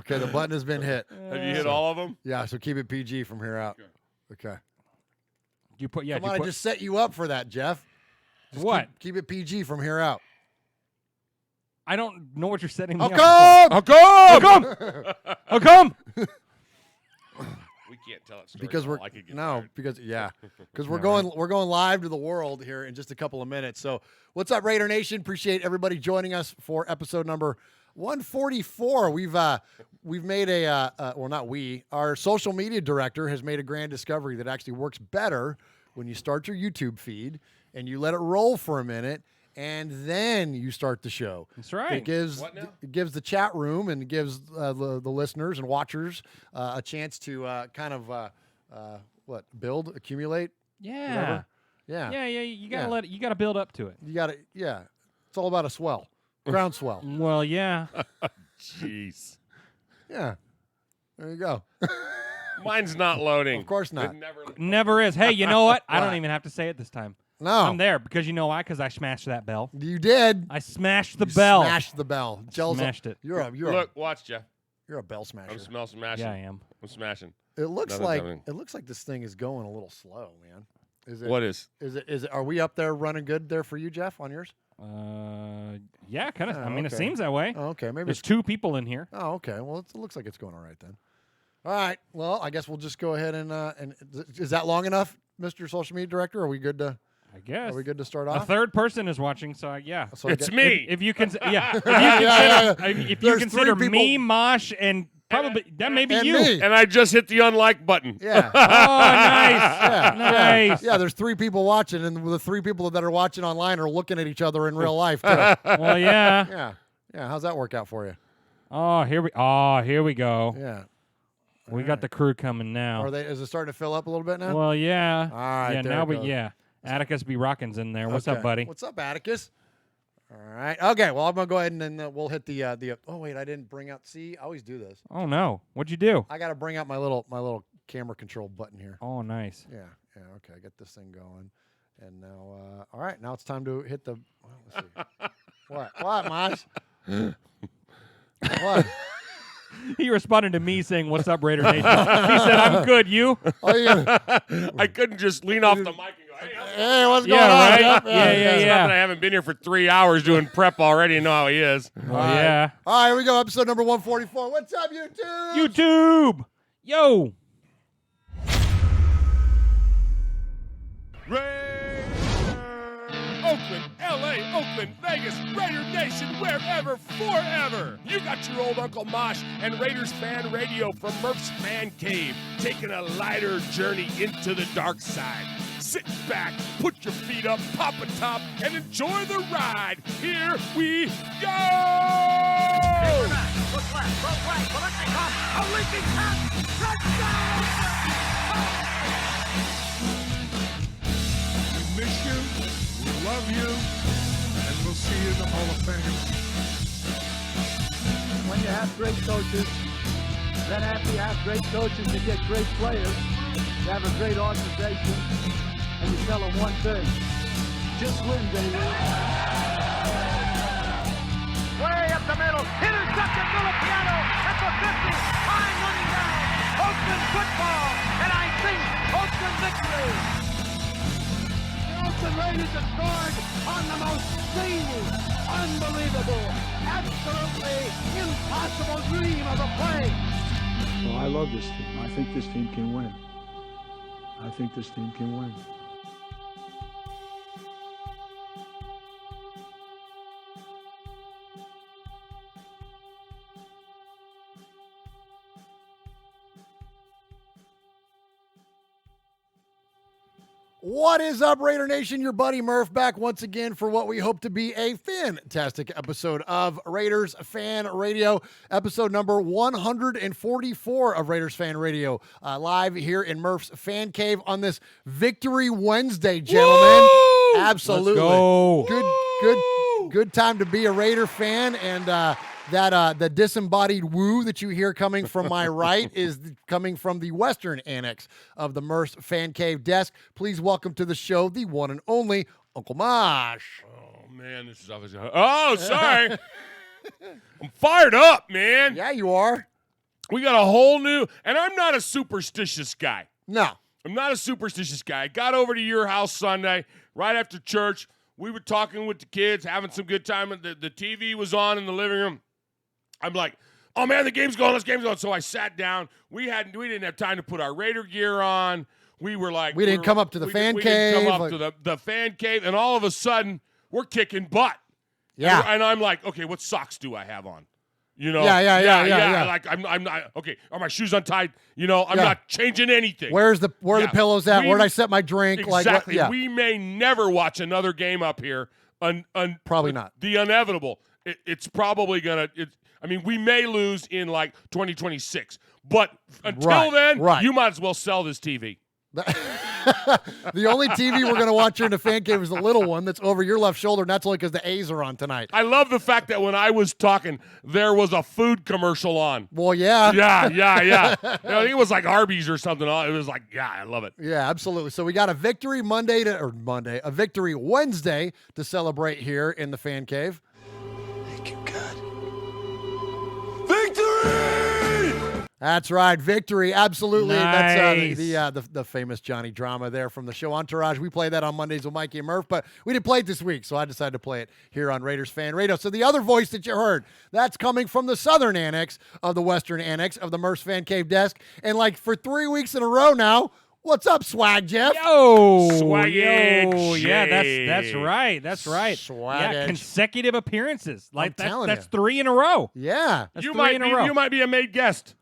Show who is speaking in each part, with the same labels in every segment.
Speaker 1: Okay, the button has been hit.
Speaker 2: Have you hit all of them?
Speaker 1: Yeah, so keep it PG from here out. Okay.
Speaker 3: You put
Speaker 1: Come on, I just set you up for that, Jeff. Just
Speaker 3: what?
Speaker 1: Keep it PG from here out.
Speaker 3: I don't know what you're setting me
Speaker 1: How
Speaker 3: up
Speaker 1: come?
Speaker 3: for. How come? How come?
Speaker 2: We can't tell it story
Speaker 1: Because we're because we're going live to the world here in just a couple of minutes. So, what's up, Raider Nation? Appreciate everybody joining us for episode number 144. We've made our social media director has made a grand discovery that actually works better when you start your YouTube feed and you let it roll for a minute and then you start the show.
Speaker 3: That's right.
Speaker 1: It gives the chat room and gives the listeners and watchers a chance to build, accumulate.
Speaker 3: Yeah.
Speaker 1: Whatever. Yeah.
Speaker 3: You gotta you gotta build up to it.
Speaker 1: You gotta. Yeah. It's all about a swell, groundswell.
Speaker 3: Well, yeah.
Speaker 2: Jeez.
Speaker 1: Yeah. There you go.
Speaker 2: Mine's not loading.
Speaker 1: Of course not.
Speaker 2: It
Speaker 3: Never is. Hey, you know what? I don't even have to say it this time.
Speaker 1: No.
Speaker 3: I'm there because you know why? Because I smashed that bell.
Speaker 1: You did.
Speaker 3: I smashed the bell.
Speaker 1: Smashed the bell.
Speaker 3: Smashed it.
Speaker 2: Look, watch, Jeff.
Speaker 1: You're a bell smasher.
Speaker 2: I'm smashing.
Speaker 3: Yeah, I am.
Speaker 2: I'm smashing.
Speaker 1: It looks like this thing is going a little slow, man. Is it?
Speaker 2: What is?
Speaker 1: Is it? Are we up there running good there for you, Jeff, on yours?
Speaker 3: Yeah, kind of. I mean,
Speaker 1: okay.
Speaker 3: it seems that way.
Speaker 1: Oh, okay, maybe
Speaker 3: There's two people in here.
Speaker 1: Oh, okay. Well, it looks like it's going all right then. All right. Well, I guess we'll just go ahead and is that long enough, Mr. Social Media Director? Are we good to?
Speaker 3: I guess.
Speaker 1: Are we good to start
Speaker 3: A
Speaker 1: off?
Speaker 3: third person is watching, so yeah.
Speaker 1: So
Speaker 2: it's me.
Speaker 3: If you can, if you
Speaker 1: There's
Speaker 3: consider
Speaker 1: three
Speaker 3: me, Mosh, and probably that may be
Speaker 1: and
Speaker 3: you.
Speaker 1: me.
Speaker 2: And I just hit the unlike button.
Speaker 1: Yeah.
Speaker 3: Oh, nice. Nice.
Speaker 1: Yeah, there's three people watching, and the three people that are watching online are looking at each other in real life too.
Speaker 3: Well, yeah.
Speaker 1: Yeah. How's that work out for you?
Speaker 3: Oh, here we go.
Speaker 1: Yeah.
Speaker 3: We got the crew coming now.
Speaker 1: Is it starting to fill up a little bit now?
Speaker 3: Well, yeah.
Speaker 1: All right.
Speaker 3: Yeah,
Speaker 1: there
Speaker 3: now
Speaker 1: it goes.
Speaker 3: Atticus B. Rockin's in there. What's
Speaker 1: Okay.
Speaker 3: up, buddy?
Speaker 1: What's up, Atticus? All right. Okay. Well, I'm gonna go ahead and then we'll hit the. Oh wait, I didn't bring out. See, I always do this.
Speaker 3: Oh no, what'd you do?
Speaker 1: I got to bring out my little camera control button here.
Speaker 3: Oh, nice.
Speaker 1: Yeah. Okay. I got this thing going, and now, all right. Now it's time to hit the. Well, let's see. What, Mosh? What?
Speaker 3: He responded to me saying, "What's up, Raider Nation?" He said, "I'm good. You?"
Speaker 1: Oh yeah.
Speaker 2: I couldn't just lean off the mic and go,
Speaker 1: Hey, what's going on?
Speaker 3: right?
Speaker 1: Jeff?
Speaker 3: Yeah.
Speaker 2: It's not that I haven't been here for 3 hours doing prep already and know how he is.
Speaker 3: Oh, yeah.
Speaker 1: All right, here we go. Episode number 144. What's up, YouTube?
Speaker 3: YouTube. Yo.
Speaker 2: Oakland, L.A., Oakland, Vegas, Raider Nation, wherever, forever. You got your old Uncle Mosh and Raiders Fan Radio from Murph's Fan Cave, taking a lighter journey into the dark side. Sit back, put your feet up, pop a top, and enjoy the ride. Here we go!
Speaker 4: Look left, look right, Biletnikoff, a leaping pass, touchdown!
Speaker 5: We miss you, we love you, and we'll see you in the Hall of Fame.
Speaker 6: When you have great coaches, then after you have great coaches, you get great players, you have a great organization, and you tell them one thing, just win, baby.
Speaker 4: Way up the middle, intercepted Filipiano at the 50, time running down, Oakland football, and I think Oakland victory.
Speaker 6: The Oakland Raiders have scored on the most zany, unbelievable, absolutely impossible dream of a play.
Speaker 7: Well, I love this team. I think this team can win. I think this team can win.
Speaker 1: What is up, Raider Nation? Your buddy Murph back once again for what we hope to be a fantastic episode of Raiders Fan Radio, episode number 144 of Raiders Fan Radio, live here in Murph's Fan Cave on this Victory Wednesday, gentlemen.
Speaker 3: Woo!
Speaker 1: Absolutely.
Speaker 3: Let's go.
Speaker 1: Good time to be a Raider fan, and the disembodied woo that you hear coming from my right is coming from the western annex of the Murph's Fan Cave desk. Please welcome to the show the one and only Uncle Mosh.
Speaker 2: Oh, man, this is obviously... Oh, sorry. I'm fired up, man.
Speaker 1: Yeah, you are.
Speaker 2: We got a whole new, and I'm not a superstitious guy.
Speaker 1: No.
Speaker 2: I'm not a superstitious guy. I got over to your house Sunday, right after church. We were talking with the kids, having some good time. The TV was on in the living room. I'm like, oh, man, the game's going. This game's going. So I sat down. We didn't have time to put our Raider gear on. We were like,
Speaker 1: we didn't come up to the fan cave.
Speaker 2: We didn't come up to the fan cave. And all of a sudden, we're kicking butt.
Speaker 1: Yeah.
Speaker 2: And I'm like, okay, what socks do I have on? You know,
Speaker 1: yeah.
Speaker 2: Like I'm not okay. Are my shoes untied? You know, I'm not changing anything.
Speaker 1: Where are the pillows at? Where'd I set my drink?
Speaker 2: Exactly.
Speaker 1: Like,
Speaker 2: We may never watch another game up here.
Speaker 1: Probably not.
Speaker 2: The inevitable. It's probably gonna. We may lose in like 2026, but until then, you might as well sell this TV.
Speaker 1: The only TV we're going to watch here in the fan cave is the little one that's over your left shoulder, and that's only because the A's are on tonight.
Speaker 2: I love the fact that when I was talking, there was a food commercial on.
Speaker 1: Well, yeah.
Speaker 2: Yeah. I think it was like Arby's or something. It was like, I love it.
Speaker 1: Yeah, absolutely. So we got a victory a victory Wednesday to celebrate here in the fan cave.
Speaker 8: Thank you, God.
Speaker 1: That's right, victory, absolutely.
Speaker 3: Nice.
Speaker 1: That's the famous Johnny drama there from the show Entourage. We play that on Mondays with Mikey and Murph, but we didn't play it this week, so I decided to play it here on Raiders Fan Radio. So the other voice that you heard, that's coming from the southern annex of the western annex of the Murph's Fan Cave desk, and like for 3 weeks in a row now, what's up, Swag Jeff?
Speaker 3: Yo,
Speaker 2: Swag-age.
Speaker 3: yeah, that's right.
Speaker 1: Swag-age.
Speaker 3: Yeah, consecutive appearances. Like
Speaker 1: telling
Speaker 3: that's
Speaker 1: you.
Speaker 3: 3 in a row.
Speaker 1: Yeah.
Speaker 3: That's
Speaker 2: You
Speaker 3: 3 in a row.
Speaker 2: You might be a made guest.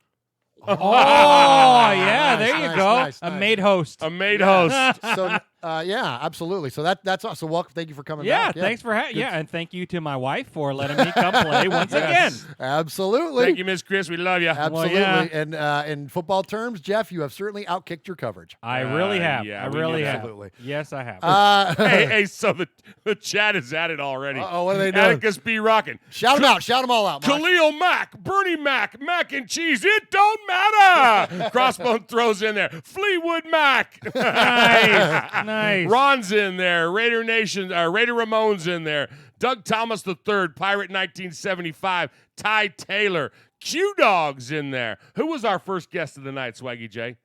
Speaker 3: Oh, yeah, there you
Speaker 1: nice,
Speaker 3: go.
Speaker 1: nice.
Speaker 3: A made host.
Speaker 2: A made host.
Speaker 1: So yeah, absolutely. So that's awesome. Welcome. Thank you for coming
Speaker 3: Yeah,
Speaker 1: back.
Speaker 3: thanks for having. Yeah, and thank you to my wife for letting me come play once again.
Speaker 1: Absolutely.
Speaker 2: Thank you, Miss Chris. We love you.
Speaker 1: Absolutely.
Speaker 3: Well, yeah.
Speaker 1: And in football terms, Jeff, you have certainly outkicked your coverage.
Speaker 3: I really have.
Speaker 2: yeah,
Speaker 3: I
Speaker 2: we
Speaker 3: really
Speaker 2: knew that.
Speaker 3: have.
Speaker 1: Absolutely.
Speaker 3: Yes, I have.
Speaker 2: Hey, so the chat is at it already.
Speaker 1: Uh-oh, what are they doing?
Speaker 2: Atticus B. Rockin'.
Speaker 1: Shout them out. Shout them all out, Mosh.
Speaker 2: Khalil Mack, Bernie Mac, mac and cheese, it don't matter. Crossbone throws in there. Fleetwood Mac.
Speaker 3: Nice.
Speaker 2: Ron's in there. Raider Nation, Raider Ramon's in there. Doug Thomas III, Pirate 1975. Ty Taylor. Q-Dog's in there. Who was our first guest of the night, Swaggy J?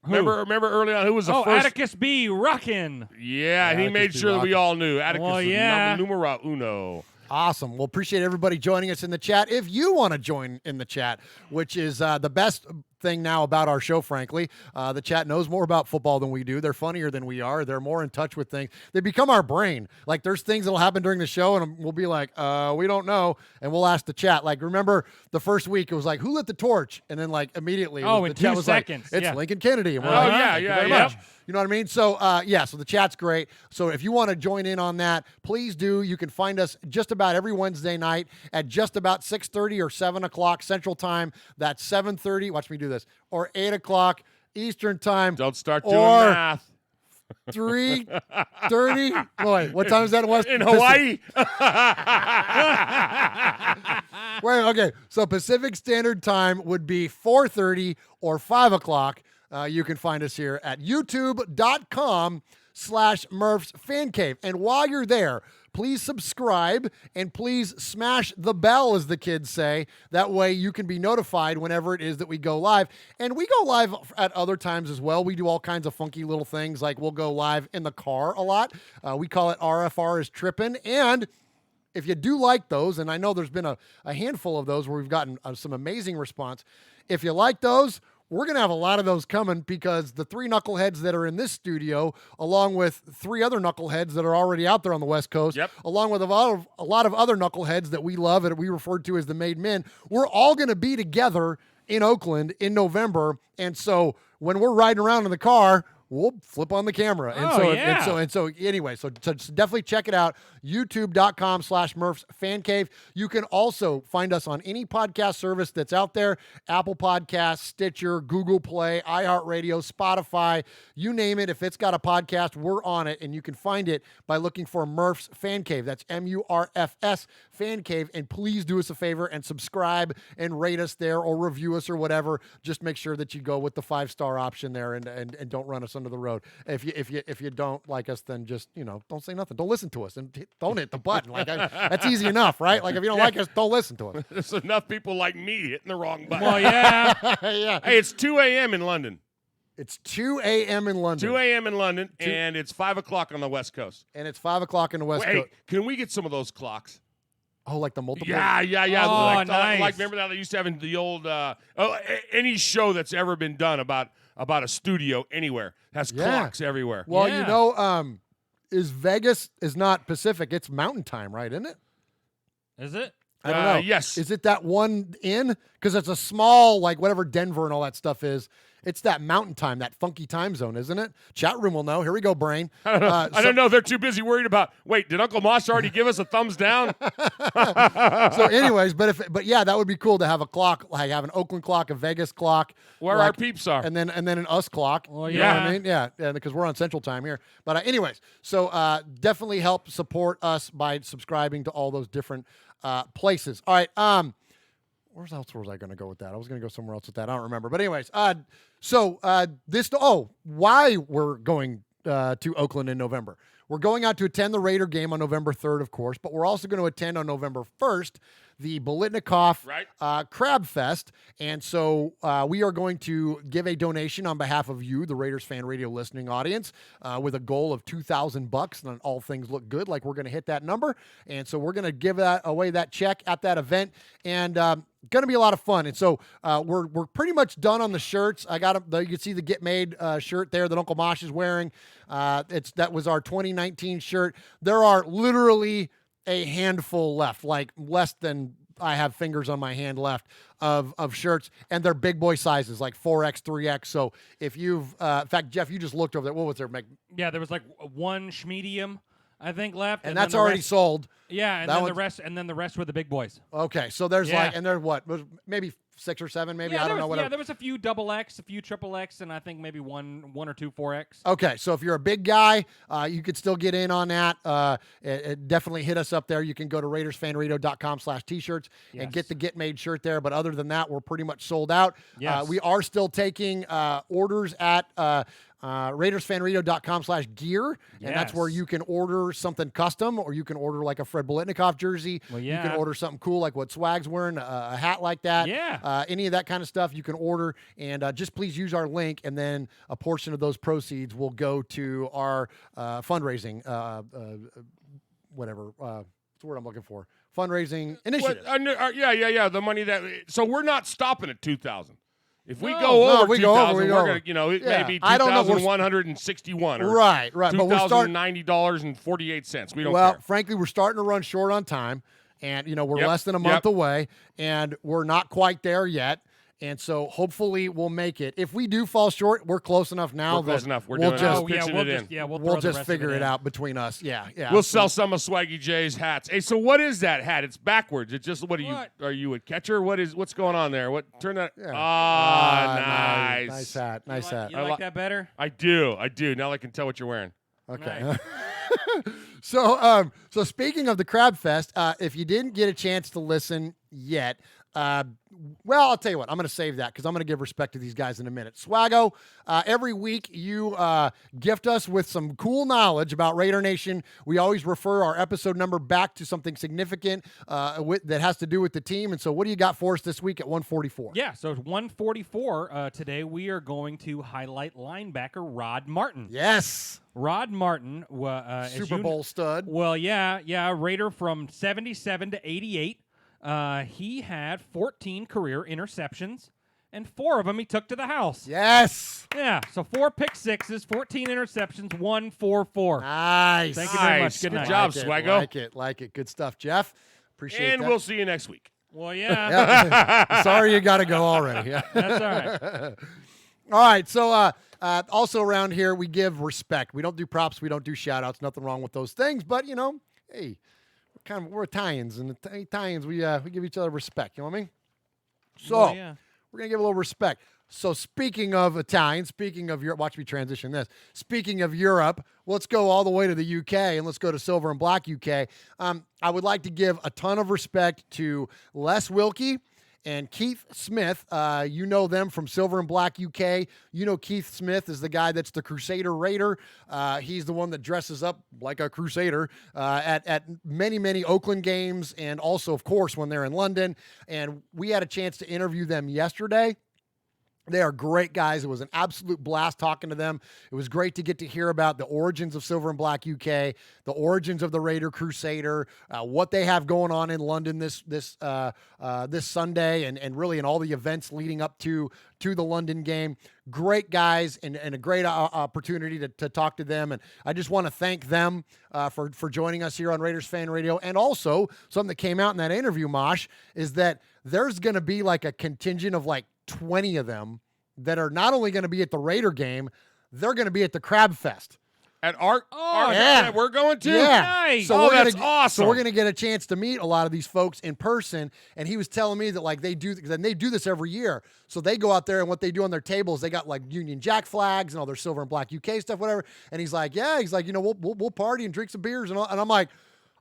Speaker 2: Remember early on who was the first?
Speaker 3: Atticus B. Rockin'.
Speaker 2: Yeah, and he made
Speaker 1: Atticus B.
Speaker 2: sure that we
Speaker 1: Rockin'.
Speaker 2: all knew. Atticus
Speaker 3: Well,
Speaker 2: was
Speaker 3: yeah.
Speaker 2: numero uno.
Speaker 1: Awesome. Well, appreciate everybody joining us in the chat. If you want to join in the chat, which is the best thing now about our show, frankly, the chat knows more about football than we do. They're funnier than we are. They're more in touch with things. They become our brain. Like there's things that'll happen during the show and we'll be like, we don't know. And we'll ask the chat. Like remember the first week it was like, who lit the torch? And then like immediately
Speaker 3: Oh,
Speaker 1: the
Speaker 3: in
Speaker 1: chat
Speaker 3: 2
Speaker 1: was
Speaker 3: seconds.
Speaker 1: like, it's
Speaker 3: Yeah.
Speaker 1: Lincoln Kennedy. And we're
Speaker 2: Oh,
Speaker 1: like,
Speaker 2: yeah,
Speaker 1: thank you
Speaker 2: yeah,
Speaker 1: very
Speaker 2: yeah.
Speaker 1: much. You know what I mean? So, so the chat's great. So if you want to join in on that, please do. You can find us just about every Wednesday night at just about 6:30 or 7 o'clock Central Time. That's 7:30. Watch me do this. Or 8 o'clock Eastern Time.
Speaker 2: Don't start doing
Speaker 1: Or
Speaker 2: math.
Speaker 1: 3:30. Wait, what time is that in West?
Speaker 2: In Hawaii.
Speaker 1: Wait, okay. So Pacific Standard Time would be 4:30 or 5 o'clock. You can find us here at youtube.com/Murph's Fan Cave. And while you're there, please subscribe and please smash the bell, as the kids say. That way you can be notified whenever it is that we go live. And we go live at other times as well. We do all kinds of funky little things, like we'll go live in the car a lot. We call it RFR is Trippin'. And if you do like those, and I know there's been a handful of those where we've gotten some amazing response. If you like those, we're going to have a lot of those coming because the 3 knuckleheads that are in this studio, along with 3 other knuckleheads that are already out there on the West Coast, along with a lot of other knuckleheads that we love and we refer to as the Made Men, we're all going to be together in Oakland in November. And so when we're riding around in the car, we'll flip on the camera. And so anyway, so definitely check it out. YouTube.com/Murph's Fan Cave. You can also find us on any podcast service that's out there. Apple Podcasts, Stitcher, Google Play, iHeartRadio, Spotify, you name it. If it's got a podcast, we're on it. And you can find it by looking for Murph's Fan Cave. That's MURFS Fan Cave. And please do us a favor and subscribe and rate us there or review us or whatever. Just make sure that you go with the 5-star option there and don't run us under the road. If you don't like us, then just don't say nothing. Don't listen to us, and don't hit the button. Like that's easy enough, right? Like if you don't like us, don't listen to us.
Speaker 2: There's enough people like me hitting the wrong button.
Speaker 3: Well, yeah.
Speaker 1: Yeah.
Speaker 2: Hey, it's 2 a.m. in London.
Speaker 1: It's 2 a.m. in London.
Speaker 2: 2 a.m. in London, and it's 5 o'clock on the West Coast.
Speaker 1: And it's 5 o'clock in the West
Speaker 2: Hey,
Speaker 1: Coast.
Speaker 2: can we get some of those clocks?
Speaker 1: Oh, like the multiple.
Speaker 2: Yeah.
Speaker 3: Oh, nice.
Speaker 2: Like remember that they used to have in the old any show that's ever been done about a studio anywhere has clocks everywhere.
Speaker 1: Well,
Speaker 3: Yeah.
Speaker 1: is Vegas is not Pacific. It's Mountain Time, right? Isn't it?
Speaker 3: Is it?
Speaker 1: I don't know.
Speaker 2: Yes.
Speaker 1: Is it that one in? Because it's a small, like whatever Denver and all that stuff is. It's that Mountain Time, that funky time zone, isn't it? Chat room will know. Here we go, Brain.
Speaker 2: I don't know. I don't know. They're too busy worried about. Wait, did Uncle Mosh already give us a thumbs down?
Speaker 1: So, anyways, but yeah, that would be cool to have a clock, like have an Oakland clock, a Vegas clock,
Speaker 2: Where
Speaker 1: like,
Speaker 2: our peeps are.
Speaker 1: and then an us clock.
Speaker 3: Well,
Speaker 1: You know what I
Speaker 3: yeah.
Speaker 1: mean? Yeah, because we're on Central Time here. But anyways, so definitely help support us by subscribing to all those different places. All right. Where else was I going to go with that? I was going to go somewhere else with that. I don't remember. But anyways, why we're going to Oakland in November. We're going out to attend the Raider game on November 3rd, of course, but we're also going to attend on November 1st the Biletnikoff Crab Fest. And so we are going to give a donation on behalf of you, the Raiders Fan Radio listening audience, with a goal of $2,000. And all things look good, like we're going to hit that number. And so we're going to give away that check at that event. And going to be a lot of fun. And so we're pretty much done on the shirts. I got you can see the Get Made shirt there that Uncle Mosh is wearing. That was our 2019 shirt. There are literally a handful left, like less than I have fingers on my hand left of shirts, and they're big boy sizes, like 4X, 3X. So if you've, in fact, Jeff, you just looked over there. What was there?
Speaker 3: Yeah, there was like one schmedium, I think, left,
Speaker 1: And
Speaker 3: then
Speaker 1: that's
Speaker 3: the
Speaker 1: already
Speaker 3: rest-
Speaker 1: sold.
Speaker 3: Yeah, and
Speaker 1: That
Speaker 3: then
Speaker 1: one's-
Speaker 3: the rest were the big boys.
Speaker 1: Okay, so there's
Speaker 3: Yeah.
Speaker 1: and there's what? Maybe 6 or 7, maybe? I don't know, whatever.
Speaker 3: Yeah, there was a few double X, a few triple X, and I think maybe one or two 4X.
Speaker 1: Okay, so if you're a big guy, you could still get in on that. Definitely hit us up there. You can go to RaidersFanRadio.com/t-shirts and get the Get Made shirt there. But other than that, we're pretty much sold out.
Speaker 3: Yes.
Speaker 1: We are still taking orders at RaidersFanRadio.com/gear, and that's where
Speaker 3: Yes.
Speaker 1: you can order something custom, or you can order like a Fred Biletnikoff jersey.
Speaker 3: Well,
Speaker 1: You
Speaker 3: yeah.
Speaker 1: can order something cool like what Swag's wearing, a hat like that.
Speaker 3: Yeah.
Speaker 1: Any of that kind of stuff you can order, and just please use our link, and then a portion of those proceeds will go to our fundraising, whatever. What's the word I'm looking for? Fundraising initiative.
Speaker 2: Yeah. The money so we're not stopping at 2,000. If we
Speaker 3: No.
Speaker 2: go
Speaker 1: No,
Speaker 2: over
Speaker 1: we go
Speaker 2: 2,000,
Speaker 1: over, we go
Speaker 2: we're
Speaker 1: over.
Speaker 2: going to, it
Speaker 1: Yeah.
Speaker 2: may be
Speaker 1: I don't know, we're-
Speaker 2: $2,161 or
Speaker 1: Right. But we're starting.
Speaker 2: $2,090.48. We don't
Speaker 1: Well,
Speaker 2: care.
Speaker 1: frankly, we're starting to run short on time, and we're
Speaker 2: Yep,
Speaker 1: less than a month away, and we're not quite there yet. And so hopefully we'll make it. If we do fall short, we're close enough now.
Speaker 2: We're close
Speaker 1: that
Speaker 2: enough. We're
Speaker 1: we'll
Speaker 2: doing
Speaker 1: just,
Speaker 2: it. Pitching
Speaker 3: we'll
Speaker 2: it
Speaker 3: just,
Speaker 2: in.
Speaker 3: we'll
Speaker 1: we'll
Speaker 3: throw the
Speaker 1: just
Speaker 3: rest
Speaker 1: figure
Speaker 3: of
Speaker 1: it
Speaker 3: in.
Speaker 1: out between us. Yeah.
Speaker 2: We'll sell some of Swaggy J's hats. Hey, so what is that hat? It's backwards. It's just
Speaker 3: What?
Speaker 2: are you a catcher? What's going on there? Turn that.
Speaker 1: Yeah.
Speaker 2: Nice.
Speaker 1: Nice hat. Nice hat.
Speaker 3: You like that better?
Speaker 2: I do. Now I can tell what you're wearing.
Speaker 1: Okay.
Speaker 3: Nice.
Speaker 1: So speaking of the Crab Fest, if you didn't get a chance to listen yet, well, I'll tell you what. I'm going to save that because I'm going to give respect to these guys in a minute. Swaggo, every week you gift us with some cool knowledge about Raider Nation. We always refer our episode number back to something significant that has to do with the team. And so what do you got for us this week at 144?
Speaker 3: Yeah, so it's 144 today. We are going to highlight linebacker Rod Martin.
Speaker 1: Yes.
Speaker 3: Rod Martin,
Speaker 1: Super Bowl stud.
Speaker 3: Well, yeah, Raider from 77 to 88. He had 14 career interceptions, and 4 of them he took to the house.
Speaker 1: Yes.
Speaker 3: Yeah, so 4 pick sixes, 14 interceptions, 144.
Speaker 1: Nice.
Speaker 3: Thank you very much.
Speaker 2: Nice.
Speaker 3: Good
Speaker 2: Good
Speaker 3: night.
Speaker 2: job,
Speaker 1: Like it,
Speaker 2: Swaggo.
Speaker 1: Like it. Good stuff, Jeff. Appreciate
Speaker 2: And
Speaker 1: that.
Speaker 2: we'll see you next week.
Speaker 3: Well, yeah,
Speaker 1: Yeah. Sorry you got to go already. Yeah.
Speaker 3: that's all right.
Speaker 1: All right. So also around here, we give respect. We don't do props. We don't do shout outs. Nothing wrong with those things. But, hey, we're Italians. And Italians, we give each other respect. You know what I mean? So
Speaker 3: Well, yeah.
Speaker 1: we're going to give a little respect. So speaking of Italians, speaking of Europe, watch me transition this. Speaking of Europe, let's go all the way to the UK and let's go to Silver and Black UK. I would like to give a ton of respect to Les Wilkie And Keith Smith, you know them from Silver and Black UK. You know Keith Smith is the guy that's the Crusader Raider. He's the one that dresses up like a Crusader at many, many Oakland games, and also, of course, when they're in London. And we had a chance to interview them yesterday. They are great guys. It was an absolute blast talking to them. It was great to get to hear about the origins of Silver and Black UK, the origins of the Raider Crusader, what they have going on in London this Sunday, and really in all the events leading up to the London game. Great guys, and a great opportunity to talk to them. And I just want to thank them for joining us here on Raiders Fan Radio. And also, something that came out in that interview, Mosh, is that there's going to be like a contingent of like 20 of them that are not only going to be at the Raider game, they're going to be at the Crab Fest.
Speaker 2: At our
Speaker 1: yeah.
Speaker 2: we're going to.
Speaker 1: Yeah.
Speaker 3: Nice.
Speaker 1: So
Speaker 2: that's awesome.
Speaker 1: So we're going to get a chance to meet a lot of these folks in person. And he was telling me that like they do this every year. So they go out there, and what they do on their tables, they got like Union Jack flags and all their Silver and Black UK stuff, whatever. And he's like, we'll party and drink some beers and all. And I'm like,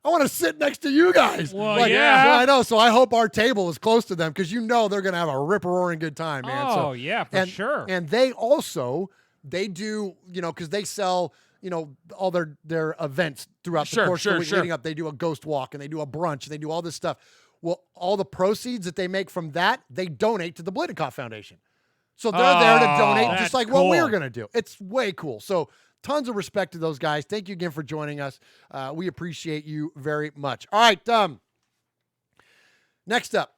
Speaker 1: I want to sit next to you guys.
Speaker 3: Well, yeah.
Speaker 1: Well, I know. So I hope our table is close to them, because they're going to have a rip-roaring good time, man.
Speaker 3: Oh,
Speaker 1: So,
Speaker 3: yeah, for sure.
Speaker 1: And they do, because they sell, all their events throughout the course of the week leading up. They do a ghost walk, and they do a brunch, and they do all this stuff. Well, all the proceeds that they make from that, they donate to the Biletnikoff Foundation. So they're there to donate, just like what we're going to do. It's way cool. So tons of respect to those guys. Thank you again for joining us. We appreciate you very much. All right. Next up,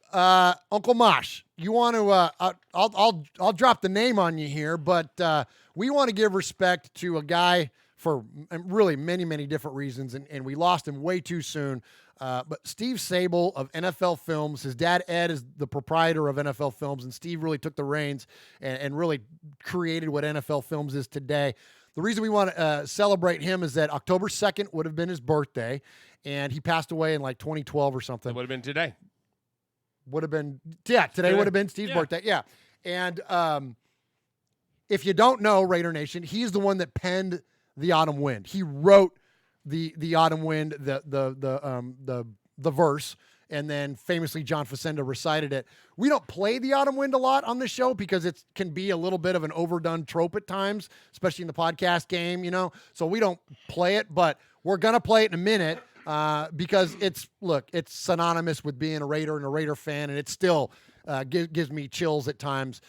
Speaker 1: Uncle Mosh. You want to? I'll drop the name on you here, but we want to give respect to a guy for really many, many different reasons, and we lost him way too soon. But Steve Sabol of NFL Films, his dad Ed is the proprietor of NFL Films, and Steve really took the reins and really created what NFL Films is today. The reason we want to celebrate him is that October 2nd would have been his birthday, and he passed away in like 2012 or something.
Speaker 2: It would have been today.
Speaker 1: Today would have been Steve's birthday. Yeah. And if you don't know, Raider Nation, he's the one that penned The Autumn Wind. He wrote the Autumn Wind, the verse, and then famously John Facenda recited it. We don't play The Autumn Wind a lot on this show because it can be a little bit of an overdone trope at times, especially in the podcast game, so we don't play it, but we're going to play it in a minute because it's synonymous with being a Raider and a Raider fan, and it still gives me chills at times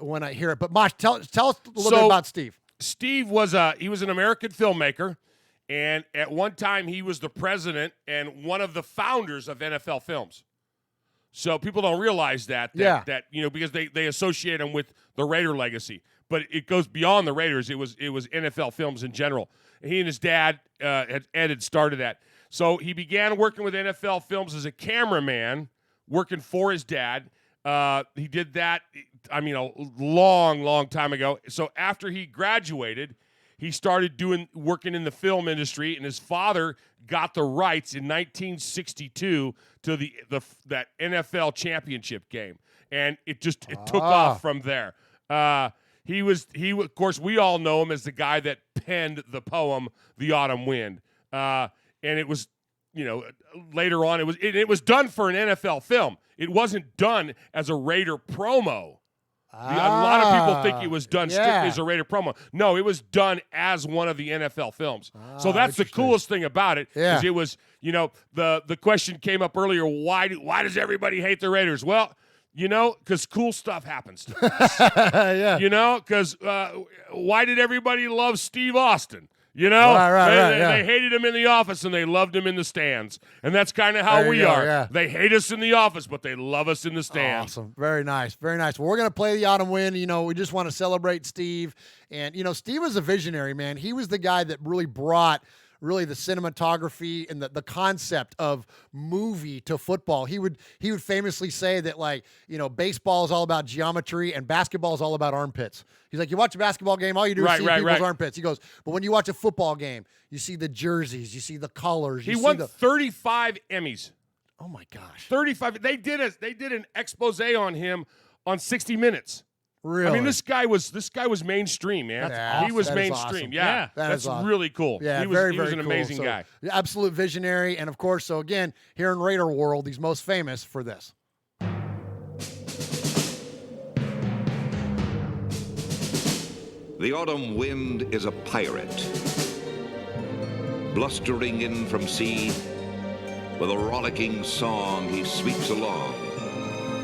Speaker 1: when I hear it. But Mosh, tell us a little bit about Steve.
Speaker 2: Steve was an American filmmaker. And at one time, he was the president and one of the founders of NFL Films. So people don't realize that because they associate him with the Raider legacy. But it goes beyond the Raiders. It was NFL Films in general. He and his dad Ed had started that. So he began working with NFL Films as a cameraman, working for his dad. He did that, a long, long time ago. So after he graduated, he started working in the film industry, and his father got the rights in 1962 to that NFL championship game, and it took off from there. He of course, we all know him as the guy that penned the poem "The Autumn Wind," and it was, later on it was done for an NFL film. It wasn't done as a Raider promo. A lot of people think it was done strictly as a Raider promo. No, it was done as one of the NFL films. So that's the coolest thing about it.
Speaker 1: Yeah.
Speaker 2: Is it was, the question came up earlier, why does everybody hate the Raiders? Well, because cool stuff happens to us.
Speaker 1: Yeah.
Speaker 2: Because why did everybody love Steve Austin?
Speaker 1: Right.
Speaker 2: They hated him in the office and they loved him in the stands. And that's kind of how we are.
Speaker 1: Yeah.
Speaker 2: They hate us in the office, but they love us in the stands.
Speaker 1: Awesome. Very nice. Very nice. Well, we're going to play The Autumn Wind. We just want to celebrate Steve. And, Steve was a visionary, man. He was the guy that really brought the cinematography and the concept of movie to football. He would famously say that, baseball is all about geometry and basketball is all about armpits. He's like, you watch a basketball game, all you do is see people's armpits. He goes, but when you watch a football game, you see the jerseys, you see the colors.
Speaker 2: He won 35 Emmys.
Speaker 1: Oh my gosh.
Speaker 2: 35. They did an expose on him on 60 Minutes.
Speaker 1: Really?
Speaker 2: This guy was mainstream, man.
Speaker 1: That's
Speaker 2: he was
Speaker 1: awesome.
Speaker 2: mainstream.
Speaker 1: Awesome.
Speaker 2: Yeah.
Speaker 1: That's awesome.
Speaker 2: Really cool.
Speaker 1: Yeah,
Speaker 2: he was
Speaker 1: very
Speaker 2: an
Speaker 1: cool.
Speaker 2: amazing guy.
Speaker 1: Absolute visionary. And of course, so again, here in Raider world, he's most famous for this.
Speaker 9: The autumn wind is a pirate, blustering in from sea. With a rollicking song, he sweeps along,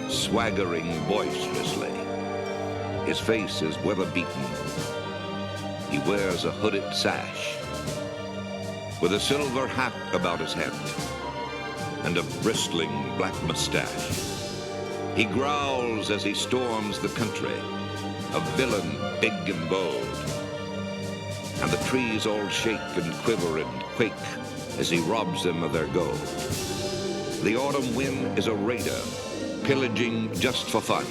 Speaker 9: swaggering boisterously. His face is weather-beaten. He wears a hooded sash, with a silver hat about his head, and a bristling black mustache. He growls as he storms the country, a villain big and bold. And the trees all shake and quiver and quake as he robs them of their gold. The autumn wind is a raider, pillaging just for fun.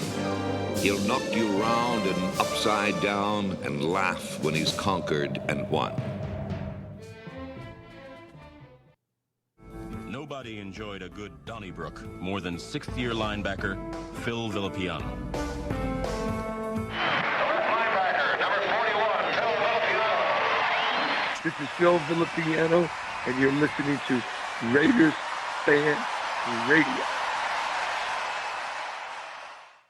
Speaker 9: He'll knock you round and upside down and laugh when he's conquered and won.
Speaker 10: Nobody enjoyed a good Donnybrook more than sixth-year linebacker Phil Villapiano.
Speaker 11: This is Phil Villapiano, and you're listening to Raiders Fan Radio.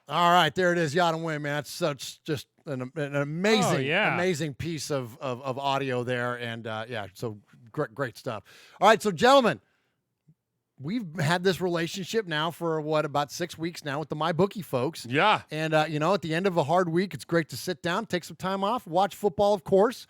Speaker 1: All right, there it is, Yada Win, man. That's such just an amazing, amazing piece of audio there, and so great stuff. All right, so gentlemen, we've had this relationship now for about 6 weeks now with the MyBookie folks.
Speaker 2: Yeah,
Speaker 1: and at the end of a hard week, it's great to sit down, take some time off, watch football, of course.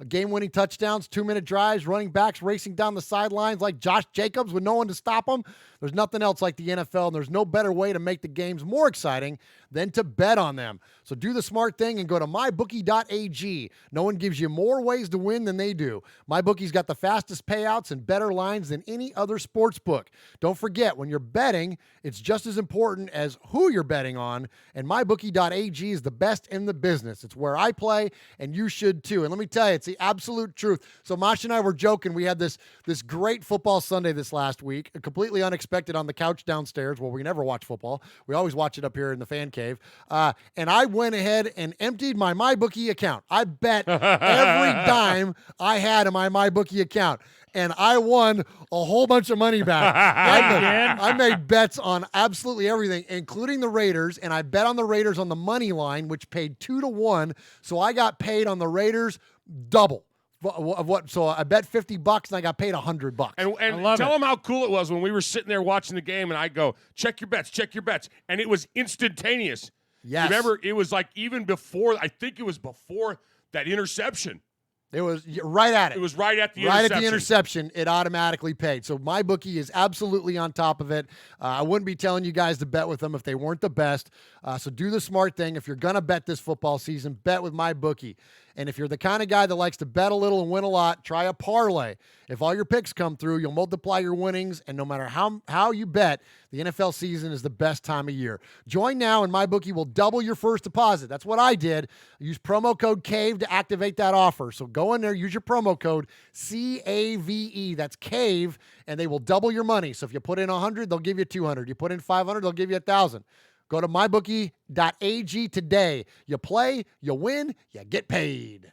Speaker 1: Game-winning touchdowns, 2-minute drives, running backs racing down the sidelines like Josh Jacobs with no one to stop them. There's nothing else like the NFL, and there's no better way to make the games more exciting than to bet on them. So do the smart thing and go to mybookie.ag. No one gives you more ways to win than they do. MyBookie's got the fastest payouts and better lines than any other sports book. Don't forget, when you're betting, it's just as important as who you're betting on, and mybookie.ag is the best in the business. It's where I play, and you should too. And let me tell you, it's the absolute truth. So Mosh and I were joking. We had this great football Sunday this last week, completely unexpected on the couch downstairs. Well, we never watch football. We always watch it up here in the fan cave. And I went ahead and emptied my MyBookie account. I bet every dime I had in my MyBookie account. And I won a whole bunch of money back. I made bets on absolutely everything, including the Raiders, and I bet on the Raiders on the money line, which paid 2-1. So I got paid on the Raiders double of what. So I bet $50 and I got paid $100.
Speaker 2: And tell them how cool it was when we were sitting there watching the game, and I go, check your bets, and it was instantaneous.
Speaker 1: Yes.
Speaker 2: Remember, it was like even before. I think it was before that interception.
Speaker 1: It was right at it.
Speaker 2: It was right at the interception.
Speaker 1: Right at the interception, it automatically paid. So MyBookie is absolutely on top of it. I wouldn't be telling you guys to bet with them if they weren't the best. So do the smart thing. If you're going to bet this football season, bet with MyBookie. And if you're the kind of guy that likes to bet a little and win a lot, try a parlay. If all your picks come through, you'll multiply your winnings. And no matter how you bet, the NFL season is the best time of year. Join now and MyBookie will double your first deposit. That's what I did. Use promo code CAVE to activate that offer. So go in there, use your promo code CAVE. That's CAVE, and they will double your money. So if you put in 100, they'll give you 200. You put in 500, they'll give you 1,000. Go to mybookie.ag today. You play, you win, you get paid.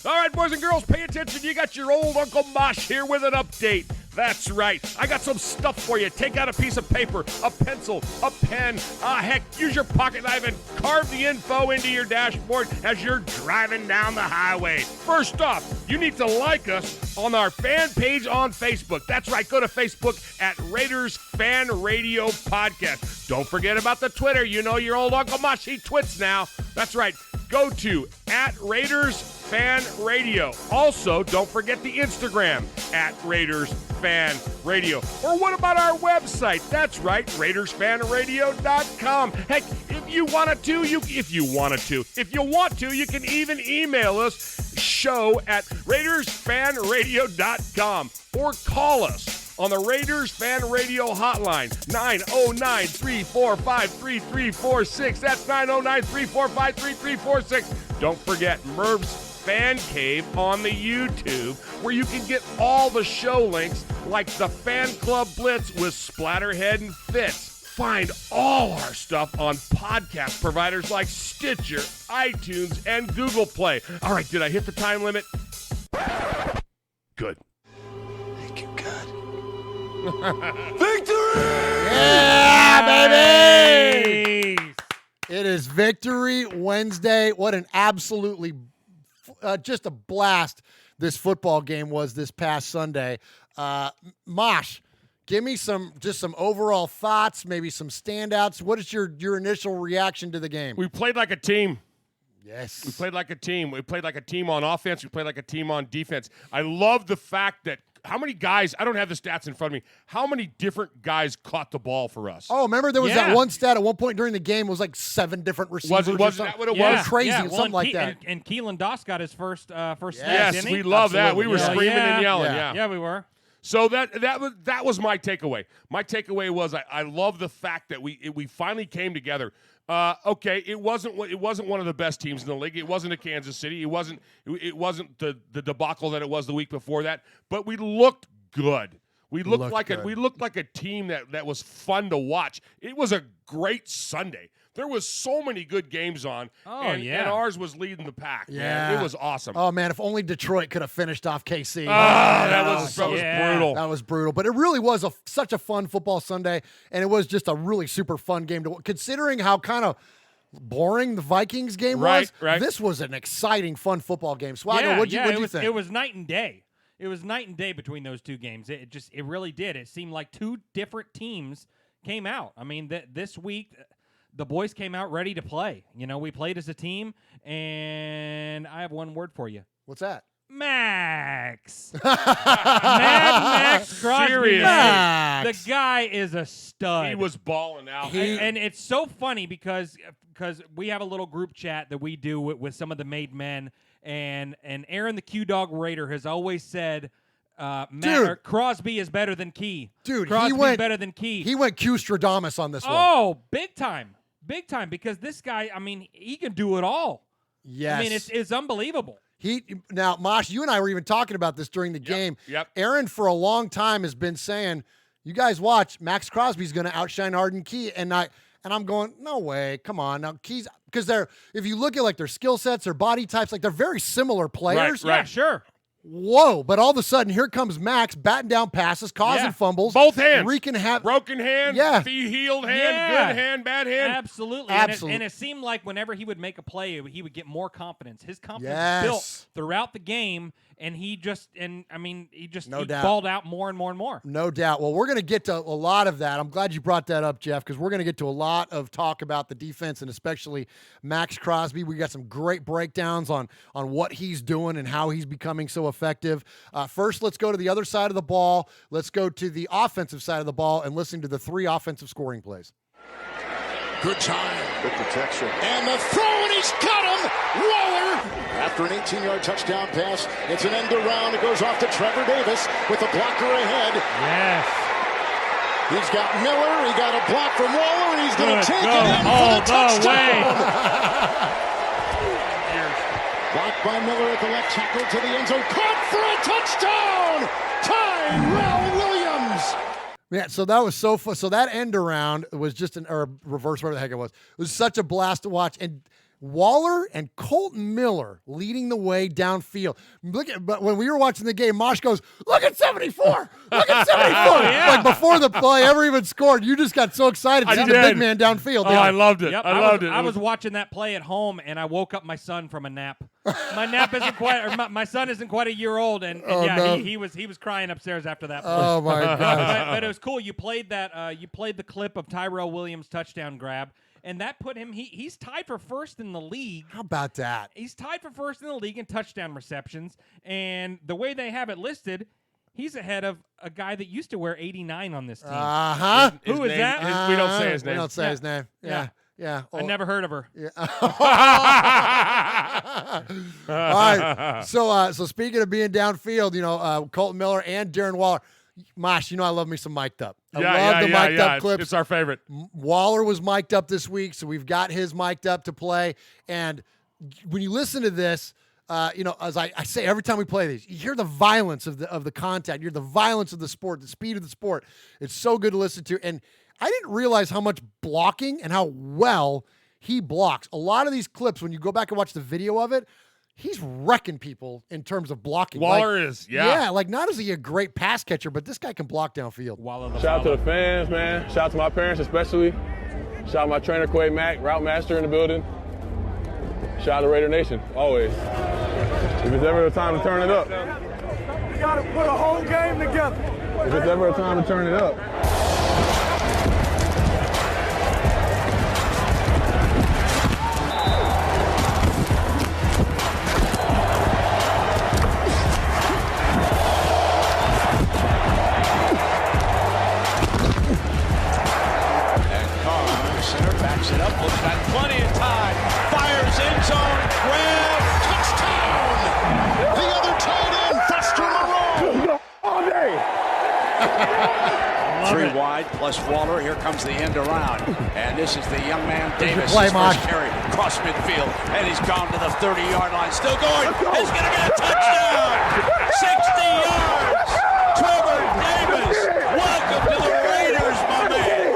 Speaker 2: All right, boys and girls, pay attention. You got your old Uncle Mosh here with an update. That's right. I got some stuff for you. Take out a piece of paper, a pencil, a pen. Heck, use your pocket knife and carve the info into your dashboard as you're driving down the highway. First off, you need to like us on our fan page on Facebook. That's right. Go to Facebook at Raiders Fan Radio Podcast. Don't forget about the Twitter. You know your old Uncle Mosh, he twits now. That's right. Go to at Raiders Fan Radio. Also, don't forget the Instagram at Raiders Fan Radio. Or what about our website? That's right, RaidersFanRadio.com. Heck, if you want to, you can even email us, show@RaidersFanRadio.com, or call us on the Raiders Fan Radio hotline, 909-345-3346. That's 909-345-3346. Don't forget Merv's Fan Cave on the YouTube, where you can get all the show links like the Fan Club Blitz with Splatterhead and Fitz. Find all our stuff on podcast providers like Stitcher, iTunes, and Google Play. All right, did I hit the time limit? Good.
Speaker 8: Thank you, God.
Speaker 1: Victory! Yeah, baby! It is Victory Wednesday. What an absolutely just a blast this football game was this past Sunday. Mosh, give me some overall thoughts, maybe some standouts. What is your initial reaction to the game?
Speaker 2: We played like a team.
Speaker 1: Yes.
Speaker 2: We played like a team. We played like a team on offense. We played like a team on defense. I love the fact that how many guys, I don't have the stats in front of me, how many different guys caught the ball for us?
Speaker 1: Oh, remember there was that one stat at one point during the game. It was like 7 different receivers.
Speaker 2: Wasn't that what it was?
Speaker 1: Crazy,
Speaker 3: well,
Speaker 1: something like that.
Speaker 3: And Keelan Doss got his first snap,
Speaker 2: Yes,
Speaker 3: didn't he?
Speaker 2: we love that.
Speaker 1: Absolutely.
Speaker 2: We were screaming and yelling.
Speaker 3: Yeah, we were.
Speaker 2: So that was my takeaway. My takeaway was I love the fact that we finally came together. Okay, it wasn't one of the best teams in the league. It wasn't a Kansas City. It wasn't the debacle that it was the week before that. But we looked good. We looked like a team that was fun to watch. It was a great Sunday. There was so many good games on. And ours was leading the pack.
Speaker 1: Yeah,
Speaker 2: man. It was awesome.
Speaker 1: Oh man, if only Detroit could have finished off KC.
Speaker 2: That was brutal.
Speaker 1: That was brutal. But it really was such a fun football Sunday, and it was just a really super fun game to considering how kind of boring the Vikings game was.
Speaker 2: Right.
Speaker 1: This was an exciting, fun football game. Swagger, what'd you think?
Speaker 3: It was night and day. It was night and day between those two games. It really did. It seemed like two different teams came out. I mean, this week the boys came out ready to play. You know, we played as a team, and I have one word for you.
Speaker 1: What's that?
Speaker 3: Max. Mad Max Crosby.
Speaker 2: Serious.
Speaker 3: The guy is a stud.
Speaker 2: He was balling out.
Speaker 3: And it's so funny because we have a little group chat that we do with some of the made men, and Aaron the Q-Dog Raider has always said Crosby is better than Key.
Speaker 1: Dude,
Speaker 3: Crosby's better than Key.
Speaker 1: He went Q-Stradamus on this one.
Speaker 3: Oh, big time. Big time, because this guy, I mean, he can do it all.
Speaker 1: Yes.
Speaker 3: I mean, it's unbelievable.
Speaker 1: Now, Mosh, you and I were even talking about this during the game.
Speaker 2: Yep.
Speaker 1: Aaron, for a long time, has been saying, you guys watch, Max Crosby's going to outshine Arden Key. And I'm going, no way, come on. Now, Key's, because if you look at like their skill sets, their body types, like they're very similar players.
Speaker 2: Right.
Speaker 3: Yeah, sure.
Speaker 1: Whoa, but all of a sudden, here comes Max batting down passes, causing fumbles.
Speaker 2: Both hands.
Speaker 1: Wreaking
Speaker 2: broken hand, healed hand, good hand, bad hand.
Speaker 3: Absolutely. And it seemed like whenever he would make a play, he would get more confidence. His confidence built throughout the game, and he balled out more and more and more.
Speaker 1: No doubt. Well, we're going to get to a lot of that. I'm glad you brought that up, Jeff, because we're going to get to a lot of talk about the defense and especially Max Crosby. We got some great breakdowns on what he's doing and how he's becoming so effective. First, let's go to the other side of the ball. Let's go to the offensive side of the ball and listen to the 3 offensive scoring plays.
Speaker 12: Good time. Good protection. And the throw, and he's got him! Waller! After an 18-yard touchdown pass, it's an end around. It goes off to Trevor Davis with a blocker ahead.
Speaker 3: Yes.
Speaker 12: He's got Miller. He got a block from Waller, and he's going to take it in for the touchdown. Blocked by Miller at the left tackle to the end zone. Caught for a touchdown! Tyrell Williams!
Speaker 1: Yeah, so that was so fun. So that end around was just or reverse, whatever the heck it was. It was such a blast to watch. And Waller and Colton Miller leading the way downfield. But when we were watching the game, Mosh goes, "Look at 74! Look at 74!" Like before the play ever even scored, you just got so excited to see the big man downfield.
Speaker 2: Oh, I loved it.
Speaker 3: Yep,
Speaker 2: I loved it.
Speaker 3: I was watching that play at home, and I woke up my son from a nap. My nap isn't quite. Or my son isn't quite a year old, and he was crying upstairs after that play.
Speaker 1: Oh my god!
Speaker 3: But it was cool. You played that. You played the clip of Tyrell Williams' touchdown grab. And that put him, he's tied for first in the league.
Speaker 1: How about that?
Speaker 3: He's tied for first in the league in touchdown receptions. And the way they have it listed, he's ahead of a guy that used to wear 89 on this team.
Speaker 1: Uh-huh.
Speaker 3: Who is that?
Speaker 2: We don't say his name.
Speaker 1: We don't say his name. Yeah.
Speaker 3: I never heard of her.
Speaker 1: Yeah. All right. So speaking of being downfield, Colton Miller and Darren Waller. Mosh, I love me some mic'd up. I love the mic'd up clips.
Speaker 2: It's our favorite.
Speaker 1: Waller was mic'd up this week, so we've got his mic'd up to play. And when you listen to this, as I say every time we play these, you hear the violence of the contact. You hear the violence of the sport, the speed of the sport. It's so good to listen to. And I didn't realize how much blocking and how well he blocks. A lot of these clips, when you go back and watch the video of it, he's wrecking people in terms of blocking.
Speaker 2: Waller is,
Speaker 1: Yeah, not is he a great pass catcher, but this guy can block downfield.
Speaker 5: Shout out to the fans, man. Shout out to my parents especially.
Speaker 13: Shout out my trainer, Quay Mack, route master in the building. Shout out to Raider Nation, always. If it's ever a time to turn it up.
Speaker 6: You got to put a whole game together.
Speaker 13: If it's ever a time to turn it up.
Speaker 14: Backs it up, looks got plenty of time, fires end zone, grab, touchdown! The other tight end, Foster Moreau.
Speaker 13: All day.
Speaker 14: 3 wide plus Waller. Here comes the end around, and this is the young man Davis.
Speaker 1: Play,
Speaker 14: his
Speaker 1: Mosh.
Speaker 14: first carry across midfield, and he's gone to the 30-yard line. Still going. He's going to get a touchdown. 60 yards. Trevor Davis. Welcome to the Raiders, my man.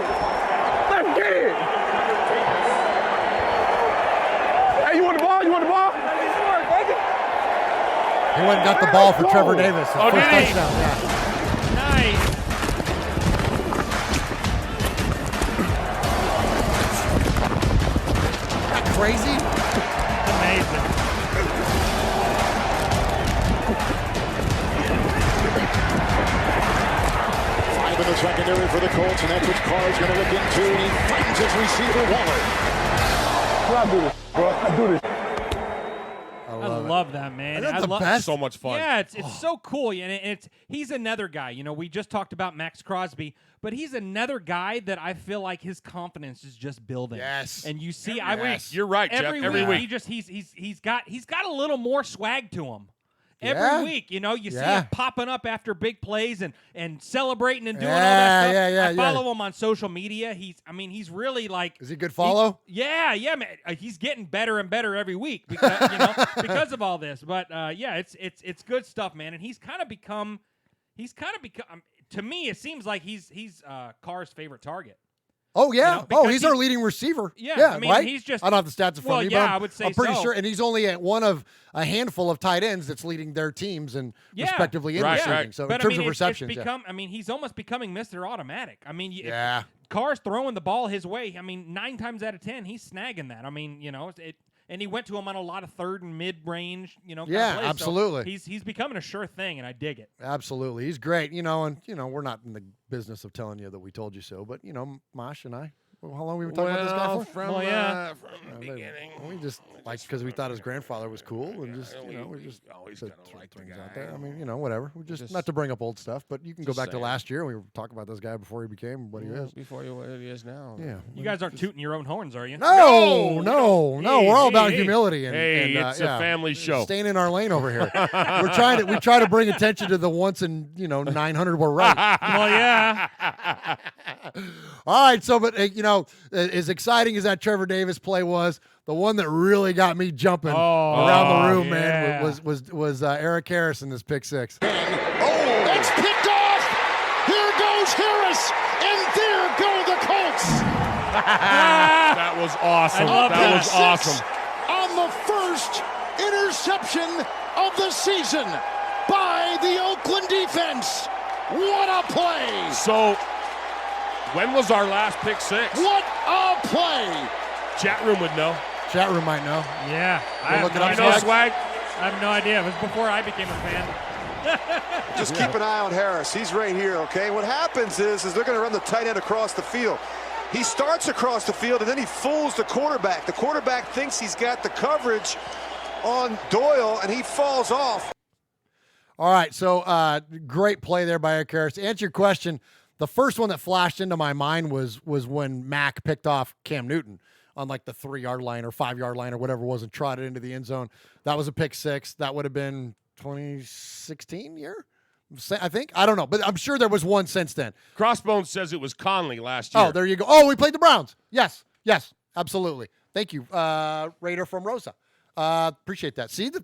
Speaker 13: Let's get it. Hey, you want the ball? You want the ball?
Speaker 1: He went and got the ball for Trevor Davis. His first
Speaker 2: did he?
Speaker 1: touchdown. Yeah.
Speaker 3: Nice.
Speaker 1: Isn't that crazy?
Speaker 3: Amazing.
Speaker 12: Five in the secondary for the Colts, and that's what Carr's going to look into, and he finds his receiver, Waller.
Speaker 13: I do this, bro. I do this.
Speaker 3: I love that, man.
Speaker 1: Isn't that
Speaker 3: I
Speaker 1: the
Speaker 3: love
Speaker 1: best?
Speaker 2: So much fun.
Speaker 3: Yeah, it's so cool, and he's another guy. You know, we just talked about Max Crosby, but he's another guy that I feel like his confidence is just building.
Speaker 1: Yes.
Speaker 3: And you see,
Speaker 2: You're right, Jeff.
Speaker 3: every
Speaker 2: week.
Speaker 3: week he's got a little more swag to him.
Speaker 1: Yeah.
Speaker 3: Every week, you know, you see
Speaker 1: Yeah.
Speaker 3: him popping up after big plays and celebrating and doing all
Speaker 1: Yeah,
Speaker 3: that stuff.
Speaker 1: yeah,
Speaker 3: I follow him on social media. He's really like.
Speaker 1: Is he a good follow?
Speaker 3: Yeah, man. He's getting better and better every week because because of all this. But yeah, it's good stuff, man. And he's kind of become. To me, it seems like he's Carr's favorite target.
Speaker 1: Oh, yeah.
Speaker 3: You know,
Speaker 1: He's our leading receiver.
Speaker 3: Yeah, I mean,
Speaker 1: right?
Speaker 3: he's just.
Speaker 1: I don't have the stats in front
Speaker 3: Well,
Speaker 1: of me,
Speaker 3: yeah,
Speaker 1: but
Speaker 3: I would say
Speaker 1: I'm pretty
Speaker 3: so.
Speaker 1: sure. And he's only at one of a handful of tight ends that's leading their teams and respectively in receiving.
Speaker 2: Right.
Speaker 1: So
Speaker 3: But
Speaker 1: in terms
Speaker 3: I mean,
Speaker 1: of receptions,
Speaker 3: it's become. I mean, he's almost becoming Mr. Automatic. I mean,
Speaker 1: yeah.
Speaker 3: Carr's throwing the ball his way. I mean, 9 times out of 10, he's snagging that. I mean, you know, and he went to him on a lot of third and mid-range, kind of plays.
Speaker 1: Absolutely.
Speaker 3: So he's becoming a sure thing, and I dig it.
Speaker 1: Absolutely. He's great, and we're not in the business of telling you that we told you so, but, Mosh and I, how long we been talking about this guy for?
Speaker 2: From the beginning.
Speaker 1: We just, because we thought his grandfather was cool, and just, we just
Speaker 2: always
Speaker 1: said
Speaker 2: kind of like the
Speaker 1: things
Speaker 2: guy.
Speaker 1: out there. I mean, whatever. We just,
Speaker 2: Just-
Speaker 1: not to bring up old stuff, but you can go
Speaker 2: just
Speaker 1: back to
Speaker 2: saying.
Speaker 1: last year, and we were talking about this guy before he became what he is.
Speaker 2: Before what he is now.
Speaker 1: Yeah.
Speaker 3: You guys aren't tooting your own horns, are you?
Speaker 1: No.
Speaker 2: Hey,
Speaker 1: We're all about
Speaker 2: hey.
Speaker 1: humility. And,
Speaker 2: Hey,
Speaker 1: and,
Speaker 2: it's a family show.
Speaker 1: Staying in our lane over here. We try to bring attention to the once in 900 we're right.
Speaker 3: Well, yeah.
Speaker 1: All right. So, but as exciting as that Trevor Davis play was, the one that really got me jumping around the room, man, was Eric Harris in this pick six.
Speaker 12: It's picked off. Here goes Harris, and there go the Colts.
Speaker 2: That was awesome. That was awesome.
Speaker 12: On the first interception of the season by the Oakland defense. What a play!
Speaker 2: So, when was our last pick six?
Speaker 12: What a play!
Speaker 2: Chat room would know.
Speaker 1: Chat room might know.
Speaker 3: Yeah.
Speaker 1: Look it up,
Speaker 2: You know, Swag?
Speaker 3: I have no idea. It was before I became a fan.
Speaker 15: Just keep an eye on Harris. He's right here, okay? What happens is they're going to run the tight end across the field. He starts across the field, and then he fools the quarterback. The quarterback thinks he's got the coverage on Doyle, and he falls off.
Speaker 1: All right, so great play there by Eric Harris. To answer your question, the first one that flashed into my mind was when Mack picked off Cam Newton on like the 3-yard line or 5-yard line or whatever it was and trotted into the end zone. That was a pick six. That would have been 2016 year, I think. I don't know, but I'm sure there was one since then.
Speaker 2: Crossbones says it was Conley last year.
Speaker 1: Oh, there you go. Oh, we played the Browns. Yes, absolutely. Thank you, Raider from Rosa. Appreciate that. See, the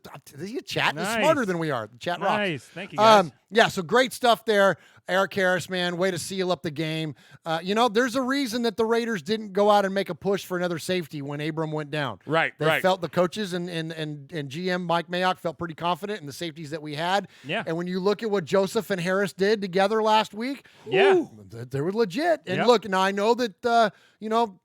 Speaker 1: chat is
Speaker 3: Nice.
Speaker 1: smarter than we are. The chat rocks.
Speaker 3: Nice. Thank you, guys.
Speaker 1: Yeah, so great stuff there. Eric Harris, man, way to seal up the game. There's a reason that the Raiders didn't go out and make a push for another safety when Abram went down. They felt the coaches and GM Mike Mayock felt pretty confident in the safeties that we had.
Speaker 3: Yeah.
Speaker 1: And when you look at what Joseph and Harris did together last week, they were legit. And look, now I know that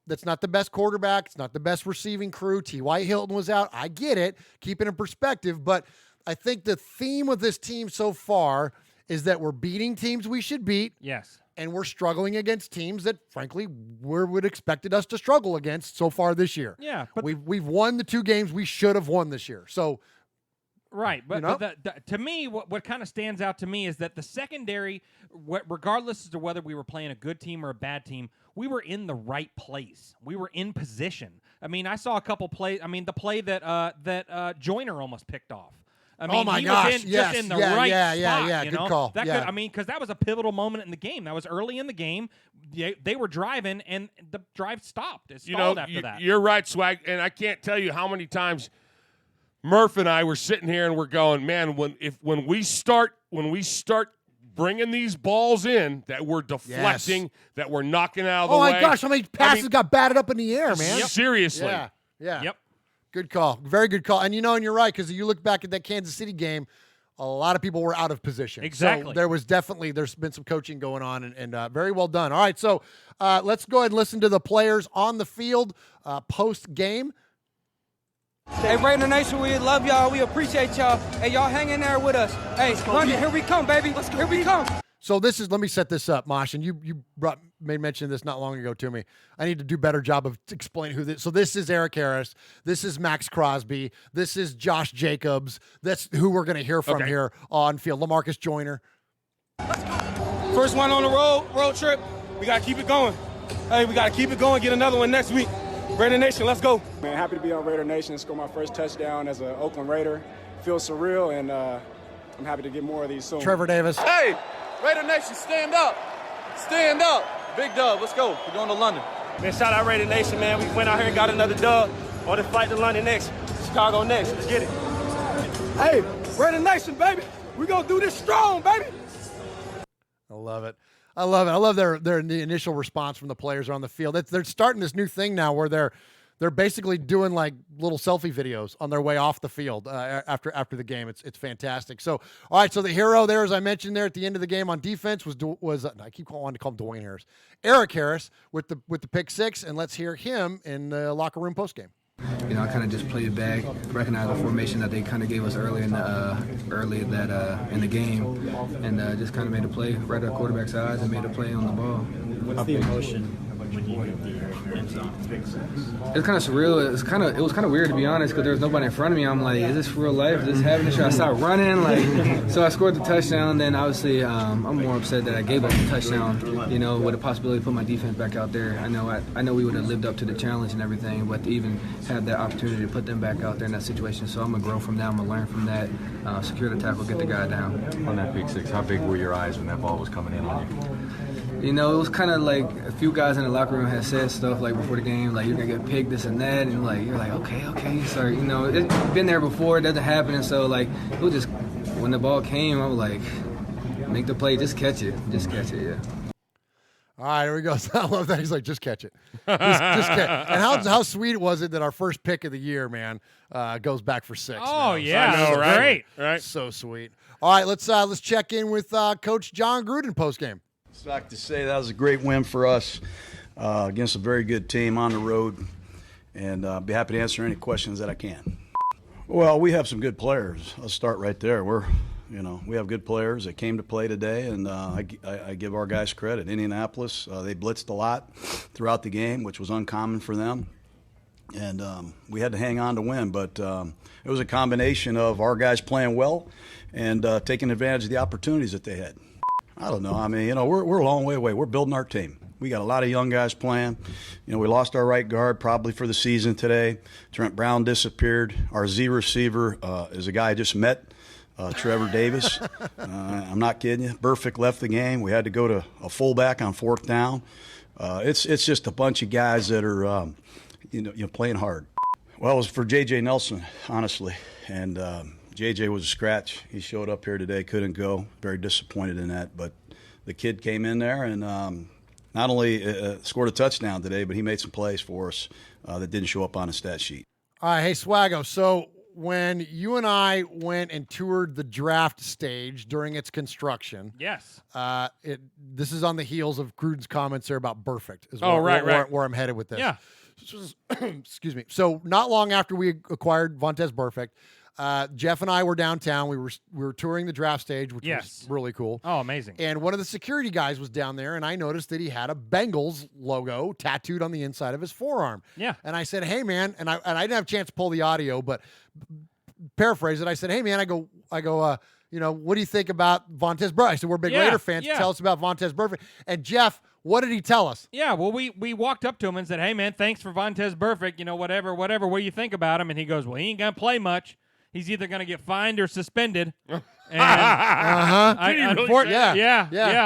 Speaker 1: that's not the best quarterback. It's not the best receiving crew. T.Y. Hilton was out. I get it. Keep it in perspective. But I think the theme of this team so far is that we're beating teams we should beat.
Speaker 3: Yes.
Speaker 1: And we're struggling against teams that, frankly, we would expected us to struggle against so far this year.
Speaker 3: Yeah. But
Speaker 1: we've won the 2 games we should have won this year. So,
Speaker 3: right. But to me, what kind of stands out to me is that the secondary, regardless as to whether we were playing a good team or a bad team, we were in the right place. We were in position. I mean, I saw a couple plays. I mean, the play that Joyner almost picked off. I mean,
Speaker 1: oh my
Speaker 3: he
Speaker 1: gosh!
Speaker 3: was just in the right spot.
Speaker 1: Yeah.
Speaker 3: You
Speaker 1: Good
Speaker 3: know?
Speaker 1: call.
Speaker 3: Because that was a pivotal moment in the game. That was early in the game. They were driving, and the drive stopped. It stalled after that.
Speaker 2: You're right, Swag. And I can't tell you how many times Murph and I were sitting here and we're going, man, when we start bringing these balls in that we're deflecting, that we're knocking out of the way.
Speaker 1: Oh my gosh! How many passes got batted up in the air, man?
Speaker 2: Seriously.
Speaker 1: Yeah.
Speaker 3: Yep.
Speaker 1: Good call. Very good call. And you're right, because you look back at that Kansas City game, a lot of people were out of position.
Speaker 3: Exactly.
Speaker 1: So there's been some coaching going on, and very well done. All right, so let's go ahead and listen to the players on the field post-game.
Speaker 16: Hey, Raider Nation, we love y'all. We appreciate y'all. Hey, y'all hang in there with us. Hey, London, here we come, baby. Here we come.
Speaker 1: So let me set this up, Mosh, and you made mention of this not long ago to me. I need to do a better job of explaining who this. So this is Eric Harris. This is Max Crosby. This is Josh Jacobs. That's who we're going to hear from here on field. LaMarcus Joyner.
Speaker 16: First one on the road trip. We got to keep it going. Hey, we got to keep it going. Get another one next week. Raider Nation, let's go.
Speaker 17: Man, happy to be on Raider Nation. Score my first touchdown as an Oakland Raider. Feels surreal, and I'm happy to get more of these soon.
Speaker 1: Trevor Davis.
Speaker 18: Hey, Raider Nation, stand up. Stand up. Big dub, let's go. We're going to London.
Speaker 19: Man, shout out Raider Nation, man. We went out here and got another dub. On the flight to London next. Chicago next. Let's get it.
Speaker 16: Hey, Raider Nation, baby. We're going to do this strong, baby.
Speaker 1: I love it. I love the initial response from the players on the field. They're starting this new thing now where they're basically doing like little selfie videos on their way off the field after the game. It's fantastic. So, all right. So the hero there, as I mentioned there at the end of the game on defense was I keep wanting to call him Dwayne Harris, Eric Harris with the pick 6, and let's hear him in the locker room post game.
Speaker 20: I kind of just played it back, recognized the formation that they kind of gave us early in the game, and just kind of made a play right at quarterback's eyes and made a play on the ball.
Speaker 21: How's the emotion when you hit the end zone?
Speaker 20: It's kind of surreal. It was kind of weird, to be honest, because there was nobody in front of me. I'm like, is this real life? Is this happening? Should I start running? So I scored the touchdown. Then obviously I'm more upset that I gave up the touchdown. With the possibility to put my defense back out there. I know we would have lived up to the challenge and everything, but to even have that opportunity to put them back out there in that situation. So I'm gonna grow from that. I'm gonna learn from that. Secure the tackle, get the guy down.
Speaker 21: On that pick 6, how big were your eyes when that ball was coming in on you?
Speaker 20: It was kind of like a few guys in the locker room had said stuff like before the game, like you're gonna get picked, this and that, and you're like, okay. So it's been there before, it doesn't happen, and so like it was just when the ball came, I was like, make the play, just catch it, yeah.
Speaker 1: All right, here we go. I love that. He's like, just catch it. Just catch. And how sweet was it that our first pick of the year, man, goes back for 6.
Speaker 3: Oh,
Speaker 1: man.
Speaker 3: yeah.
Speaker 1: So,
Speaker 3: I know, right?
Speaker 2: Right.
Speaker 1: So sweet. All right, let's check in with Coach John Gruden postgame.
Speaker 22: I'd like to say that was a great win for us against a very good team on the road, and be happy to answer any questions that I can. Well, we have some good players. I'll start right there. We have good players that came to play today, and I give our guys credit. Indianapolis, they blitzed a lot throughout the game, which was uncommon for them, and we had to hang on to win. But it was a combination of our guys playing well and taking advantage of the opportunities that they had. I don't know. I mean, we're a long way away. We're building our team. We got a lot of young guys playing. We lost our right guard probably for the season today. Trent Brown disappeared. Our Z receiver is a guy I just met. Trevor Davis. I'm not kidding you. Burfict left the game. We had to go to a fullback on 4th down. It's just a bunch of guys that are playing hard. Well, it was for J.J. Nelson, honestly, and JJ was a scratch. He showed up here today, couldn't go. Very disappointed in that. But the kid came in there and not only scored a touchdown today, but he made some plays for us that didn't show up on a stat sheet.
Speaker 1: All right, hey, Swaggo, so when you and I went and toured the draft stage during its construction,
Speaker 3: yes,
Speaker 1: this is on the heels of Gruden's comments there about Burfict. Is where I'm headed with this.
Speaker 3: Yeah.
Speaker 1: Excuse me. So not long after we acquired Vontaze Burfict, Jeff and I were downtown. We were touring the draft stage, which was really cool.
Speaker 3: Oh, amazing.
Speaker 1: And one of the security guys was down there, and I noticed that he had a Bengals logo tattooed on the inside of his forearm.
Speaker 3: Yeah.
Speaker 1: And I said, hey, man, and I didn't have a chance to pull the audio, but paraphrase it. I said, hey, man, I go, what do you think about Vontaze Burfict? I said, we're big Raider fans.
Speaker 3: Yeah.
Speaker 1: Tell us about Vontaze Burfict. And Jeff, what did he tell us?
Speaker 3: Yeah, well, we walked up to him and said, hey, man, thanks for Vontaze Burfict, whatever, what do you think about him? And he goes, well, he ain't going to play much. He's either going to get fined or suspended. And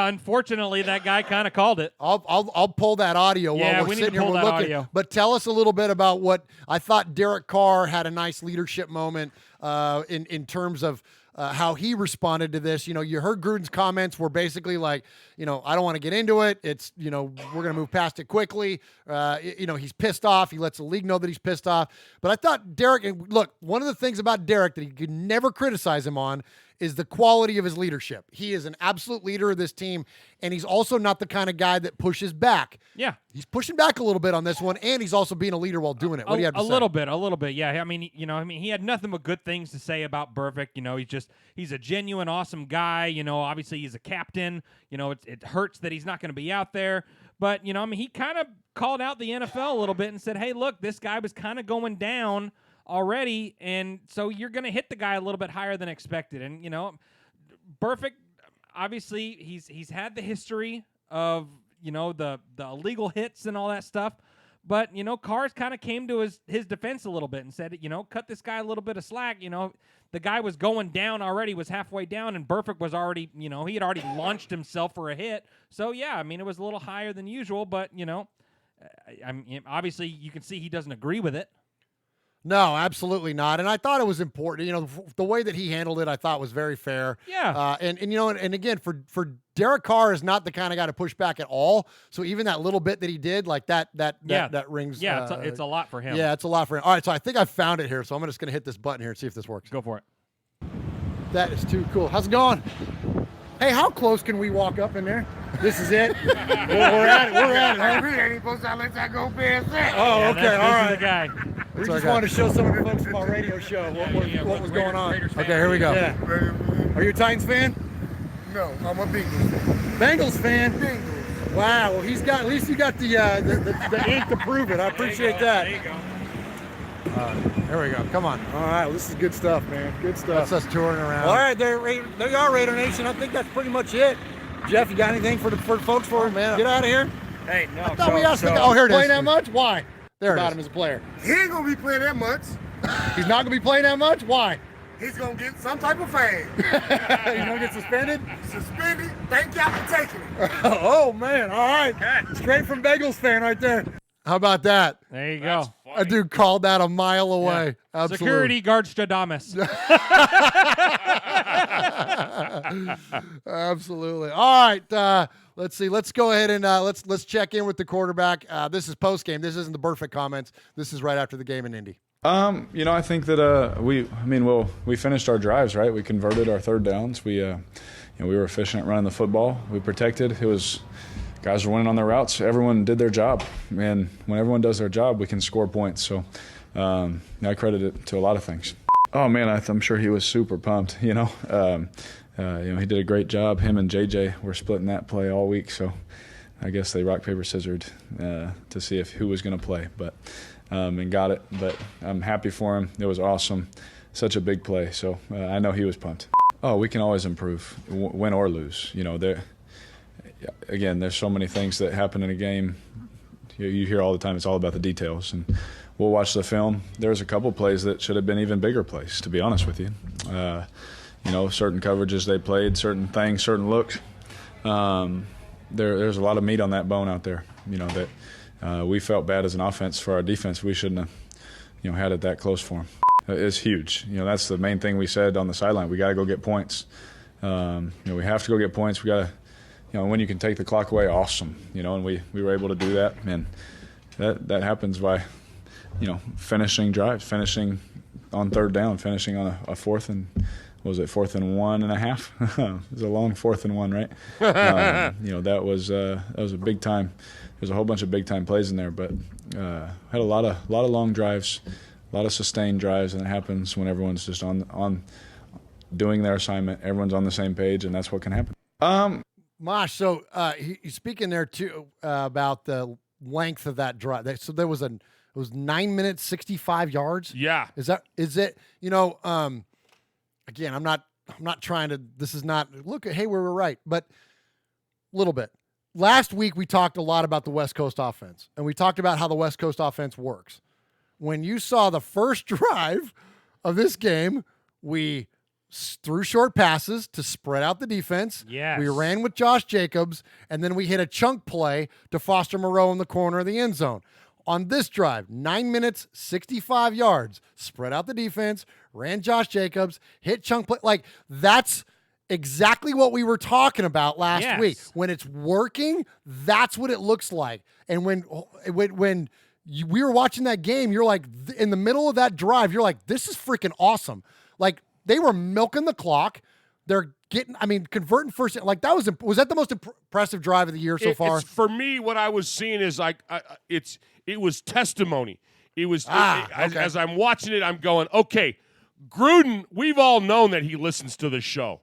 Speaker 3: unfortunately, that guy kind of called it.
Speaker 1: I'll pull that audio while we're sitting here. We're looking. Audio. But tell us a little bit about what I thought. Derek Carr had a nice leadership moment in terms of how he responded to this. You heard Gruden's comments were basically like, I don't want to get into it. It's, we're going to move past it quickly. He's pissed off. He lets the league know that he's pissed off. But I thought Derek, and look, one of the things about Derek that you could never criticize him on is the quality of his leadership. He is an absolute leader of this team, and he's also not the kind of guy that pushes back.
Speaker 3: Yeah. He's
Speaker 1: pushing back a little bit on this one, and he's also being a leader while doing it. What do you have to say?
Speaker 3: A little bit, yeah. I mean, he had nothing but good things to say about Burfict. He's a genuine, awesome guy. Obviously he's a captain. It hurts that he's not going to be out there. But, he kind of called out the NFL a little bit and said, hey, look, this guy was kind of going down already, and so you're going to hit the guy a little bit higher than expected. And Burfict, obviously he's had the history of the illegal hits and all that stuff, but Carr's kind of came to his defense a little bit and said, cut this guy a little bit of slack. The guy was going down already, was halfway down, and Burfict was already, he had already launched himself for a hit. So yeah, I mean, it was a little higher than usual, but obviously you can see he doesn't agree with it.
Speaker 1: No, absolutely not. And I thought it was important. The way that he handled it, I thought was very fair.
Speaker 3: Yeah.
Speaker 1: And again, for Derek Carr is not the kind of guy to push back at all. So even that little bit that he did, like that rings.
Speaker 3: Yeah, it's a lot for him.
Speaker 1: Yeah, it's a lot for him. All right, so I think I found it here. So I'm just going to hit this button here and see if this works.
Speaker 3: Go for it.
Speaker 1: That is too cool. How's it going? Hey, how close can we walk up in there? This is it. We're at it. Huh?
Speaker 5: We ain't supposed to let that go past that.
Speaker 1: Oh,
Speaker 3: yeah,
Speaker 1: okay. All right.
Speaker 3: The guy.
Speaker 1: We just wanted to show some of the folks from our radio show what was going on. Okay, here we go. Yeah. Are you a Titans fan?
Speaker 5: No, I'm a Bengals fan.
Speaker 1: Bengals fan?
Speaker 5: Bengals.
Speaker 1: Wow. Well, at least you got the ink to prove it. I appreciate that.
Speaker 3: There you go.
Speaker 1: There we go. Come on. All right. Well, this is good stuff, man. Good stuff. That's us touring around. All right. There you are, Raider Nation. I think that's pretty much it. Jeff, you got anything for the folks for man? Get out of here.
Speaker 5: Hey, no.
Speaker 1: I thought we asked here it is. Playing that much? Why? There
Speaker 5: about
Speaker 1: him as a player.
Speaker 5: He ain't going to be playing that much.
Speaker 1: He's not going to be playing that much? Why?
Speaker 5: He's going to get some type of fine.
Speaker 1: He's going to get suspended?
Speaker 5: Suspended. Thank y'all for taking it.
Speaker 1: Oh, man. All right. Straight from Bengals fan right there. How about that?
Speaker 3: There you go.
Speaker 1: A dude called that a mile away. Yeah. Absolutely.
Speaker 3: Security guard Stradamus.
Speaker 1: Absolutely. All right. Let's see. Let's go ahead and let's check in with the quarterback. This is post game. This isn't the Burfict comments. This is right after the game in Indy.
Speaker 4: I think that we finished our drives, right? We converted our third downs. We were efficient at running the football. We protected. Guys were winning on their routes. Everyone did their job, and when everyone does their job, we can score points. So I credit it to a lot of things. Oh man, I'm sure he was super pumped. He did a great job. Him and JJ were splitting that play all week. So I guess they rock paper scissored to see who was going to play, but and got it. But I'm happy for him. It was awesome, such a big play. So I know he was pumped. Oh, we can always improve, win or lose. Again, there's so many things that happen in a game. You hear all the time it's all about the details, and we'll watch the film. There's a couple plays that should have been even bigger plays, to be honest with you. Certain coverages they played, certain things, certain looks. There's a lot of meat on that bone out there. That we felt bad as an offense for our defense. We shouldn't have had it that close for them. is huge. That's the main thing we said on the sideline. We got to go get points. We have to go get points. We got to, when you can take the clock away, awesome. And we were able to do that. And that happens by, finishing drives, finishing on third down, finishing on a fourth and, was it 4th and 1.5? It was a long 4th and 1, right? That was a big time. There's a whole bunch of big time plays in there, but had a lot of long drives, a lot of sustained drives, and it happens when everyone's just on doing their assignment. Everyone's on the same page, and that's what can happen.
Speaker 1: Mosh, so he's speaking there too about the length of that drive. So it was 9 minutes, 65 yards.
Speaker 2: Yeah.
Speaker 1: Is it? Again, I'm not trying to. This is not. Look at. Hey, we were right, but a little bit. Last week we talked a lot about the West Coast offense, and we talked about how the West Coast offense works. When you saw the first drive of this game, we threw short passes to spread out the defense.
Speaker 3: Yes.
Speaker 1: We ran with Josh Jacobs, and then we hit a chunk play to Foster Moreau in the corner of the end zone. On this drive, 9 minutes, 65 yards, spread out the defense, ran Josh Jacobs, hit chunk play. Like, that's exactly what we were talking about last week. When it's working, that's what it looks like. And when we were watching that game, you're like, in the middle of that drive, you're like, this is freaking awesome. Like, they were milking the clock. They're converting first. Like, was that the most impressive drive of the year so far?
Speaker 2: For me, what I was seeing is it was testimony. It was as I'm watching it, I'm going, okay, Gruden. We've all known that he listens to the show.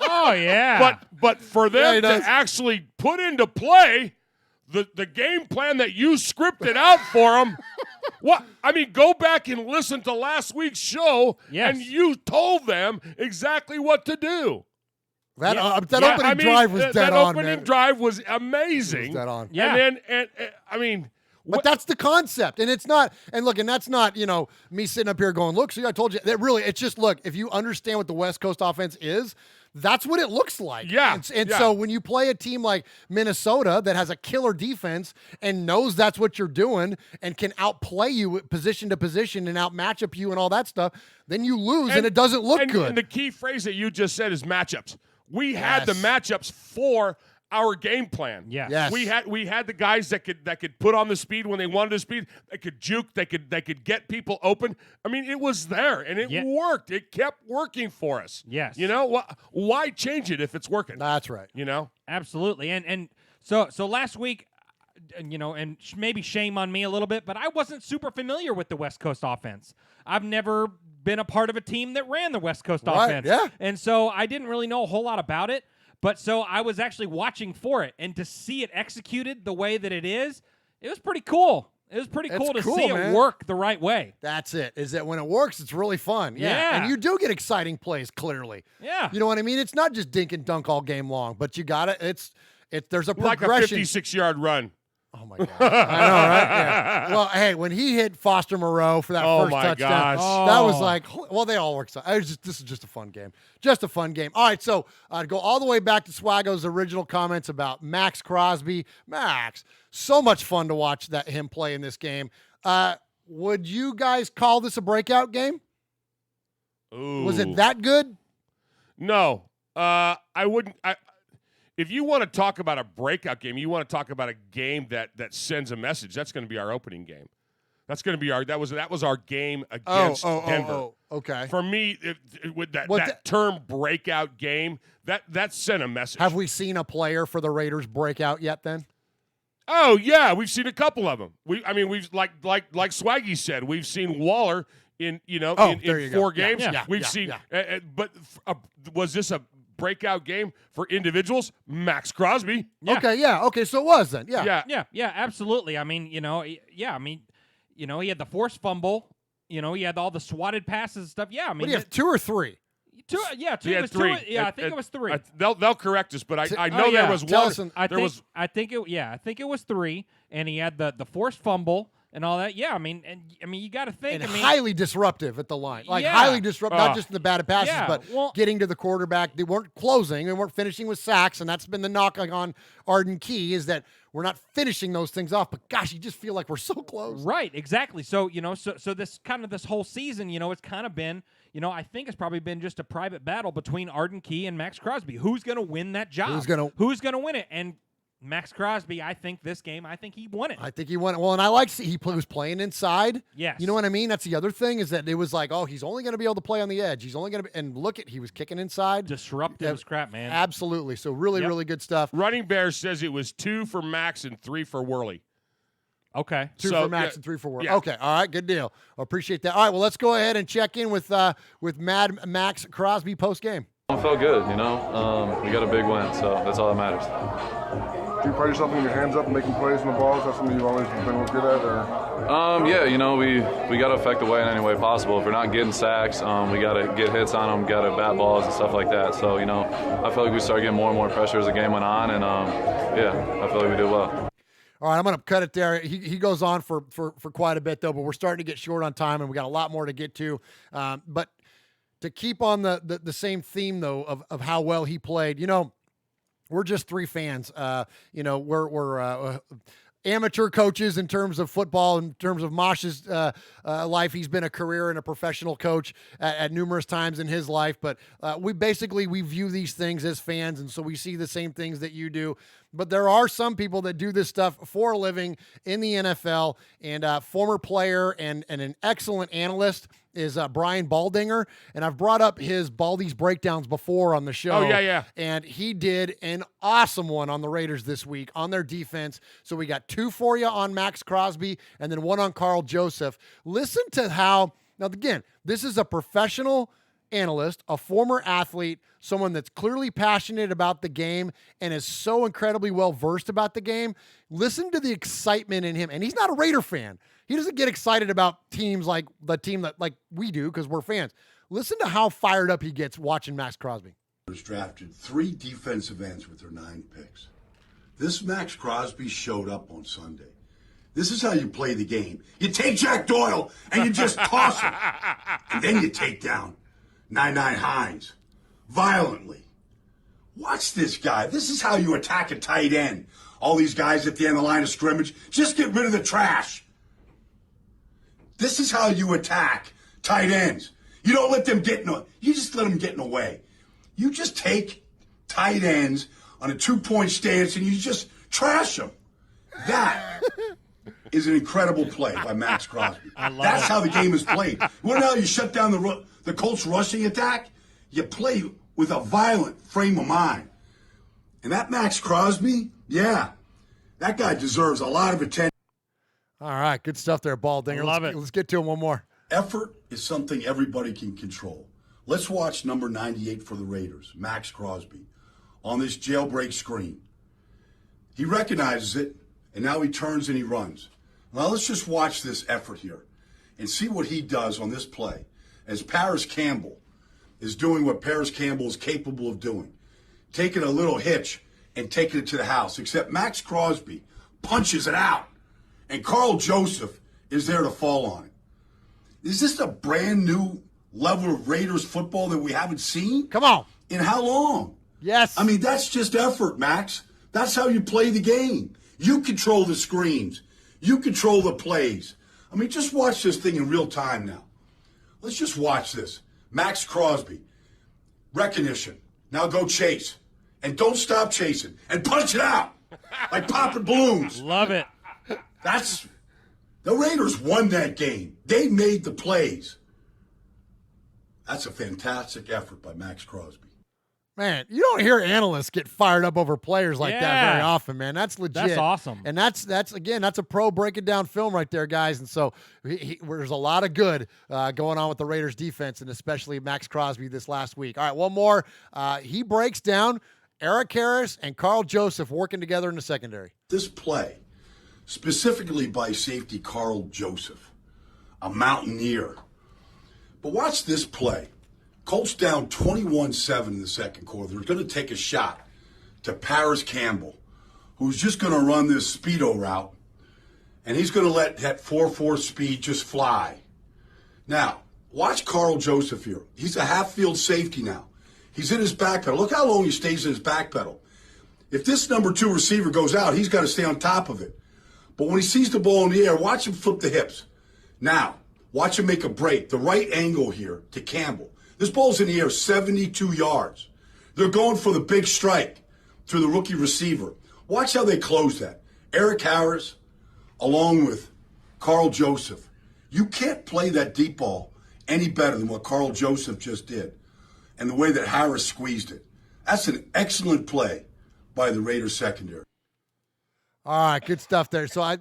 Speaker 3: Oh yeah,
Speaker 2: but for them to actually put into play the game plan that you scripted out for them. What? Go back and listen to last week's show, and you told them exactly what to do.
Speaker 1: That opening drive was dead
Speaker 2: that
Speaker 1: on,
Speaker 2: opening
Speaker 1: man.
Speaker 2: drive was amazing.
Speaker 1: It was dead on.
Speaker 3: Yeah.
Speaker 1: But that's the concept. And it's not, and that's not, me sitting up here going, look, see, I told you. That really, it's just, look, if you understand what the West Coast offense is, that's what it looks like.
Speaker 2: Yeah.
Speaker 1: So when you play a team like Minnesota that has a killer defense and knows that's what you're doing and can outplay you position to position and outmatch up you and all that stuff, then you lose and it doesn't look good.
Speaker 2: And the key phrase that you just said is matchups. We had the matchups for our game plan.
Speaker 3: Yes.
Speaker 2: We had the guys that could put on the speed when they wanted the speed. They could juke. They could get people open. It was there and it worked. It kept working for us.
Speaker 3: Yes.
Speaker 2: Why change it if it's working?
Speaker 1: That's right.
Speaker 3: Absolutely. And so last week, and maybe shame on me a little bit, but I wasn't super familiar with the West Coast offense. I've never been a part of a team that ran the West Coast offense.
Speaker 1: Yeah.
Speaker 3: And so I didn't really know a whole lot about it. But so I was actually watching for it, and to see it executed the way that it was pretty cool. It was pretty cool to see it work the right way.
Speaker 1: That's it. Is that when it works, it's really fun.
Speaker 3: Yeah.
Speaker 1: And you do get exciting plays, clearly.
Speaker 3: Yeah.
Speaker 1: You know what I mean? It's not just dink and dunk all game long, but you got it. There's a progression.
Speaker 2: Like a 56-yard run.
Speaker 1: Oh, my God. I know, right? Yeah. Well, hey, when he hit Foster Moreau for that first touchdown, that was like, well, they all work. This is just a fun game. Just a fun game. All right, so to go all the way back to Swaggo's original comments about Max Crosby. Max, so much fun to watch him play in this game. Would you guys call this a breakout game?
Speaker 2: Ooh.
Speaker 1: Was it that good?
Speaker 2: No. I wouldn't. If you want to talk about a breakout game, you want to talk about a game that sends a message. That's going to be our opening game. That's going to be that was our game against Denver.
Speaker 1: Oh, okay.
Speaker 2: For me, with that term breakout game, that sent a message.
Speaker 1: Have we seen a player for the Raiders break out yet? Then?
Speaker 2: Oh yeah, we've seen a couple of them. We've like Swaggy said, we've seen Waller in 4 games.
Speaker 1: Yeah,
Speaker 2: we've seen, but was this a breakout game for individuals? Max Crosby.
Speaker 3: Yeah.
Speaker 1: Okay, so it was then.
Speaker 3: Yeah, absolutely. He had the forced fumble. He had all the swatted passes and stuff. Yeah,
Speaker 1: what do you have, 2 or 3?
Speaker 3: Two.
Speaker 2: He had 3.
Speaker 3: I think it was 3.
Speaker 2: They'll correct us, but I know there was one.
Speaker 3: I think it was 3, and he had the forced fumble. and all that. Yeah, I mean, you got to think.
Speaker 1: And highly disruptive at the line. Like,
Speaker 3: Yeah.
Speaker 1: highly disruptive, not just in the batted passes,
Speaker 3: Yeah,
Speaker 1: but
Speaker 3: well-
Speaker 1: getting to the quarterback. They weren't closing. They weren't finishing with sacks, and that's been the knock on Arden Key is that we're not finishing those things off. But, gosh, you just feel like we're so close.
Speaker 3: Right, exactly. So, so this whole season, it's kind of been, I think it's probably been just a private battle between Arden Key and Max Crosby. Who's going to win that job? Who's going to win it? And Max Crosby, I think this game, he won it.
Speaker 1: I think he won it. Well, and I like he was playing inside.
Speaker 3: Yes.
Speaker 1: You know what I mean? That's the other thing is that it was like, oh, he's only going to be able to play on the edge. He's only going to be, and look he was kicking inside.
Speaker 3: Disruptive as crap, man.
Speaker 1: Absolutely. So really good stuff.
Speaker 2: Running Bear says it was 2 for Max and 3 for Worley.
Speaker 3: Okay.
Speaker 1: 2 for Max and 3 for Worley.
Speaker 2: Yeah.
Speaker 1: Okay. All right. Good deal. I appreciate that. All right. Well, let's go ahead and check in with Mad Max Crosby post game.
Speaker 7: I felt good, we got a big win, so that's all that matters.
Speaker 5: Do you pride yourself in your hands up and making plays on the balls? That's something you've always been good at? Or?
Speaker 7: Yeah, we got to affect the way in any way possible. If we're not getting sacks, we got to get hits on them, got to bat balls and stuff like that. So, I feel like we started getting more and more pressure as the game went on, and, I feel like we did well.
Speaker 1: All right, I'm going to cut it there. He goes on for quite a bit, though, but we're starting to get short on time, and we got a lot more to get to. But to keep on the same theme, though, of how well he played, we're just 3 fans. We're amateur coaches in terms of football, in terms of Mosh's life. He's been a career and a professional coach at numerous times in his life. But we view these things as fans, and so we see the same things that you do. But there are some people that do this stuff for a living in the NFL, and former player and an excellent analyst is Brian Baldinger, and I've brought up his Baldy's breakdowns before on the show.
Speaker 2: Oh, yeah.
Speaker 1: And he did an awesome one on the Raiders this week on their defense. So we got 2 for you on Max Crosby and then 1 on Carl Joseph. Listen to how, now again, this is a professional analyst, a former athlete, someone that's clearly passionate about the game and is so incredibly well versed about the game. Listen to the excitement in him. And he's not a Raider fan. He doesn't get excited about teams like the team that like we do because we're fans. Listen to how fired up he gets watching Max Crosby.
Speaker 9: Drafted 3 defensive ends with their 9 picks. This Max Crosby showed up on Sunday. This is how you play the game. You take Jack Doyle and you just toss him. And then you take down 99 Hines violently. Watch this guy. This is how you attack a tight end. All these guys at the end of the line of scrimmage, just get rid of the trash. This is how you attack tight ends. You don't let them you just let them get in the way. You just take tight ends on a 2-point stance and you just trash them. That is an incredible play by Max Crosby. That's how the game is played. You want to know how you shut down the Colts rushing attack? You play with a violent frame of mind. And that Max Crosby, yeah, that guy deserves a lot of attention.
Speaker 1: All right, good stuff there, Baldinger.
Speaker 2: Love it.
Speaker 1: Let's get to him one more.
Speaker 9: Effort is something everybody can control. Let's watch number 98 for the Raiders, Max Crosby, on this jailbreak screen. He recognizes it, and now he turns and he runs. Now let's just watch this effort here and see what he does on this play as Paris Campbell is doing what Paris Campbell is capable of doing, taking a little hitch and taking it to the house, except Max Crosby punches it out, and Carl Joseph is there to fall on it. Is this a brand new level of Raiders football that we haven't seen?
Speaker 1: Come on.
Speaker 9: In how long?
Speaker 1: Yes.
Speaker 9: I mean, that's just effort, Max. That's how you play the game. You control the screens. You control the plays. I mean, just watch this thing in real time now. Let's just watch this. Max Crosby, recognition. Now go chase. And don't stop chasing. And punch it out like popping balloons.
Speaker 3: Love it.
Speaker 9: The Raiders won that game. They made the plays. That's a fantastic effort by Max Crosby.
Speaker 1: Man, you don't hear analysts get fired up over players like that very often, man. That's legit.
Speaker 3: That's awesome.
Speaker 1: And that's a pro breaking down film right there, guys. And so there's a lot of good going on with the Raiders defense, and especially Max Crosby this last week. All right, one more. He breaks down Eric Harris and Carl Joseph working together in the secondary.
Speaker 9: This play, specifically by safety Carl Joseph, a Mountaineer. But watch this play. Colts down 21-7 in the second quarter. They're going to take a shot to Paris Campbell, who's just going to run this speedo route and he's going to let that 4.4 speed just fly. Now, watch Carl Joseph here. He's a half-field safety now. He's in his back pedal. Look how long he stays in his back pedal. If this number 2 receiver goes out, he's got to stay on top of it. But when he sees the ball in the air, watch him flip the hips. Now, watch him make a break. The right angle here to Campbell. This ball's in the air 72 yards. They're going for the big strike to the rookie receiver. Watch how they close that. Eric Harris, along with Carl Joseph. You can't play that deep ball any better than what Carl Joseph just did and the way that Harris squeezed it. That's an excellent play by the Raiders secondary.
Speaker 1: All right, good stuff there. So,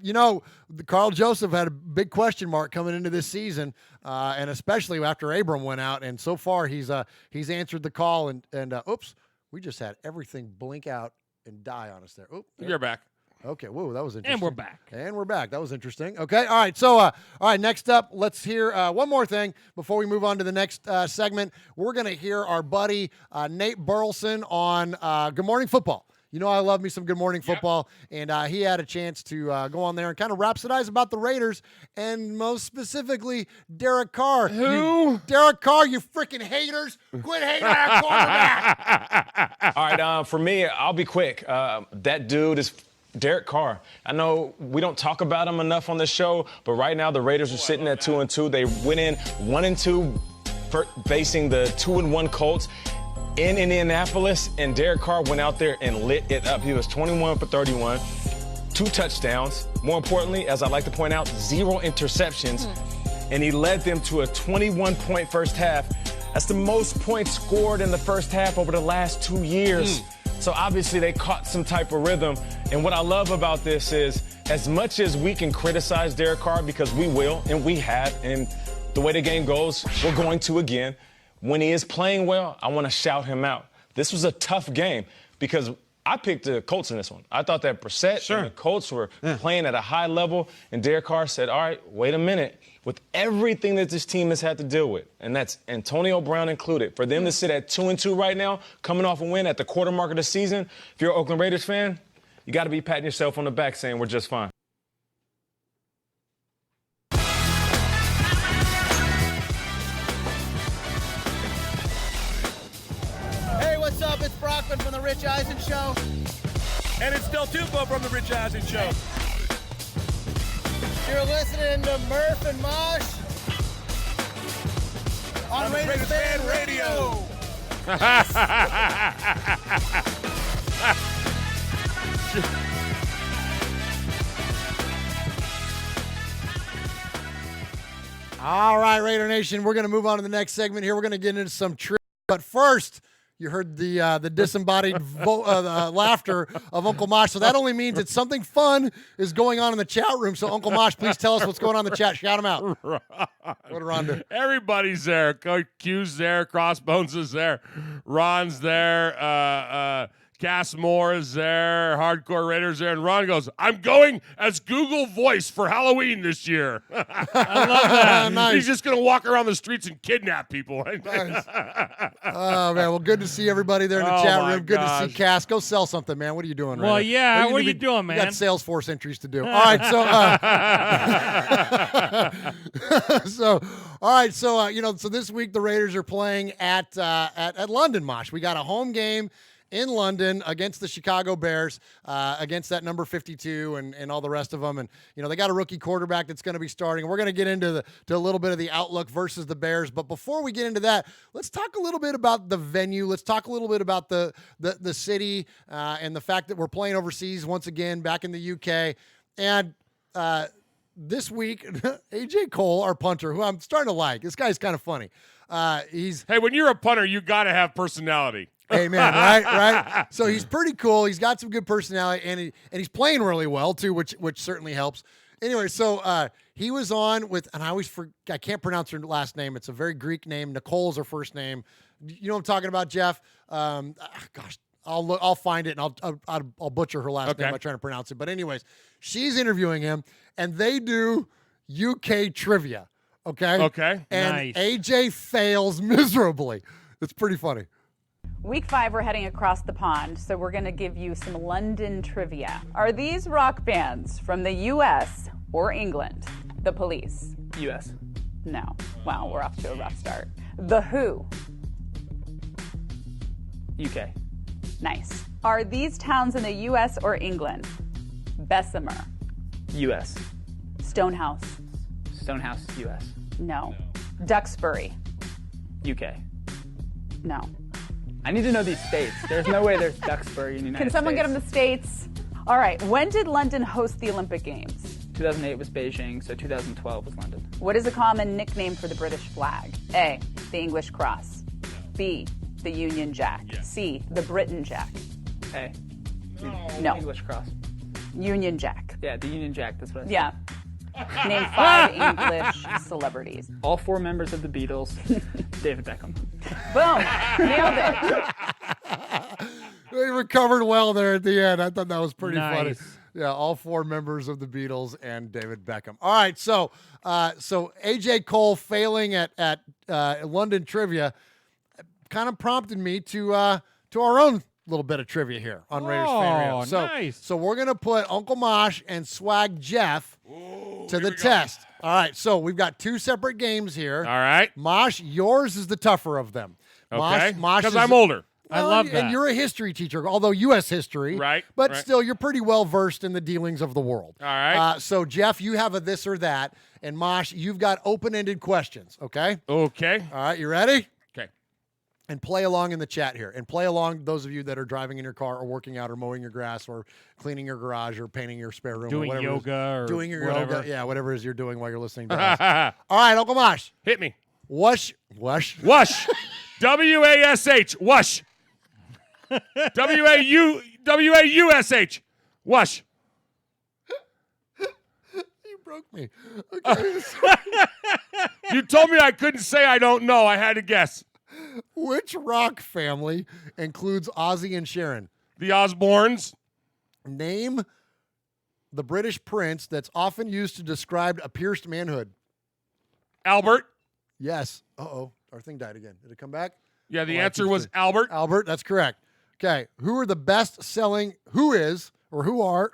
Speaker 1: Carl Joseph had a big question mark coming into this season, and especially after Abram went out. And so far, he's answered the call. And oops, we just had everything blink out and die on us there. Oops,
Speaker 2: You're back.
Speaker 1: Okay, whoa, that was interesting.
Speaker 3: And we're back.
Speaker 1: And we're back. That was interesting. Okay, all right. So, all right, next up, let's hear one more thing before we move on to the next segment. We're going to hear our buddy Nate Burleson on Good Morning Football. You know I love me some Good Morning Football, and he had a chance to go on there and kind of rhapsodize about the Raiders, and most specifically, Derek Carr.
Speaker 2: Who?
Speaker 1: Derek Carr, you freaking haters. Quit hating on our quarterback.
Speaker 10: All right, for me, I'll be quick. That dude is Derek Carr. I know we don't talk about him enough on the show, but right now the Raiders are sitting at 2-2. They went in 1-2 facing the 2-1 Colts in Indianapolis, and Derek Carr went out there and lit it up. He was 21 for 31, 2 touchdowns. More importantly, as I like to point out, 0 interceptions, and he led them to a 21-point first half. That's the most points scored in the first half over the last 2 years. So obviously they caught some type of rhythm. And what I love about this is, as much as we can criticize Derek Carr, because we will and we have, and the way the game goes, we're going to again. When he is playing well, I want to shout him out. This was a tough game because I picked the Colts in this one. I thought that Brissett and the Colts were playing at a high level, and Derek Carr said, all right, wait a minute. With everything that this team has had to deal with, and that's Antonio Brown included, for them to sit at 2-2 right now, coming off a win at the quarter mark of the season, if you're an Oakland Raiders fan, you got to be patting yourself on the back saying we're just fine.
Speaker 11: What's up? It's Brockman from The Rich Eisen Show.
Speaker 2: And it's Del Tufo from The Rich Eisen Show.
Speaker 11: You're listening to Murph and Mosh on Raiders Fan Radio.
Speaker 1: All right, Raider Nation, we're going to move on to the next segment here. We're going to get into some trivia. But first, you heard the disembodied laughter of Uncle Mosh. So that only means that something fun is going on in the chat room. So Uncle Mosh, please tell us what's going on in the chat. Shout him out.
Speaker 2: Ron.
Speaker 1: What did Ron do?
Speaker 2: Everybody's there. Coach Q's there. Crossbones is there. Ron's there. Cass Moore is there. Hardcore Raiders there. And Ron goes, I'm going as Google Voice for Halloween this year.
Speaker 3: I love that.
Speaker 1: Nice.
Speaker 2: He's just going to walk around the streets and kidnap people.
Speaker 1: Nice. Oh, man. Well, good to see everybody there in the chat room. Good to see Cass. Go sell something, man. What are you doing right now?
Speaker 3: Well, yeah. What are you doing, man?
Speaker 1: You got Salesforce entries to do. All right. So, so this week the Raiders are playing at London, Mosh. We got a home game in London against the Chicago Bears, against that number 52 and all the rest of them. And, they got a rookie quarterback that's going to be starting. We're going to get into a little bit of the outlook versus the Bears. But before we get into that, let's talk a little bit about the venue. Let's talk a little bit about the city and the fact that we're playing overseas once again back in the UK. And this week, AJ Cole, our punter, who I'm starting to like. This guy's kind of funny.
Speaker 2: Hey, when you're a punter, you got to have personality.
Speaker 1: Amen, right? So he's pretty cool. He's got some good personality, and he's playing really well too, which certainly helps. Anyway, so he was on with, and I can't pronounce her last name. It's a very Greek name. Nicole's her first name. You know what I'm talking about, Jeff? Gosh, I'll find it and I'll butcher her last name by trying to pronounce it. But anyways, she's interviewing him, and they do UK trivia. Okay. And
Speaker 3: nice.
Speaker 1: AJ fails miserably. It's pretty funny.
Speaker 23: Week 5, we're heading across the pond, so we're going to give you some London trivia. Are these rock bands from the U.S. or England? The Police.
Speaker 6: U.S.
Speaker 23: No. Wow, we're off to a rough start. The Who.
Speaker 6: UK.
Speaker 23: Nice. Are these towns in the U.S. or England? Bessemer.
Speaker 6: U.S.
Speaker 23: Stonehouse.
Speaker 6: Stonehouse, U.S.
Speaker 23: No. Duxbury.
Speaker 6: UK.
Speaker 23: No.
Speaker 6: I need to know these states. There's no way there's Duxbury in the United
Speaker 23: Can someone
Speaker 6: States.
Speaker 23: get them the states? All right. When did London host the Olympic Games?
Speaker 6: 2008 was Beijing, so 2012 was London.
Speaker 23: What is a common nickname for the British flag? A, the English cross. B, the Union Jack. C, the Britain Jack.
Speaker 6: A.
Speaker 23: No.
Speaker 6: English cross.
Speaker 23: Union Jack.
Speaker 6: Yeah, the Union Jack, that's what I said.
Speaker 23: Yeah. Name 5 English celebrities.
Speaker 6: All 4 members of the Beatles. David Beckham.
Speaker 23: Boom. Nailed it.
Speaker 1: They recovered well there at the end. I thought that was pretty funny.
Speaker 3: Nice.
Speaker 1: Yeah, all 4 members of the Beatles and David Beckham. All right, so AJ Cole failing at London trivia kind of prompted me to our own little bit of trivia here on Raiders Fan Radio. So,
Speaker 3: nice.
Speaker 1: So we're gonna put Uncle Mosh and Swag Jeff to the test. All right, so we've got 2 separate games here.
Speaker 2: All right.
Speaker 1: Mosh, yours is the tougher of them.
Speaker 2: Okay.
Speaker 1: Mosh
Speaker 2: Because
Speaker 1: is-
Speaker 2: I'm older.
Speaker 3: I love that.
Speaker 1: And you're a history teacher, although U.S. history.
Speaker 2: Right,
Speaker 1: But
Speaker 2: right.
Speaker 1: still, you're pretty well versed in the dealings of the world.
Speaker 2: All right.
Speaker 1: So, Jeff, you have a this or that. And, Mosh, you've got open-ended questions, okay?
Speaker 2: Okay.
Speaker 1: All right, you ready?
Speaker 2: Okay.
Speaker 1: And play along in the chat here. And play along, those of you that are driving in your car or working out or mowing your grass or cleaning your garage or painting your spare room.
Speaker 3: Doing
Speaker 1: or whatever it is.
Speaker 3: yoga or
Speaker 1: doing your
Speaker 3: whatever.
Speaker 1: yoga. Yeah, whatever it is you're doing while you're listening to us. All right, Uncle Mosh.
Speaker 2: Hit me.
Speaker 1: Wush.
Speaker 2: Wush. W-A-S-H. Wush. W-A-U-S-H. Wush.
Speaker 1: You broke me. Okay.
Speaker 2: You told me I couldn't say I don't know. I had to guess.
Speaker 1: Which rock family includes Ozzy and Sharon?
Speaker 2: The Osbournes.
Speaker 1: Name the British prince that's often used to describe a pierced manhood.
Speaker 2: Albert.
Speaker 1: Yes. Uh-oh. Our thing died again. Did it come back?
Speaker 2: Yeah, the
Speaker 1: Oh, I
Speaker 2: answer
Speaker 1: keep
Speaker 2: was
Speaker 1: saying-
Speaker 2: Albert.
Speaker 1: Albert, that's correct. Okay. Who are the best-selling, who are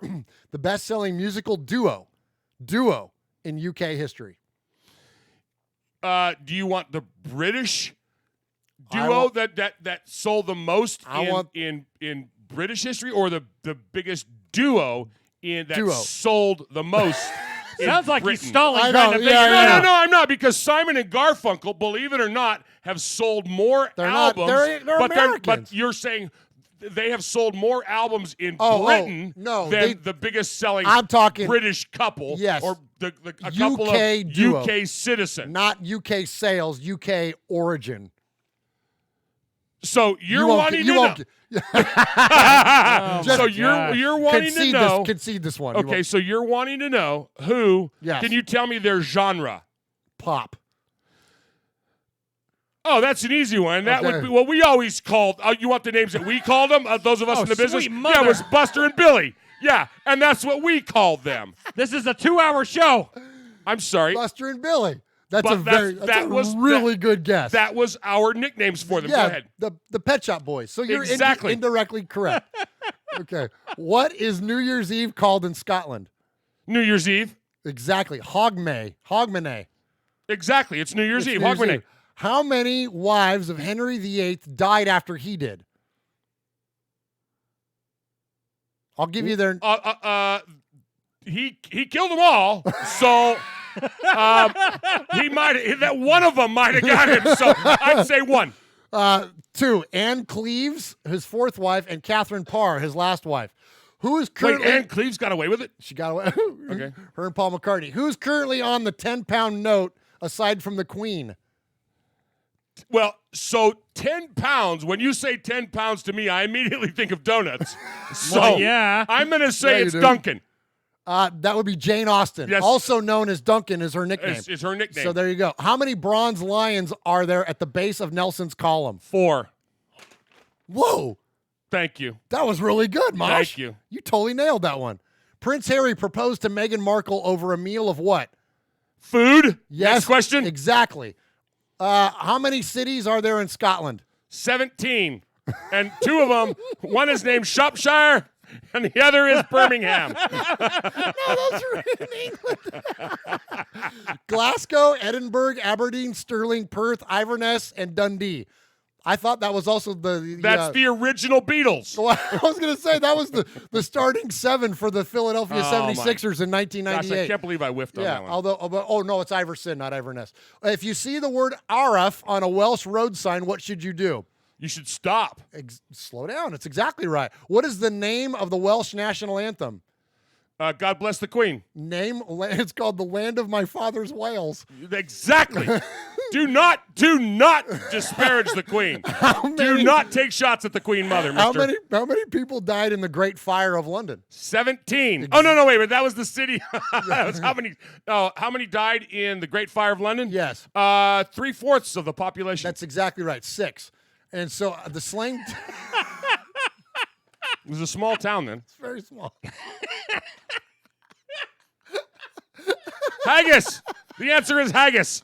Speaker 1: the best-selling musical duo in UK history?
Speaker 2: Do you want the British duo that sold the most in British history, or the biggest duo that sold the most?
Speaker 3: Sounds like he's
Speaker 2: Britain?
Speaker 3: stalling.
Speaker 1: I
Speaker 3: trying
Speaker 1: know,
Speaker 3: to figure
Speaker 1: yeah,
Speaker 3: it
Speaker 1: yeah.
Speaker 3: out.
Speaker 2: No, I'm not, because Simon and Garfunkel, believe it or not, have sold more albums.
Speaker 1: They're
Speaker 2: but
Speaker 1: Americans.
Speaker 2: you're saying they have sold more albums in
Speaker 1: Oh,
Speaker 2: Britain
Speaker 1: no,
Speaker 2: than the biggest selling
Speaker 1: I'm talking
Speaker 2: British couple.
Speaker 1: Yes.
Speaker 2: Or a couple
Speaker 1: UK
Speaker 2: of
Speaker 1: duo.
Speaker 2: UK citizens.
Speaker 1: not UK sales, UK origin.
Speaker 2: So you're wanting to know. So you're wanting to know.
Speaker 1: Concede this one.
Speaker 2: Okay, so you're wanting to know who.
Speaker 1: Yes.
Speaker 2: Can you tell me their genre?
Speaker 1: Pop.
Speaker 2: Oh, that's an easy one. That
Speaker 1: Okay.
Speaker 2: would be what we always called. You want the names that we called them? Those of us in the business?
Speaker 3: sweet
Speaker 2: Yeah,
Speaker 3: mother.
Speaker 2: it was Buster and Billy. Yeah, and that's what we called them.
Speaker 3: This is a 2-hour show.
Speaker 2: I'm sorry.
Speaker 1: Buster and Billy. That's
Speaker 2: But
Speaker 1: a really good guess.
Speaker 2: That was our nicknames for them. Go
Speaker 1: Yeah,
Speaker 2: ahead.
Speaker 1: the Pet Shop Boys. So you're
Speaker 2: Exactly.
Speaker 1: indirectly correct. Okay. What is New Year's Eve called in Scotland?
Speaker 2: New Year's Eve.
Speaker 1: Exactly. Hogmanay.
Speaker 2: Exactly. It's New Year's
Speaker 1: It's
Speaker 2: Eve.
Speaker 1: New Year's
Speaker 2: Hogmanay.
Speaker 1: Eve. How many wives of Henry VIII died after he did? I'll give you their.
Speaker 2: He killed them all. So that one of them might have got him. So I'd say one.
Speaker 1: 2. Anne Cleves, his 4th wife, and Catherine Parr, his last wife. Who is currently?
Speaker 2: Wait, Anne Cleves got away with it?
Speaker 1: She got away.
Speaker 2: Okay.
Speaker 1: Her and Paul McCartney. Who's currently on the 10-pound note aside from the Queen?
Speaker 2: Well, so 10 pounds, when you say 10 pounds to me, I immediately think of donuts. So
Speaker 3: Well, yeah.
Speaker 2: I'm going to say
Speaker 1: Yeah, you
Speaker 2: it's
Speaker 1: do.
Speaker 2: Duncan.
Speaker 1: That would be Jane Austen.
Speaker 2: Yes.
Speaker 1: Also known as Duncan is her nickname.
Speaker 2: Is her nickname.
Speaker 1: So there you go. How many bronze lions are there at the base of Nelson's column?
Speaker 2: 4.
Speaker 1: Whoa.
Speaker 2: Thank you.
Speaker 1: That was really good, Mosh.
Speaker 2: Thank you.
Speaker 1: You totally nailed that one. Prince Harry proposed to Meghan Markle over a meal of what?
Speaker 2: Food?
Speaker 1: Yes.
Speaker 2: Next question.
Speaker 1: Exactly. How many cities are there in Scotland?
Speaker 2: 17. And 2 of them, one is named Shropshire and the other is Birmingham.
Speaker 1: No, those are in England. Glasgow, Edinburgh, Aberdeen, Stirling, Perth, Inverness, and Dundee. I thought that was also
Speaker 2: That's the original Beatles.
Speaker 1: Well, I was going to say that was the starting 7 for the Philadelphia 76ers in 1998.
Speaker 2: Gosh, I can't believe I whiffed on that one.
Speaker 1: Although, no, it's Iverson, not Inverness. If you see the word RF on a Welsh road sign, what should you do?
Speaker 2: You should stop.
Speaker 1: Slow down. It's exactly right. What is the name of the Welsh national anthem?
Speaker 2: God Bless the Queen.
Speaker 1: It's called The Land of My Father's Wales.
Speaker 2: Exactly. Do not disparage the Queen. Do not take shots at the Queen Mother, mister.
Speaker 1: How many people died in the Great Fire of London?
Speaker 2: 17. Oh, no, wait, but that was the city. That was how many died in the Great Fire of London?
Speaker 1: Yes.
Speaker 2: 3/4 of the population.
Speaker 1: That's exactly right. 6. And so the slang...
Speaker 2: It was a small town then.
Speaker 1: It's very small.
Speaker 2: Haggis. The answer is haggis.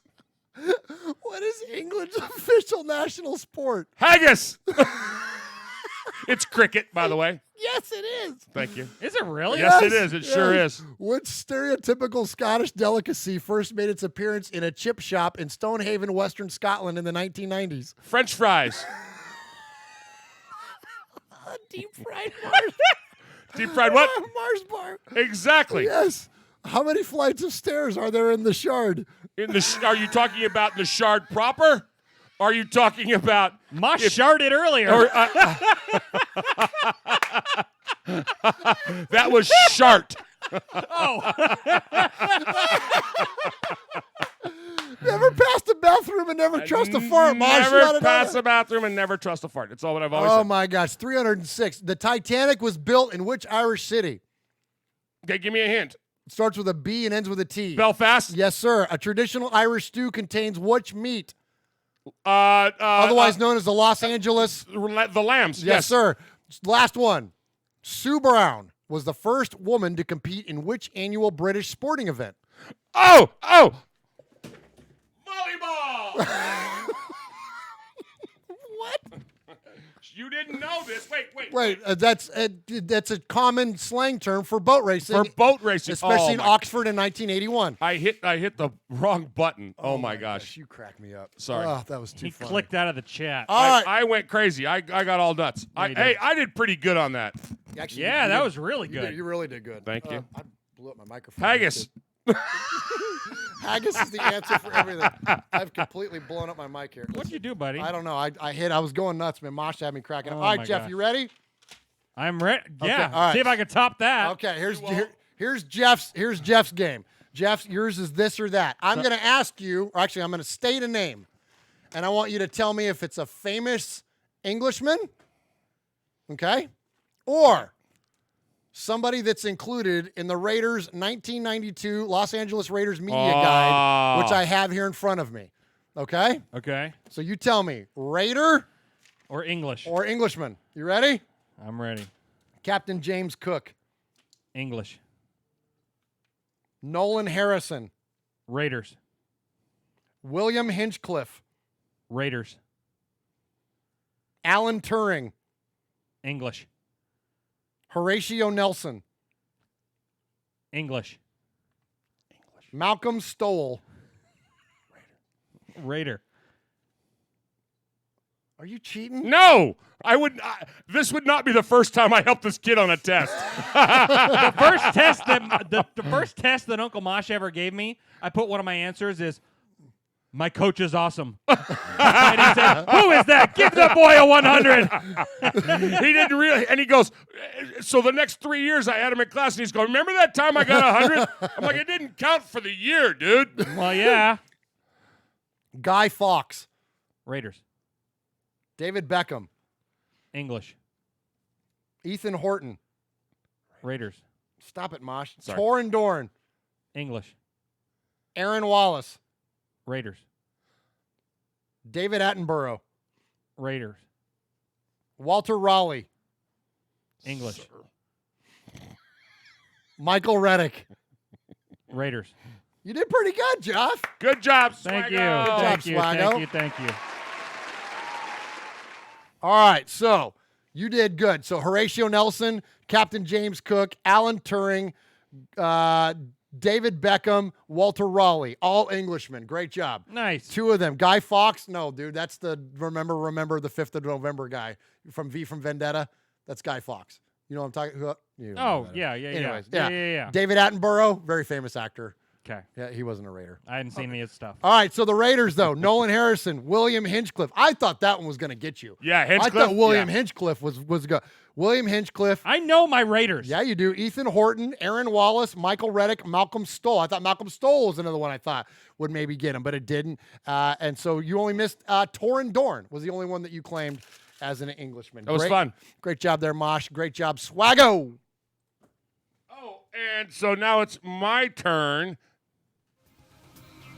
Speaker 1: What is England's official national sport?
Speaker 2: Haggis. It's cricket, by the way.
Speaker 1: Yes, it is.
Speaker 2: Thank you.
Speaker 3: Is it really?
Speaker 2: Yes, it is. It sure is.
Speaker 1: Which stereotypical Scottish delicacy first made its appearance in a chip shop in Stonehaven, Western Scotland in the 1990s?
Speaker 2: French fries.
Speaker 1: Deep fried Mars.
Speaker 2: Deep fried what?
Speaker 1: Mars bar.
Speaker 2: Exactly.
Speaker 1: Yes. How many flights of stairs are there in the Shard?
Speaker 2: Are you talking about the Shard proper? Are you talking about
Speaker 3: Mosh sharded earlier?
Speaker 2: That was shart.
Speaker 3: Oh.
Speaker 1: Never pass the bathroom and never trust a fart, Mosh.
Speaker 2: Never pass the bathroom and never trust a fart. It's all what I've always said.
Speaker 1: Oh, my gosh. 306. The Titanic was built in which Irish city?
Speaker 2: Okay, give me a hint.
Speaker 1: It starts with a B and ends with a T.
Speaker 2: Belfast?
Speaker 1: Yes, sir. A traditional Irish stew contains which meat? Otherwise known as the Los Angeles...
Speaker 2: The lambs.
Speaker 1: Yes, sir. Last one. Sue Brown was the first woman to compete in which annual British sporting event?
Speaker 2: Oh! Volleyball!
Speaker 1: What?
Speaker 2: You didn't know this.
Speaker 1: Wait, that's a common slang term for boat racing.
Speaker 2: For boat racing.
Speaker 1: Especially in Oxford in 1981.
Speaker 2: I hit the wrong button. Oh my gosh.
Speaker 1: You cracked me up.
Speaker 2: Sorry.
Speaker 1: Oh, that was too
Speaker 3: He
Speaker 1: funny.
Speaker 3: clicked out of the chat.
Speaker 1: All right.
Speaker 2: I went crazy. I got all nuts. I did pretty good on that.
Speaker 1: Actually,
Speaker 3: Yeah, that was really good.
Speaker 1: You really did good.
Speaker 2: Thank you.
Speaker 1: I blew up my microphone.
Speaker 2: Haggis.
Speaker 1: Haggis is the answer for everything. I've completely blown up my mic here.
Speaker 3: What'd you do, buddy?
Speaker 1: I don't know. I was going nuts, man. Mosh had me cracking up.
Speaker 3: Oh,
Speaker 1: All right,
Speaker 3: my
Speaker 1: Jeff,
Speaker 3: gosh.
Speaker 1: you ready?
Speaker 3: I'm ready.
Speaker 1: Okay,
Speaker 3: Yeah.
Speaker 1: all right.
Speaker 3: See if I can top that.
Speaker 1: Okay, here's Jeff's game. Jeff's, yours is this or that. I'm going to ask you, or actually I'm going to state a name, and I want you to tell me if it's a famous Englishman, okay, or somebody that's included in the Raiders 1992 Los Angeles Raiders media guide, which I have here in front of me. Okay?
Speaker 3: Okay.
Speaker 1: So you tell me, Raider
Speaker 3: or English
Speaker 1: or Englishman. You ready?
Speaker 3: I'm ready.
Speaker 1: Captain James Cook.
Speaker 3: English.
Speaker 1: Nolan Harrison.
Speaker 3: Raiders.
Speaker 1: William Hinchcliffe.
Speaker 3: Raiders.
Speaker 1: Alan Turing.
Speaker 3: English.
Speaker 1: Horatio Nelson.
Speaker 3: English.
Speaker 1: Malcolm Stowell.
Speaker 3: Raider.
Speaker 1: Are you cheating?
Speaker 2: No, I would. This would not be the first time I helped this kid on a test.
Speaker 3: The first test that Uncle Mosh ever gave me, I put one of my answers is, my coach is awesome. And he said, who is that? Give the boy a 100.
Speaker 2: He didn't really, and he goes, so the next 3 years I had him in class, and he's going, remember that time I got 100? I'm like, it didn't count for the year, dude.
Speaker 3: Well, yeah.
Speaker 1: Guy Fawkes.
Speaker 3: Raiders.
Speaker 1: David Beckham.
Speaker 3: English.
Speaker 1: Ethan Horton.
Speaker 3: Raiders.
Speaker 1: Stop it, Mosh.
Speaker 2: Sorry.
Speaker 1: Torin Dorn.
Speaker 3: English.
Speaker 1: Aaron Wallace.
Speaker 3: Raiders.
Speaker 1: David Attenborough.
Speaker 3: Raiders.
Speaker 1: Walter Raleigh.
Speaker 3: English.
Speaker 1: Michael Reddick.
Speaker 3: Raiders.
Speaker 1: You did pretty good, Jeff.
Speaker 2: Good job,
Speaker 3: Thank you.
Speaker 2: Swaggo.
Speaker 1: Good
Speaker 3: Thank
Speaker 1: job,
Speaker 3: you.
Speaker 1: Swaggo.
Speaker 3: Thank you.
Speaker 1: All right, so you did good. So Horatio Nelson Captain James Cook, Alan Turing, David Beckham, Walter Raleigh, all Englishmen. Great job.
Speaker 3: Nice.
Speaker 1: 2 of them. Guy Fawkes? No, dude, that's the remember the 5th of November guy from V from Vendetta. That's Guy Fawkes. You know what I'm talking about?
Speaker 3: Anyways,
Speaker 1: yeah. David Attenborough, very famous actor.
Speaker 3: Okay.
Speaker 1: Yeah, he wasn't a Raider.
Speaker 3: I hadn't seen any of his stuff.
Speaker 1: All right, so the Raiders, though, Nolan Harrison, William Hinchcliffe. I thought that one was going to get you.
Speaker 2: Yeah, Hinchcliffe.
Speaker 1: I thought William Hinchcliffe was good. William Hinchcliffe.
Speaker 3: I know my Raiders.
Speaker 1: Yeah, you do. Ethan Horton, Aaron Wallace, Michael Reddick, Malcolm Stoll. I thought Malcolm Stoll was another one I thought would maybe get him, but it didn't. And so you only missed Torin Dorn was the only one that you claimed as an Englishman.
Speaker 2: That was fun.
Speaker 1: Great job there, Mosh. Great job, Swaggo.
Speaker 2: Oh, and so now it's my turn.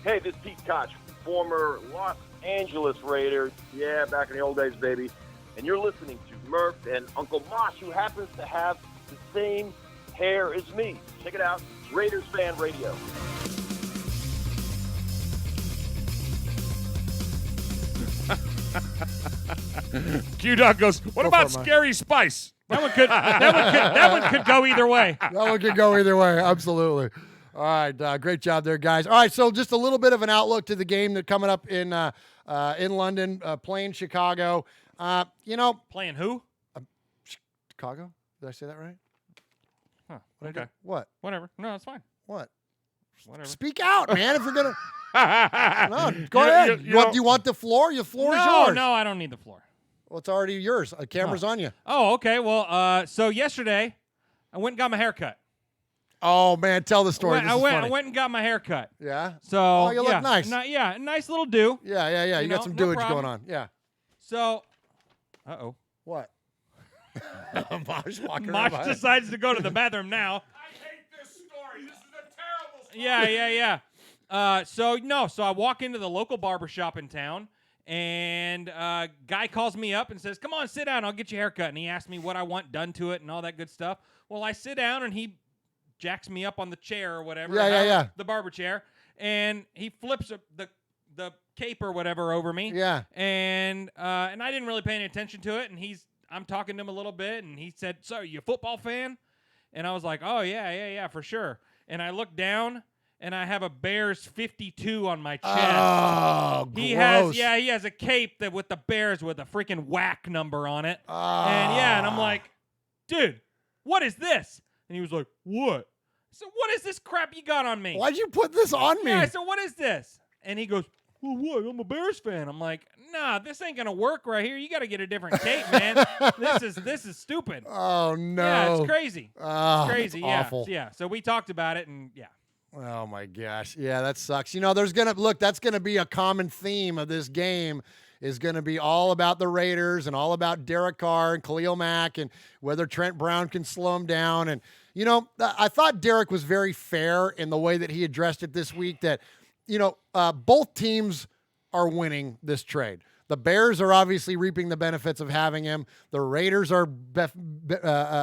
Speaker 8: Hey, this is Pete Koch, former Los Angeles Raider. Yeah, back in the old days, baby. And you're listening to Murph and Uncle Mosh, who happens to have the same hair as me. Check it out, Raiders Fan Radio.
Speaker 2: Q-Dog goes, what about Scary Spice?
Speaker 3: That one could go either way.
Speaker 1: That one could go either way, absolutely. All right, great job there, guys. All right, so just a little bit of an outlook to the game that's coming up in London, playing Chicago.
Speaker 3: Playing who?
Speaker 1: Chicago? Did I say that right?
Speaker 3: Huh.
Speaker 1: Okay. What?
Speaker 3: Whatever. No, it's fine.
Speaker 1: What?
Speaker 3: Whatever.
Speaker 1: Speak out, man. If you're gonna, no, go ahead. Do you want the floor? Your floor is yours.
Speaker 3: No, I don't need the floor.
Speaker 1: Well, it's already yours. A camera's on you.
Speaker 3: Oh, okay. Well, so yesterday, I went and got my hair cut.
Speaker 1: Oh man, tell the story.
Speaker 3: I went and got my hair cut.
Speaker 1: Yeah.
Speaker 3: So
Speaker 1: you look nice.
Speaker 3: Nice little do.
Speaker 1: Yeah. You got some doage going on. Yeah.
Speaker 3: So,
Speaker 1: what?
Speaker 3: Mosh decides to go to the bathroom now.
Speaker 2: I hate this story. This is a terrible story.
Speaker 3: Yeah. So I walk into the local barbershop in town, and guy calls me up and says, "Come on, sit down. I'll get your hair cut." And he asked me what I want done to it and all that good stuff. Well, I sit down, and he jacks me up on the chair or whatever.
Speaker 1: Yeah.
Speaker 3: The barber chair, and he flips the cape or whatever over me.
Speaker 1: Yeah.
Speaker 3: And I didn't really pay any attention to it, and I'm talking to him a little bit, and he said, "So, you a football fan?" And I was like, "Oh, yeah, for sure." And I looked down, and I have a Bears 52 on my chest.
Speaker 1: Oh,
Speaker 3: he
Speaker 1: gross.
Speaker 3: has a cape with the Bears with a freaking whack number on it. And I'm like, "Dude, what is this?" And he was like, "What?" So what is this crap you got on me?
Speaker 1: Why'd you put this on me?
Speaker 3: Yeah, so what is this? And he goes, "Well, what? I'm a Bears fan." I'm like, "Nah, this ain't gonna work right here. You got to get a different cape, man. This is stupid."
Speaker 1: Oh no.
Speaker 3: Yeah, it's crazy.
Speaker 1: Oh,
Speaker 3: it's crazy.
Speaker 1: It's
Speaker 3: Yeah,
Speaker 1: awful.
Speaker 3: yeah. So we talked about it, and yeah.
Speaker 1: Oh my gosh. Yeah, that sucks. That's gonna be a common theme of this game. Is going to be all about the Raiders and all about Derek Carr and Khalil Mack and whether Trent Brown can slow him down. And, I thought Derek was very fair in the way that he addressed it this week that, both teams are winning this trade. The Bears are obviously reaping the benefits of having him. The Raiders are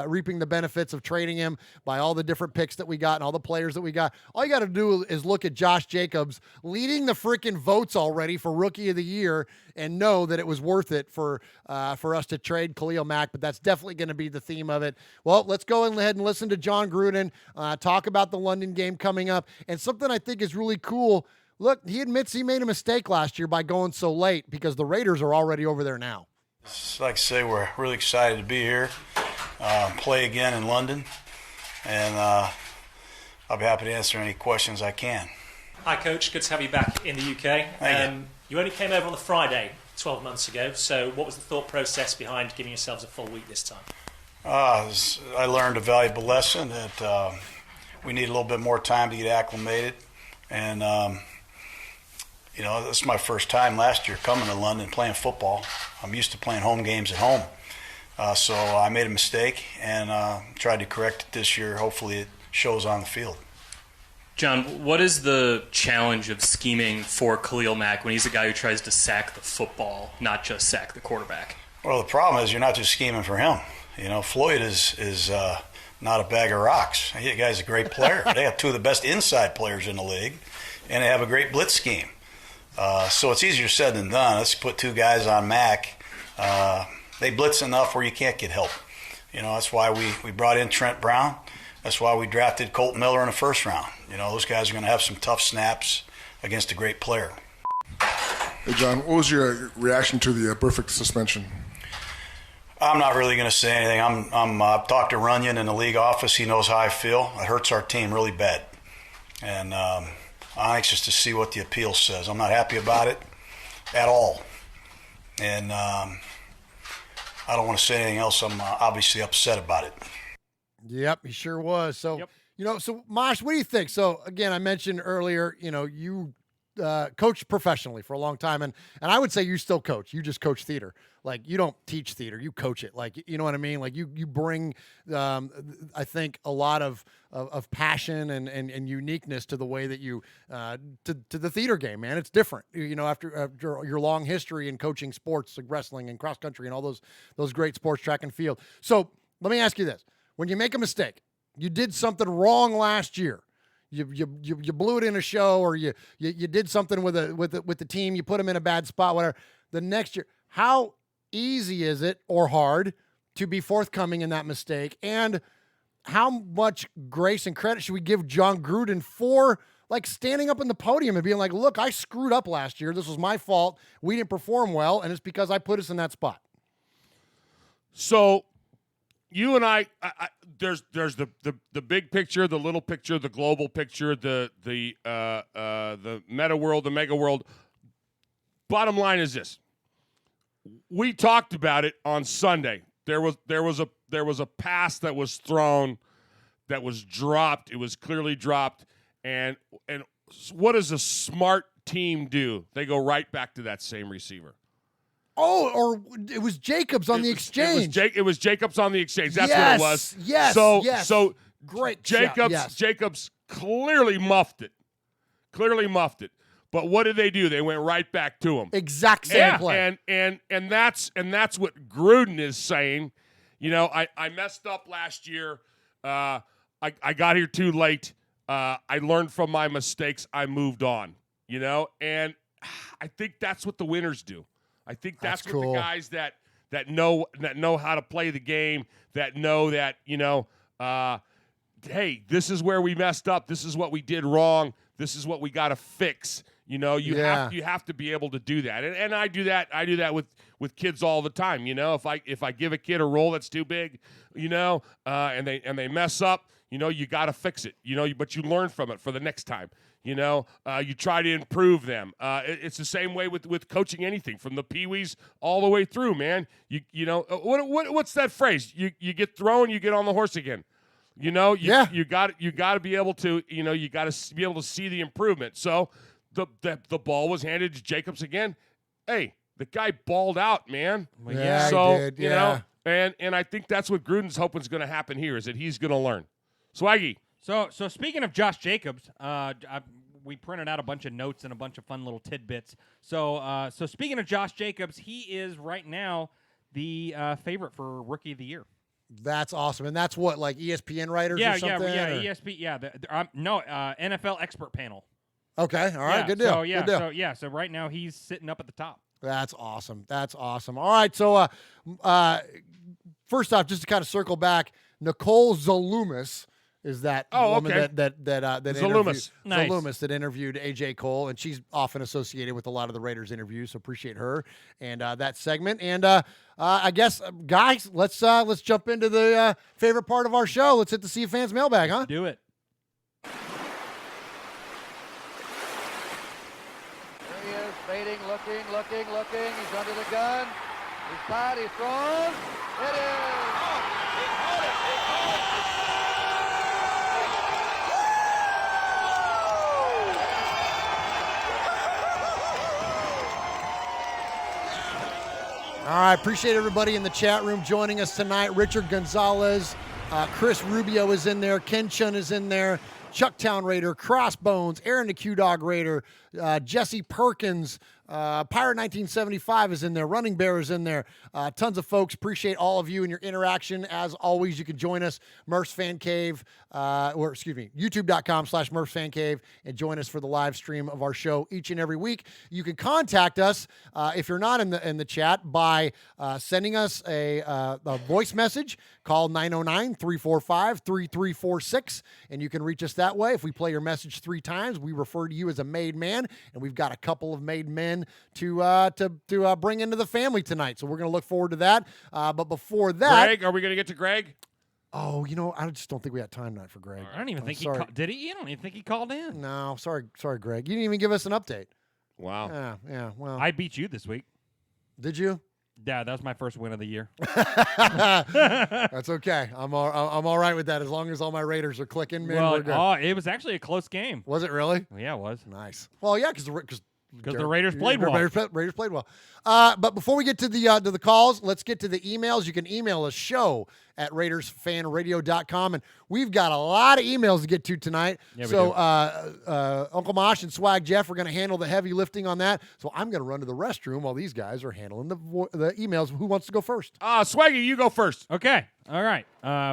Speaker 1: reaping the benefits of trading him by all the different picks that we got and all the players that we got. All you got to do is look at Josh Jacobs leading the freaking votes already for Rookie of the Year and know that it was worth it for us to trade Khalil Mack, but that's definitely going to be the theme of it. Well, let's go ahead and listen to John Gruden talk about the London game coming up. And something I think is really cool, look, he admits he made a mistake last year by going so late because the Raiders are already over there now.
Speaker 22: Just like to say, we're really excited to be here, play again in London, and I'll be happy to answer any questions I can.
Speaker 13: Hi, Coach. Good to have you back in the UK.
Speaker 22: Thank you.
Speaker 13: You only came over on the Friday 12 months ago, so what was the thought process behind giving yourselves a full week this time?
Speaker 22: I learned a valuable lesson that we need a little bit more time to get acclimated, and this is my first time last year coming to London playing football. I'm used to playing home games at home. So I made a mistake and tried to correct it this year. Hopefully it shows on the field.
Speaker 13: John, what is the challenge of scheming for Khalil Mack when he's a guy who tries to sack the football, not just sack the quarterback?
Speaker 22: Well, the problem is you're not just scheming for him. Floyd is not a bag of rocks. The guy's a great player. They have two of the best inside players in the league, and they have a great blitz scheme. So it's easier said than done. Let's put two guys on Mack. They blitz enough where you can't get help. You know, that's why we brought in Trent Brown. That's why we drafted Colt Miller in the first round. You know, those guys are going to have some tough snaps against a great player.
Speaker 5: Hey, John, what was your reaction to the Burfict suspension?
Speaker 22: I'm not really going to say anything. I've talked to Runyon in the league office. He knows how I feel. It hurts our team really bad. And I'm anxious to see what the appeal says. I'm not happy about it at all. And I don't want to say anything else. I'm obviously upset about it.
Speaker 1: Yep, he sure was. So, so Mosh, what do you think? So, again, I mentioned earlier, you coached professionally for a long time, and I would say you still coach. You just coach theater. Like, you don't teach theater, you coach it. Like, you know what I mean? Like, you bring, I think, a lot of passion and uniqueness to the way that you to the theater game, man. It's different, after your long history in coaching sports like wrestling and cross country and all those great sports, track and field. So let me ask you this: when you make a mistake, you did something wrong last year. You blew it in a show, or you did something with the team. You put them in a bad spot, whatever. The next year, how easy is it, or hard, to be forthcoming in that mistake? And how much grace and credit should we give John Gruden for like standing up in the podium and being like, "Look, I screwed up last year. This was my fault. We didn't perform well, and it's because I put us in that spot."
Speaker 2: So, you and I there's the big picture, the little picture, the global picture, the meta world, the mega world. Bottom line is this: we talked about it on Sunday. There was a pass that was thrown, that was dropped. It was clearly dropped, and what does a smart team do? They go right back to that same receiver.
Speaker 1: Oh, or it was Jacobs on the exchange.
Speaker 2: It was Jacobs on the exchange. That's what it was.
Speaker 1: Yes.
Speaker 2: So
Speaker 1: great.
Speaker 2: Jacobs clearly muffed it. But what did they do? They went right back to him.
Speaker 1: Exact same play.
Speaker 2: And that's what Gruden is saying. I messed up last year. I got here too late. I learned from my mistakes. I moved on. And I think that's what the winners do. I think that's what
Speaker 1: cool.
Speaker 2: the guys that know how to play the game, that know that, hey, this is where we messed up. This is what we did wrong. This is what we got to fix. You have to be able to do that. And I do that. I do that with kids all the time. If I give a kid a role that's too big, and they mess up, you got to fix it. But you learn from it for the next time. You try to improve them. It's the same way with coaching anything, from the peewees all the way through, man. What's that phrase? You get thrown, you get on the horse again. You got to be able to, you got to be able to see the improvement. So the ball was handed to Jacobs again. Hey, the guy balled out, man.
Speaker 1: Yeah,
Speaker 2: so,
Speaker 1: he did. Yeah.
Speaker 2: And I think that's what Gruden's hoping is going to happen here, is that he's going to learn. Swaggy.
Speaker 3: So speaking of Josh Jacobs, we printed out a bunch of notes and a bunch of fun little tidbits. So speaking of Josh Jacobs, he is right now the favorite for Rookie of the Year.
Speaker 1: That's awesome, and that's what, like ESPN writers or something?
Speaker 3: ESPN. Yeah, NFL expert panel.
Speaker 1: Okay, all right, good deal.
Speaker 3: So right now he's sitting up at the top.
Speaker 1: That's awesome. All right, so first off, just to kind of circle back, Nicole Zalumis is that woman that
Speaker 2: Zalumis.
Speaker 1: Zalumis that interviewed AJ Cole, and she's often associated with a lot of the Raiders interviews, so appreciate her and that segment. And I guess, guys, let's jump into the favorite part of our show. Let's hit the Sea of Fans mailbag, huh?
Speaker 3: Do it.
Speaker 12: There he is, fading, looking. He's under the gun. He's tied. He's thrown. It is.
Speaker 1: All right, appreciate everybody in the chat room joining us tonight. Richard Gonzalez, Chris Rubio is in there, Ken Chun is in there, Chucktown Raider, Crossbones, Aaron the Q-Dog Raider, Jesse Perkins, Pirate 1975 is in there. Running Bear is in there. Tons of folks. Appreciate all of you and your interaction. As always, you can join us, Murph's Fan Cave, YouTube.com/Murph's Fan Cave, and join us for the live stream of our show each and every week. You can contact us if you're not in the chat by sending us a voice message. Call 909-345-3346, and you can reach us that way. If we play your message 3 times, we refer to you as a made man, and we've got a couple of made men to bring into the family tonight. So we're going to look forward to that. But before that,
Speaker 2: Greg, are we going to get to Greg?
Speaker 1: Oh, I just don't think we had time tonight for Greg.
Speaker 3: I don't even think he did he? I don't even think he called in.
Speaker 1: No, sorry, Greg. You didn't even give us an update.
Speaker 2: Wow.
Speaker 1: Yeah. Well,
Speaker 3: I beat you this week.
Speaker 1: Did you?
Speaker 3: Yeah, that was my first win of the year.
Speaker 1: That's okay. I'm all right with that as long as all my Raiders are clicking. Man, we're good.
Speaker 3: It was actually a close game.
Speaker 1: Was it really?
Speaker 3: Yeah, it was.
Speaker 1: Nice. Well, yeah, because
Speaker 3: the Raiders played well.
Speaker 1: Raiders played well. But before we get to the calls, let's get to the emails. You can email us show@RaidersFanRadio.com, and we've got a lot of emails to get to tonight.
Speaker 3: Yeah, we
Speaker 1: so
Speaker 3: do.
Speaker 1: Uncle Mosh and Swag Jeff are going to handle the heavy lifting on that. So I'm going to run to the restroom while these guys are handling the emails. Who wants to go first?
Speaker 2: Swaggy, you go first.
Speaker 3: Okay. All right.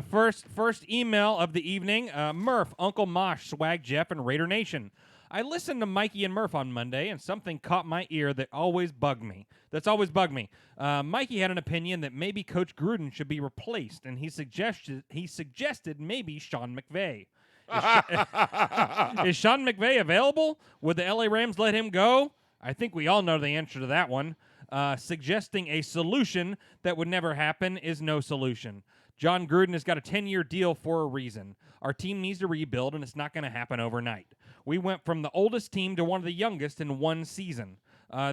Speaker 3: First email of the evening. Murph, Uncle Mosh, Swag Jeff, and Raider Nation. I listened to Mikey and Murph on Monday, and something caught my ear that's always bugged me. Mikey had an opinion that maybe Coach Gruden should be replaced, and he suggested maybe Sean McVay. Is Sean McVay available? Would the LA Rams let him go? I think we all know the answer to that one. Suggesting a solution that would never happen is no solution. John Gruden has got a 10-year deal for a reason. Our team needs to rebuild, and it's not going to happen overnight. We went from the oldest team to one of the youngest in one season.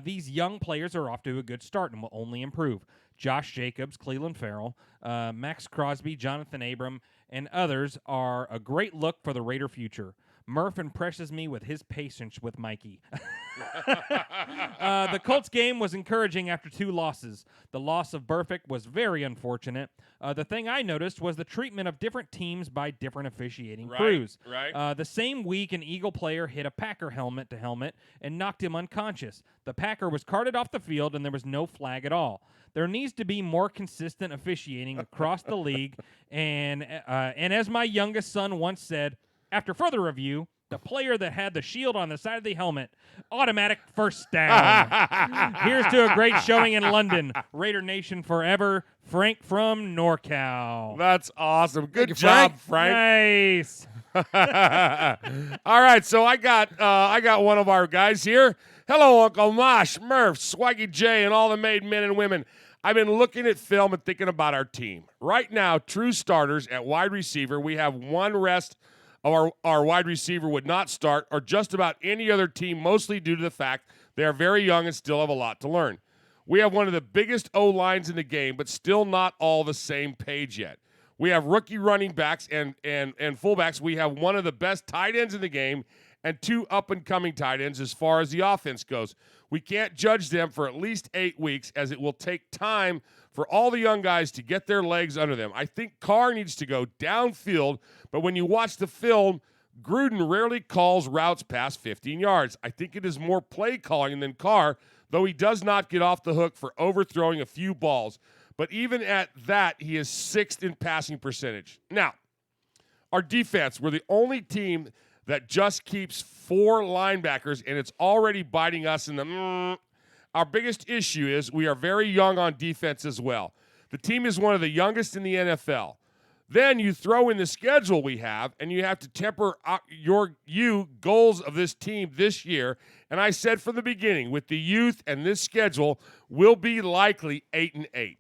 Speaker 3: These young players are off to a good start and will only improve. Josh Jacobs, Cleveland Farrell, Max Crosby, Jonathan Abram, and others are a great look for the Raider future. Murph impresses me with his patience with Mikey. The Colts game was encouraging after 2 losses. The loss of Burfict was very unfortunate. The thing I noticed was the treatment of different teams by different officiating crews.
Speaker 2: Right.
Speaker 3: The same week, an Eagle player hit a Packer helmet to helmet and knocked him unconscious. The Packer was carted off the field, and there was no flag at all. There needs to be more consistent officiating across the league. And as my youngest son once said, after further review, the player that had the shield on the side of the helmet, automatic first down. Here's to a great showing in London. Raider Nation forever. Frank from NorCal.
Speaker 2: That's awesome. Good job, Frank.
Speaker 3: Nice.
Speaker 2: All right, so I got one of our guys here. Hello, Uncle Mosh, Murph, Swaggy J, and all the made men and women. I've been looking at film and thinking about our team. Right now, true starters at wide receiver, we have one rest of our wide receiver would not start, or just about any other team, mostly due to the fact they are very young and still have a lot to learn. We have one of the biggest O-lines in the game, but still not all the same page yet. We have rookie running backs and fullbacks. We have one of the best tight ends in the game and 2 up-and-coming tight ends as far as the offense goes. We can't judge them for at least 8 weeks, as it will take time for all the young guys to get their legs under them. I think Carr needs to go downfield, but when you watch the film, Gruden rarely calls routes past 15 yards. I think it is more play calling than Carr, though he does not get off the hook for overthrowing a few balls. But even at that, he is 6th in passing percentage. Now, our defense, we're the only team that just keeps 4 linebackers, and it's already biting us in the Our biggest issue is we are very young on defense as well. The team is one of the youngest in the NFL. Then you throw in the schedule we have, and you have to temper your goals of this team this year. And I said from the beginning, with the youth and this schedule, we'll be likely 8-8.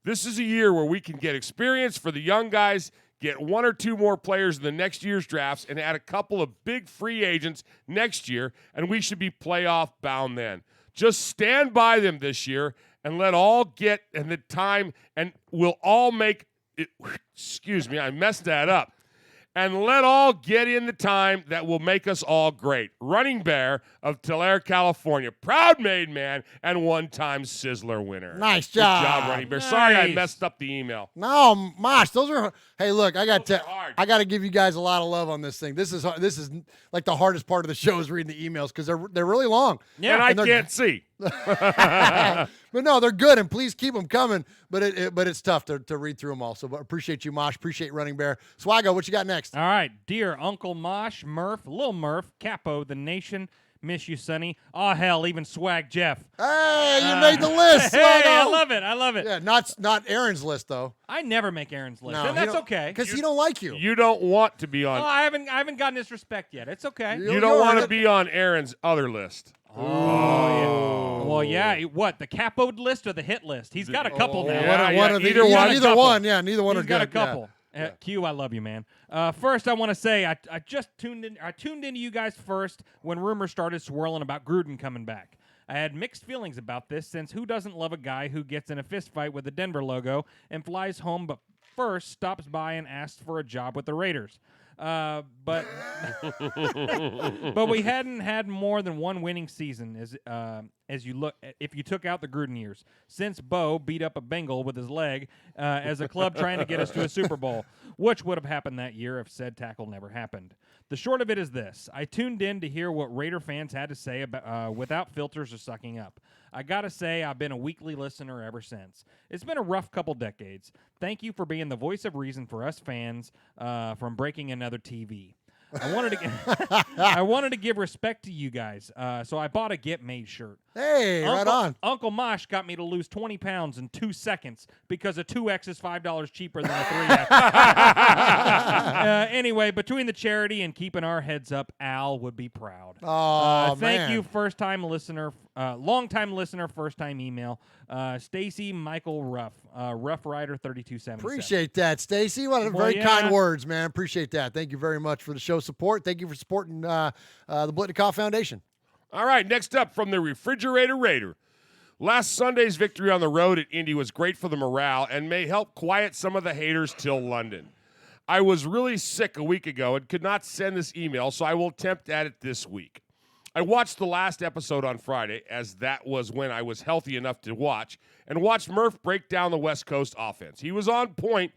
Speaker 2: This is a year where we can get experience for the young guys, get 1 or 2 more players in the next year's drafts, and add a couple of big free agents next year, and we should be playoff bound then. Just stand by them this year and let all get in the time, and we'll all make it. Excuse me, I messed that up. And let all get in the time that will make us all great. Running Bear of Tulare, California. Proud made man and one-time Sizzler winner.
Speaker 1: Nice job.
Speaker 2: Good job, Running Bear.
Speaker 3: Nice.
Speaker 2: Sorry I messed up the email.
Speaker 1: No, Mosh, those are. Hey, look, I got to give you guys a lot of love on this thing. This is like the hardest part of the show is reading the emails because they're really long.
Speaker 2: Yeah, and I can't see.
Speaker 1: But no, they're good, and please keep them coming. But it's tough to read through them all. So but appreciate you, Mosh. Appreciate Running Bear. Swaggo, what you got next?
Speaker 3: All right, dear Uncle Mosh, Murph, Lil Murph, Capo, the Nation. Miss you, Sonny. Oh, hell, even Swag Jeff.
Speaker 1: Hey, you made the list.
Speaker 3: Hey, I love it. I love it.
Speaker 1: Yeah, not Aaron's list, though.
Speaker 3: I never make Aaron's list,
Speaker 1: No,
Speaker 3: and that's okay.
Speaker 1: Because he don't like you.
Speaker 2: You don't want to be on.
Speaker 3: Oh, I haven't gotten his respect yet. It's okay.
Speaker 2: You don't want to be on Aaron's other list.
Speaker 3: Oh, yeah. Well, yeah. What, the capoed list or the hit list? He's got a couple now.
Speaker 1: Either one. Yeah, neither one
Speaker 3: He's
Speaker 1: are
Speaker 3: got
Speaker 1: good.
Speaker 3: a couple. Q, I love you, man. First, I want to say I just tuned in. I tuned into you guys first when rumors started swirling about Gruden coming back. I had mixed feelings about this since who doesn't love a guy who gets in a fist fight with the Denver logo and flies home, but first stops by and asks for a job with the Raiders. But we hadn't had more than one winning season as you look if you took out the Gruden years since Bo beat up a Bengal with his leg as a club trying to get us to a Super Bowl, which would have happened that year if said tackle never happened. The short of it is this: I tuned in to hear what Raider fans had to say about without filters or sucking up. I gotta say, I've been a weekly listener ever since. It's been a rough couple decades. Thank you for being the voice of reason for us fans from breaking another TV. I wanted to give respect to you guys, so I bought a Get Made shirt.
Speaker 1: Hey, right on.
Speaker 3: Uncle Mosh got me to lose 20 pounds in 2 seconds because a 2X is $5 cheaper than a 3X. Anyway, between the charity and keeping our heads up, Al would be proud.
Speaker 1: Oh,
Speaker 3: thank
Speaker 1: man.
Speaker 3: you, first-time listener, long-time listener, first-time email. Stacy Michael Ruff, Rough Rider 3277.
Speaker 1: Appreciate that, Stacy. What a very kind words, man. Appreciate that. Thank you very much for the show support. Thank you for supporting the Biletnikoff Foundation.
Speaker 2: All right, next up from the Refrigerator Raider. Last Sunday's victory on the road at Indy was great for the morale and may help quiet some of the haters till London. I was really sick a week ago and could not send this email, so I will attempt at it this week. I watched the last episode on Friday, as that was when I was healthy enough to watch, and watched Murph break down the West Coast offense. He was on point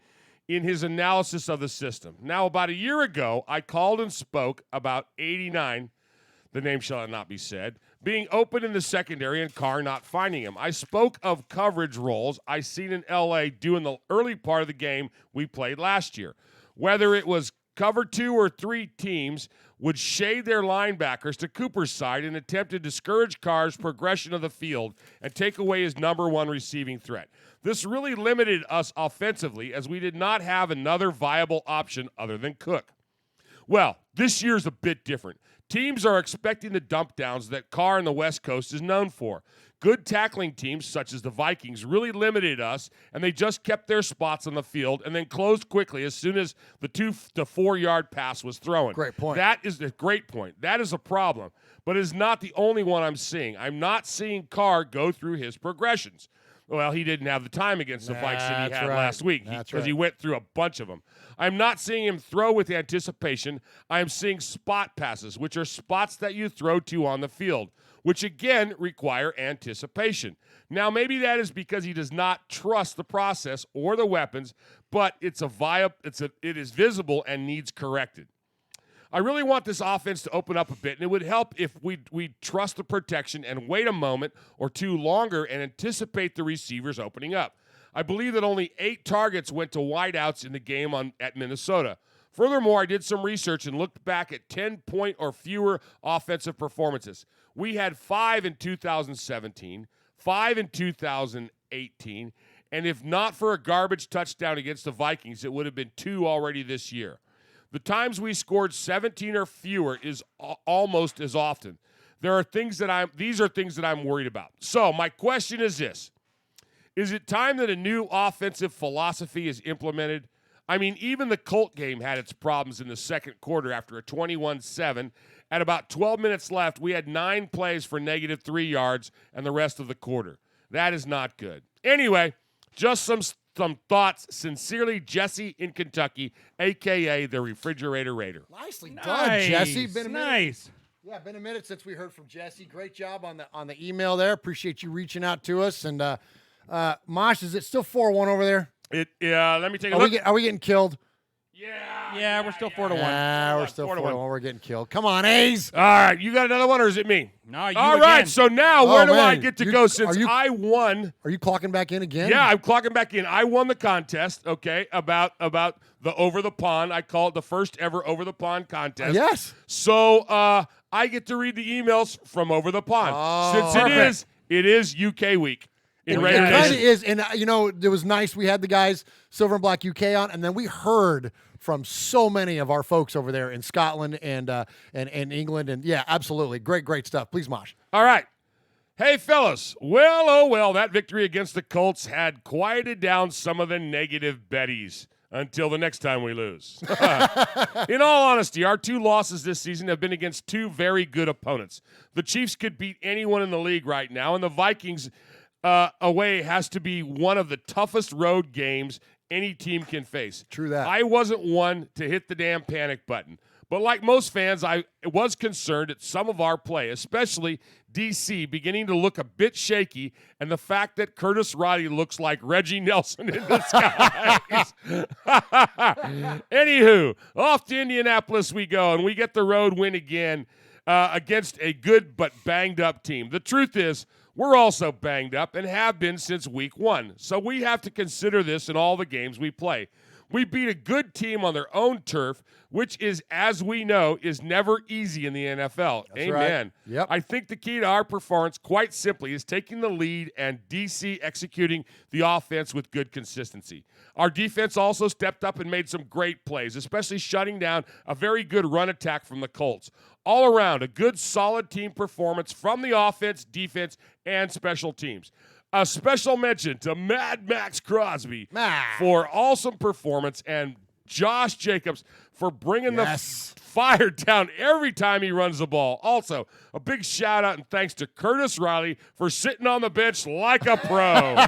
Speaker 2: in his analysis of the system. Now, about a year ago, I called and spoke about 89, the name shall not be said, being open in the secondary and Carr not finding him. I spoke of coverage roles I seen in L.A. do in the early part of the game we played last year. Whether it was cover 2 or 3 teams would shade their linebackers to Cooper's side and attempt to discourage Carr's progression of the field and take away his number 1 receiving threat. This really limited us offensively as we did not have another viable option other than Cook. Well, this year's a bit different. Teams are expecting the dump downs that Carr in the West Coast is known for. Good tackling teams, such as the Vikings, really limited us, and they just kept their spots on the field and then closed quickly as soon as the 2 to 4 yard pass was thrown.
Speaker 1: Great point.
Speaker 2: That is a great point. That is a problem, but it's not the only one I'm seeing. I'm not seeing Carr go through his progressions. Well, he didn't have the time against the Vikes that he had last week because he went through a bunch of them. I'm not seeing him throw with anticipation. I am seeing spot passes, which are spots that you throw to on the field, which again require anticipation. Now, maybe that is because he does not trust the process or the weapons, but it is visible and needs corrected. I really want this offense to open up a bit, and it would help if we trust the protection and wait a moment or two longer and anticipate the receivers opening up. I believe that only 8 targets went to wideouts in the game at Minnesota. Furthermore, I did some research and looked back at 10-point or fewer offensive performances. We had 5 in 2017, 5 in 2018, and if not for a garbage touchdown against the Vikings, it would have been 2 already this year. The times we scored 17 or fewer is almost as often. These are things that I'm worried about. So my question is this. Is it time that a new offensive philosophy is implemented? I mean, even the Colt game had its problems in the second quarter after a 21-7. At about 12 minutes left, we had 9 plays for -3 yards and the rest of the quarter. That is not good. Anyway, just some thoughts. Sincerely, Jesse in Kentucky, a.k.a. the Refrigerator Raider.
Speaker 1: Nicely done, Jesse. Been a minute.
Speaker 3: Nice.
Speaker 1: Yeah, been a minute since we heard from Jesse. Great job on the email there. Appreciate you reaching out to us. And Mosh, is it still 4-1 over there?
Speaker 2: Let me take a look.
Speaker 1: Are we getting killed?
Speaker 3: Yeah, we're still 4-1.
Speaker 1: Yeah, we're still 4-1.
Speaker 2: 4-1.
Speaker 1: We're getting killed. Come on, A's.
Speaker 2: All right, you got another one, or is it me?
Speaker 3: No, you
Speaker 2: All
Speaker 3: again.
Speaker 2: right, so now where do I
Speaker 1: man.
Speaker 2: get to go since I won?
Speaker 1: Are you clocking back in again?
Speaker 2: Yeah, I'm clocking back in. I won the contest, okay, about the Over the Pond. I call it the first ever Over the Pond contest.
Speaker 1: Yes.
Speaker 2: So I get to read the emails from Over the Pond. Since it is UK week. In
Speaker 1: It
Speaker 2: Raider
Speaker 1: kind of
Speaker 2: Nation.
Speaker 1: is, and it was nice. We had the guys Silver and Black UK on, and then we heard from so many of our folks over there in Scotland and England, and yeah, absolutely, great stuff. Please, Mosh.
Speaker 2: All right. Hey, fellas. Well, oh well, that victory against the Colts had quieted down some of the negative betties until the next time we lose. In all honesty, our 2 losses this season have been against 2 very good opponents. The Chiefs could beat anyone in the league right now, and the Vikings away has to be one of the toughest road games any team can face.
Speaker 1: True that.
Speaker 2: I wasn't one to hit the damn panic button. But like most fans, I was concerned at some of our play, especially DC beginning to look a bit shaky, and the fact that Curtis Roddy looks like Reggie Nelson in disguise. Anywho, off to Indianapolis we go, and we get the road win again against a good but banged-up team. The truth is, we're also banged up and have been since week 1, so we have to consider this in all the games we play. We beat a good team on their own turf, which is, as we know, is never easy in the NFL.
Speaker 1: That's
Speaker 2: Amen.
Speaker 1: right. Yep.
Speaker 2: I think the key to our performance, quite simply, is taking the lead and DC executing the offense with good consistency. Our defense also stepped up and made some great plays, especially shutting down a very good run attack from the Colts. All around, a good, solid team performance from the offense, defense, and special teams. A special mention to Mad Max Crosby for awesome performance and Josh Jacobs for bringing the fire down every time he runs the ball. Also, a big shout out and thanks to Curtis Riley for sitting on the bench like a pro.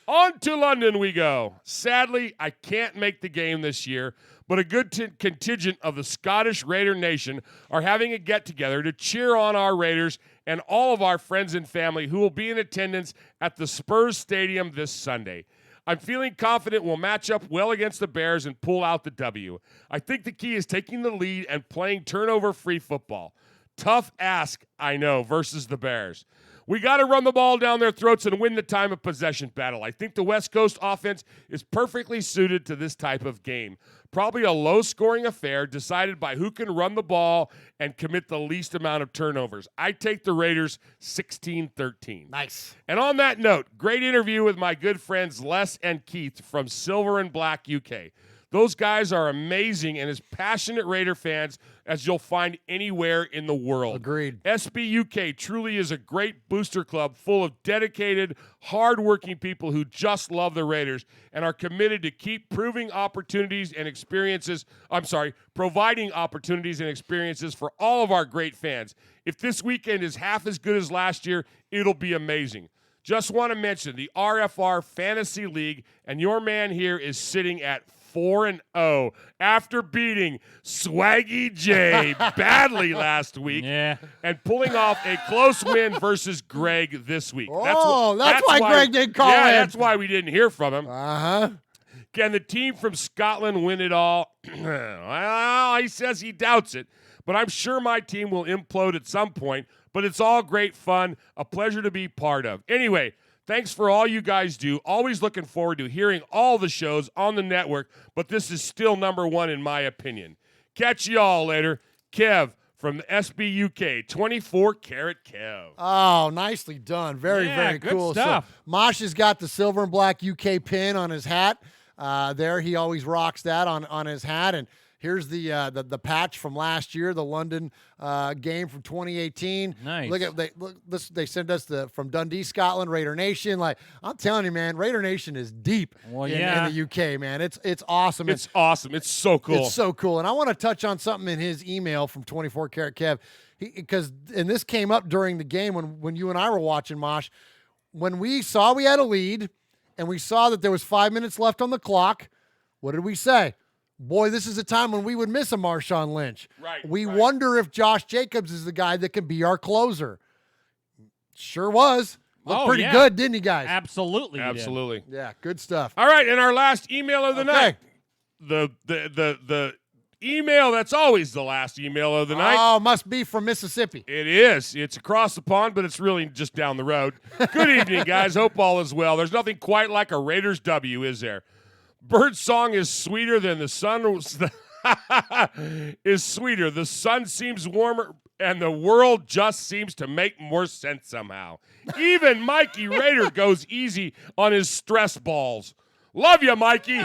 Speaker 2: On to London we go. Sadly, I can't make the game this year, but a good contingent of the Scottish Raider Nation are having a get-together to cheer on our Raiders and all of our friends and family who will be in attendance at the Spurs Stadium this Sunday. I'm feeling confident we'll match up well against the Bears and pull out the W. I think the key is taking the lead and playing turnover-free football. Tough ask, I know, versus the Bears. We got to run the ball down their throats and win the time of possession battle. I think the West Coast offense is perfectly suited to this type of game. Probably a low-scoring affair decided by who can run the ball and commit the least amount of turnovers. I take the Raiders 16-13.
Speaker 1: Nice.
Speaker 2: And on that note, great interview with my good friends Les and Keith from Silver and Black UK. Those guys are amazing and as passionate Raider fans as you'll find anywhere in the world.
Speaker 1: Agreed.
Speaker 2: SB UK truly is a great booster club full of dedicated, hard-working people who just love the Raiders and are committed to keep providing opportunities and experiences for all of our great fans. If this weekend is half as good as last year, it'll be amazing. Just want to mention the RFR Fantasy League, and your man here is sitting at 4-0 after beating Swaggy J badly last week and pulling off a close win versus Greg this week.
Speaker 1: That's why Greg didn't call in.
Speaker 2: That's why we didn't hear from him.
Speaker 1: Uh-huh.
Speaker 2: Can the team from Scotland win it all? Well, he says he doubts it, but I'm sure my team will implode at some point, but it's all great fun, a pleasure to be part of. Anyway, thanks for all you guys do. Always looking forward to hearing all the shows on the network, but this is still number 1 in my opinion. Catch y'all later. Kev from the SB UK, 24 Karat Kev.
Speaker 1: Oh, nicely done. Very
Speaker 3: good
Speaker 1: cool
Speaker 3: stuff.
Speaker 1: So, Mosh has got the Silver and Black UK pin on his hat. There, he always rocks that on his hat. And here's the patch from last year, the London game from 2018.
Speaker 3: Nice.
Speaker 1: They sent us from Dundee, Scotland, Raider Nation. Like, I'm telling you, man, Raider Nation is deep in the UK, man. It's awesome.
Speaker 2: It's awesome. It's so cool.
Speaker 1: It's so cool. And I want to touch on something in his email from 24 Karat Kev. And this came up during the game when you and I were watching, Mosh. When we saw we had a lead and we saw that there was 5 minutes left on the clock, what did we say? Boy, this is a time when we would miss a Marshawn Lynch.
Speaker 2: Right.
Speaker 1: We wonder if Josh Jacobs is the guy that can be our closer. Sure was. Looked pretty good, didn't he, guys?
Speaker 3: Absolutely.
Speaker 2: Absolutely.
Speaker 1: Yeah, good stuff.
Speaker 2: All right, and our last email of the night. the email that's always the last email of the night.
Speaker 1: Oh, must be from Mississippi.
Speaker 2: It is. It's across the pond, but it's really just down the road. Good evening, guys. Hope all is well. There's nothing quite like a Raiders W, is there? Bird song is sweeter than the sun is sweeter. The sun seems warmer, and the world just seems to make more sense somehow. Even Mikey Raider goes easy on his stress balls. Love you, Mikey.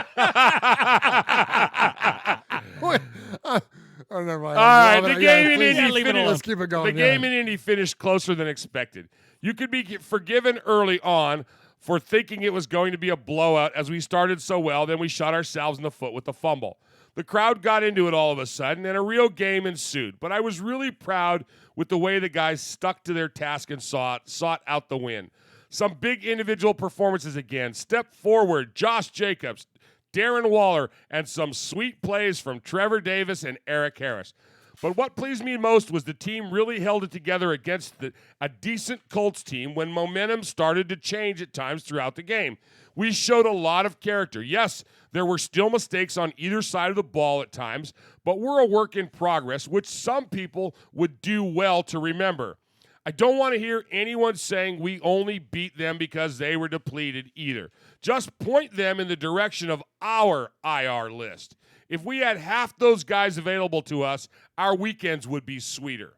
Speaker 1: Oh, never mind.
Speaker 2: All right, the game in Indy
Speaker 1: finished. Let's keep it going.
Speaker 2: The game in Indy finished closer than expected. You could be forgiven early on for thinking it was going to be a blowout as we started so well, then we shot ourselves in the foot with the fumble. The crowd got into it all of a sudden, and a real game ensued. But I was really proud with the way the guys stuck to their task and sought out the win. Some big individual performances again. Step forward, Josh Jacobs, Darren Waller, and some sweet plays from Trevor Davis and Eric Harris. But what pleased me most was the team really held it together against a decent Colts team when momentum started to change at times throughout the game. We showed a lot of character. Yes, there were still mistakes on either side of the ball at times, but we're a work in progress, which some people would do well to remember. I don't want to hear anyone saying we only beat them because they were depleted either. Just point them in the direction of our IR list. If we had half those guys available to us, our weekends would be sweeter.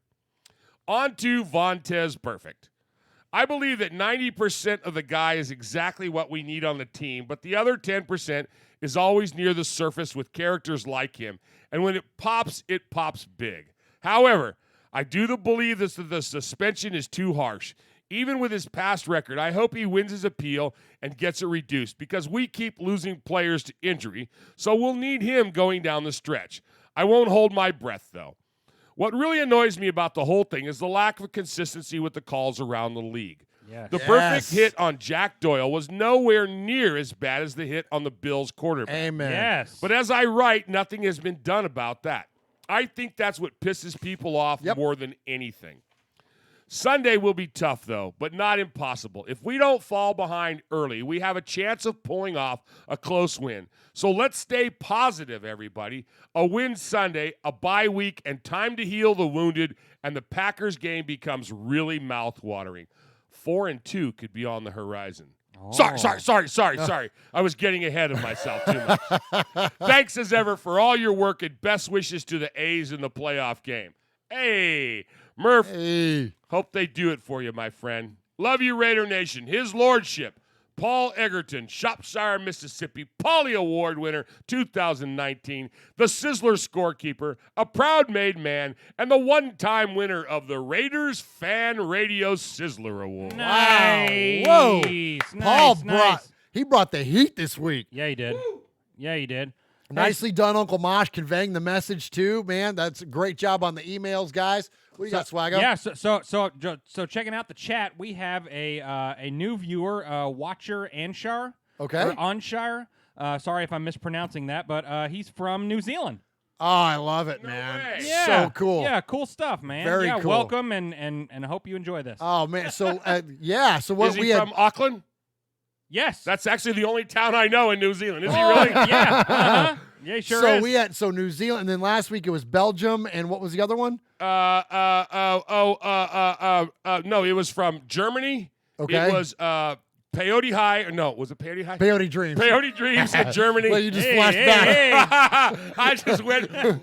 Speaker 2: On to Vontaze Perfect. I believe that 90% of the guy is exactly what we need on the team, but the other 10% is always near the surface with characters like him. And when it pops big. However, I do believe that the suspension is too harsh. Even with his past record, I hope he wins his appeal and gets it reduced because we keep losing players to injury, so we'll need him going down the stretch. I won't hold my breath, though. What really annoys me about the whole thing is the lack of consistency with the calls around the league.
Speaker 3: Yes.
Speaker 2: The perfect hit on Jack Doyle was nowhere near as bad as the hit on the Bills quarterback.
Speaker 1: Amen.
Speaker 3: Yes.
Speaker 2: But as I write, nothing has been done about that. I think that's what pisses people off more than anything. Sunday will be tough, though, but not impossible. If we don't fall behind early, we have a chance of pulling off a close win. So let's stay positive, everybody. A win Sunday, a bye week, and time to heal the wounded, and the Packers game becomes really mouth-watering. 4-2 could be on the horizon.
Speaker 3: Oh.
Speaker 2: Sorry. I was getting ahead of myself too much. Thanks as ever for all your work and best wishes to the A's in the playoff game. Hey, Murph.
Speaker 1: Hey.
Speaker 2: Hope they do it for you, my friend. Love you, Raider Nation. His Lordship, Paul Egerton, Shropshire, Mississippi, Pauly Award winner 2019, the Sizzler scorekeeper, a proud made man, and the one-time winner of the Raiders Fan Radio Sizzler Award.
Speaker 3: Nice.
Speaker 1: Whoa.
Speaker 3: Nice,
Speaker 1: Paul
Speaker 3: nice.
Speaker 1: brought the heat this week.
Speaker 3: Yeah, he did. Yeah, he did.
Speaker 1: Nicely done, Uncle Mosh, conveying the message too, man. That's a great job on the emails, guys. What do you got, Swaggo?
Speaker 3: Yeah, so checking out the chat, we have a new viewer, Watcher Anshar.
Speaker 1: Okay.
Speaker 3: Or Anshar. Sorry if I'm mispronouncing that, but he's from New Zealand.
Speaker 1: Oh, I love it, man.
Speaker 2: way.
Speaker 3: Yeah.
Speaker 1: So cool.
Speaker 3: Yeah, cool stuff, man.
Speaker 1: Very
Speaker 3: yeah,
Speaker 1: cool.
Speaker 3: welcome, and I hope you enjoy this.
Speaker 1: Oh man. So So what
Speaker 2: Is he
Speaker 1: we had?
Speaker 2: from Auckland?
Speaker 3: Yes.
Speaker 2: That's actually the only town I know in New Zealand. Is he really?
Speaker 3: Yeah. Uh-huh. Yeah, he sure
Speaker 1: so
Speaker 3: is.
Speaker 1: we had New Zealand, and then last week it was Belgium, and what was the other one?
Speaker 2: No, it was from Germany.
Speaker 1: Okay.
Speaker 2: It was Peyote High. No, was it Peyote High?
Speaker 1: Peyote Dreams.
Speaker 2: Peyote Dreams in Germany.
Speaker 1: Well, you just flashed back.
Speaker 2: I just went, man,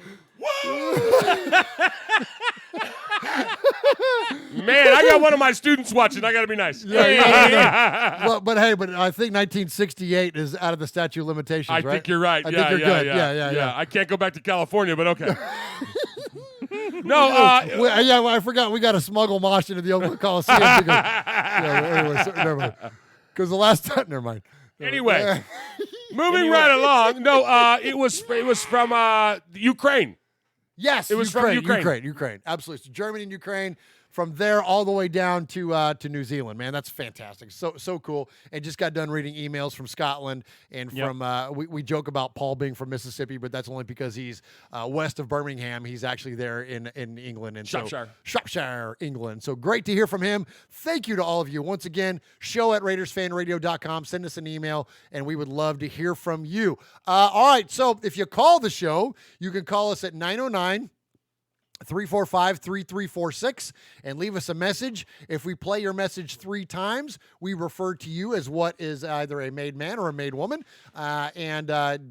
Speaker 2: I got one of my students watching. I got to be nice.
Speaker 1: But I think 1968 is out of the statute of limitations,
Speaker 2: I
Speaker 1: right?
Speaker 2: think you're right.
Speaker 1: I think you're good. Yeah.
Speaker 2: I can't go back to California, but okay.
Speaker 1: I forgot we got to smuggle Mosh into the Oakland Coliseum because the last time, never mind.
Speaker 2: Anyway, moving right along. No, it was from Ukraine.
Speaker 1: Yes,
Speaker 2: it was
Speaker 1: Ukraine,
Speaker 2: from Ukraine.
Speaker 1: Ukraine. Absolutely. So Germany and Ukraine from there all the way down to New Zealand, man. That's fantastic. So cool. And just got done reading emails from Scotland and from we joke about Paul being from Mississippi, but that's only because he's west of Birmingham. He's actually there in England and Shropshire, England. So great to hear from him. Thank you to all of you. Once again, show@RaidersFanRadio.com. Send us an email, and we would love to hear from you. All right, so if you call the show, you can call us at 909-345-3346 and leave us a message. If we play your message 3 times, we refer to you as what is either a made man or a made woman, and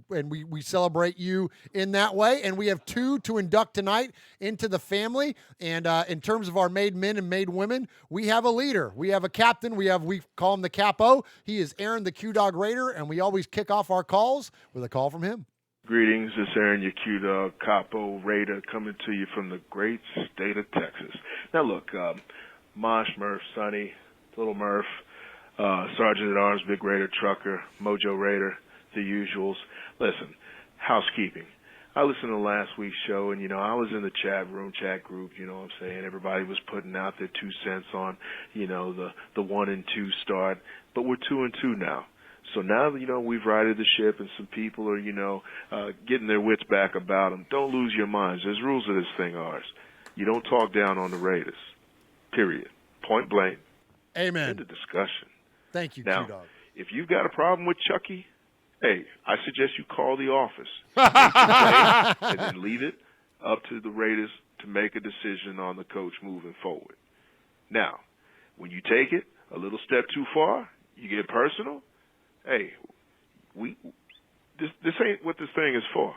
Speaker 1: we celebrate you in that way. And we have 2 to induct tonight into the family. And in terms of our made men and made women, we have a leader. We have a captain. We call him the Capo. He is Aaron the Q-Dog Raider, and we always kick off our calls with a call from him.
Speaker 14: Greetings, it's Aaron, your Q-Dog, Capo, Raider, coming to you from the great state of Texas. Now look, Mosh, Murph, Sonny, Little Murph, Sergeant at Arms, Big Raider, Trucker, Mojo Raider, the usuals. Listen, housekeeping. I listened to last week's show, and, I was in the chat group, you know what I'm saying? Everybody was putting out their 2 cents on, the 1 and 2 start, but we're 2 and 2 now. So now, we've righted the ship and some people are, getting their wits back about them. Don't lose your minds. There's rules of this thing, ours. You don't talk down on the Raiders, period. Point blank.
Speaker 1: Amen.
Speaker 14: End of discussion.
Speaker 1: Thank you,
Speaker 14: now,
Speaker 1: Q-Dog.
Speaker 14: If you've got a problem with Chucky, hey, I suggest you call the office. And then leave it up to the Raiders to make a decision on the coach moving forward. Now, when you take it a little step too far, you get personal, hey, this ain't what this thing is for.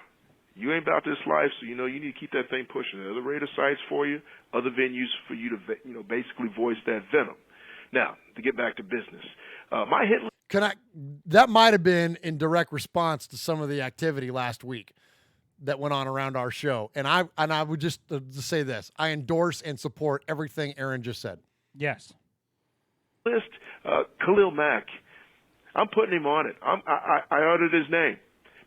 Speaker 14: You ain't about this life, so you need to keep that thing pushing. There are other Raider sites for you, other venues for you to basically voice that venom. Now, to get back to business, my hit.
Speaker 1: That might have been in direct response to some of the activity last week that went on around our show, and I would just say this: I endorse and support everything Aaron just said.
Speaker 3: Yes.
Speaker 14: List Khalil Mack. I'm putting him on it. I uttered his name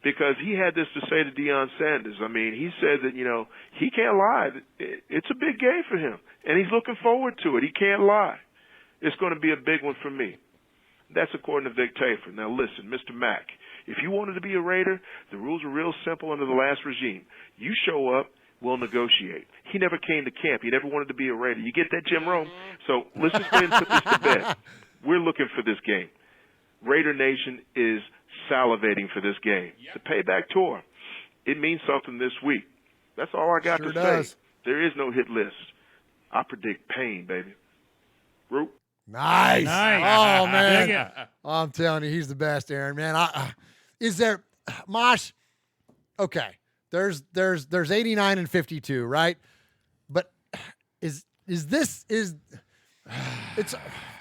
Speaker 14: because he had this to say to Deion Sanders. I mean, he said that, he can't lie. It's a big game for him, and he's looking forward to it. He can't lie. It's going to be a big one for me. That's according to Vic Tafur. Now, listen, Mr. Mack, if you wanted to be a Raider, the rules were real simple under the last regime. You show up, we'll negotiate. He never came to camp. He never wanted to be a Raider. You get that, Jim Rome? So let's just go ahead and put this to bed. We're looking for this game. Raider Nation is salivating for this game. The payback tour, it means something this week. That's all I got to say. There is no hit list. I predict pain, baby. Root.
Speaker 1: Nice. Oh, man. I'm telling you, he's the best, Aaron, man. Is there Mosh? Okay. There's 89 and 52, right? But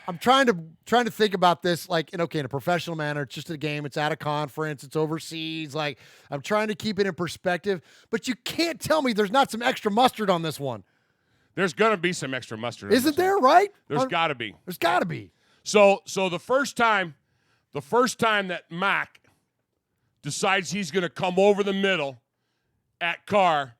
Speaker 1: I'm trying to think about this in a professional manner. It's just a game. It's at a conference. It's overseas. Like, I'm trying to keep it in perspective, but you can't tell me there's not some extra mustard on this one.
Speaker 2: There's going to be some extra mustard.
Speaker 1: Isn't there, right?
Speaker 2: There's got to be.
Speaker 1: There's got to be.
Speaker 2: So the first time that Mack decides he's going to come over the middle at Carr,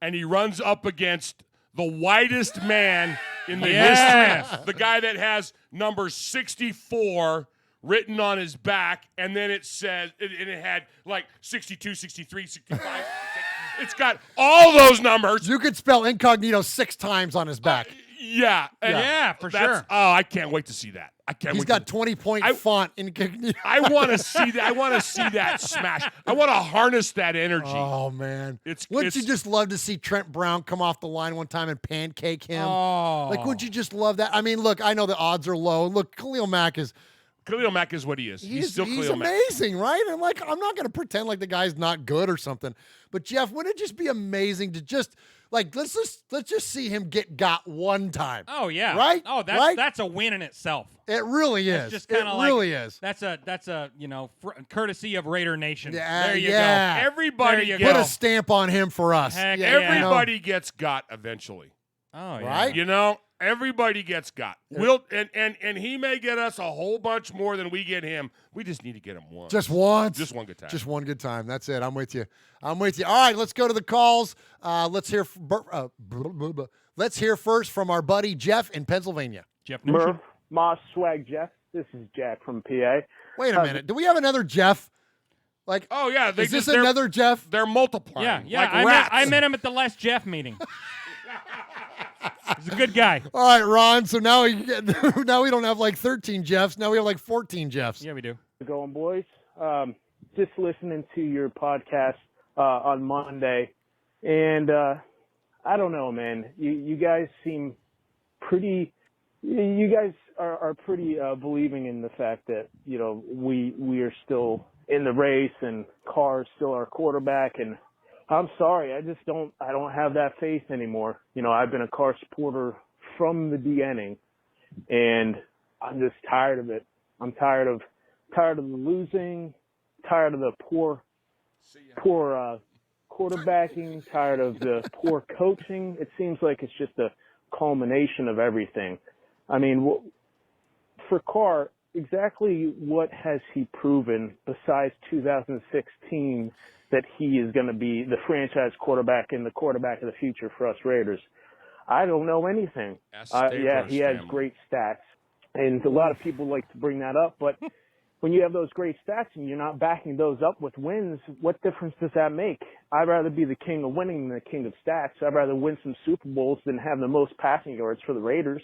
Speaker 2: and he runs up against the widest man in the history, the guy that has number 64 written on his back, and then it says, and it had like 62, 63, 65. It's got all those numbers.
Speaker 1: You could spell incognito 6 times on his back.
Speaker 2: Yeah,
Speaker 3: for sure.
Speaker 2: Oh, I can't wait to see that.
Speaker 1: He's got 20-point font incognito.
Speaker 2: I want to see that. I want to see that smash. I want to harness that energy.
Speaker 1: Oh man, wouldn't you just love to see Trent Brown come off the line one time and pancake him?
Speaker 3: Oh,
Speaker 1: wouldn't you just love that? I mean, look, I know the odds are low. Look, Khalil Mack is
Speaker 2: what he is. He's still Khalil Mack.
Speaker 1: He's amazing, right? And I'm not going to pretend like the guy's not good or something. But Jeff, wouldn't it just be amazing to just let's just see him get got one time?
Speaker 3: Oh yeah,
Speaker 1: right.
Speaker 3: Oh, that's a win in itself.
Speaker 1: It really is.
Speaker 3: Just kind of
Speaker 1: really is.
Speaker 3: That's a courtesy of Raider Nation.
Speaker 1: Yeah,
Speaker 3: there you
Speaker 1: go.
Speaker 2: Everybody
Speaker 1: put a stamp on him for us.
Speaker 3: Heck
Speaker 2: everybody gets got eventually.
Speaker 3: Oh yeah.
Speaker 1: Right.
Speaker 2: Everybody gets got. We'll and he may get us a whole bunch more than we get him. We just need to get him once.
Speaker 1: Just once.
Speaker 2: Just one good time.
Speaker 1: Just one good time. That's it. I'm with you. All right, let's go to the calls. Let's hear Let's hear first from our buddy Jeff in Pennsylvania.
Speaker 3: Jeff
Speaker 15: Murph, Mosh, Swag, Jeff. This is Jack from PA.
Speaker 1: Wait a minute. Do we have another Jeff? Like,
Speaker 2: oh yeah,
Speaker 1: is this another Jeff?
Speaker 2: They're multiplying.
Speaker 3: Yeah.
Speaker 2: Like
Speaker 3: I met him at the last Jeff meeting. He's a good guy.
Speaker 1: All right, Ron. So now now we don't have like 13 Jeffs. Now we have like 14 Jeffs.
Speaker 3: Yeah, we do.
Speaker 15: Going, boys. Just listening to your podcast on Monday, and I don't know, man. You guys seem pretty. You guys are pretty believing in the fact that we are still in the race and Carr is still our quarterback, and I'm sorry, I don't have that faith anymore. I've been a Carr supporter from the beginning, and I'm just tired of it. I'm tired of the losing, tired of the poor quarterbacking, tired of the poor coaching. It seems like it's just a culmination of everything. I mean, for Carr, exactly what has he proven besides 2016 that he is going to be the franchise quarterback and the quarterback of the future for us Raiders? I don't know anything. Yeah, he has great stats, and a lot of people like to bring that up, but when you have those great stats and you're not backing those up with wins, what difference does that make? I'd rather be the king of winning than the king of stats. I'd rather win some Super Bowls than have the most passing yards for the Raiders.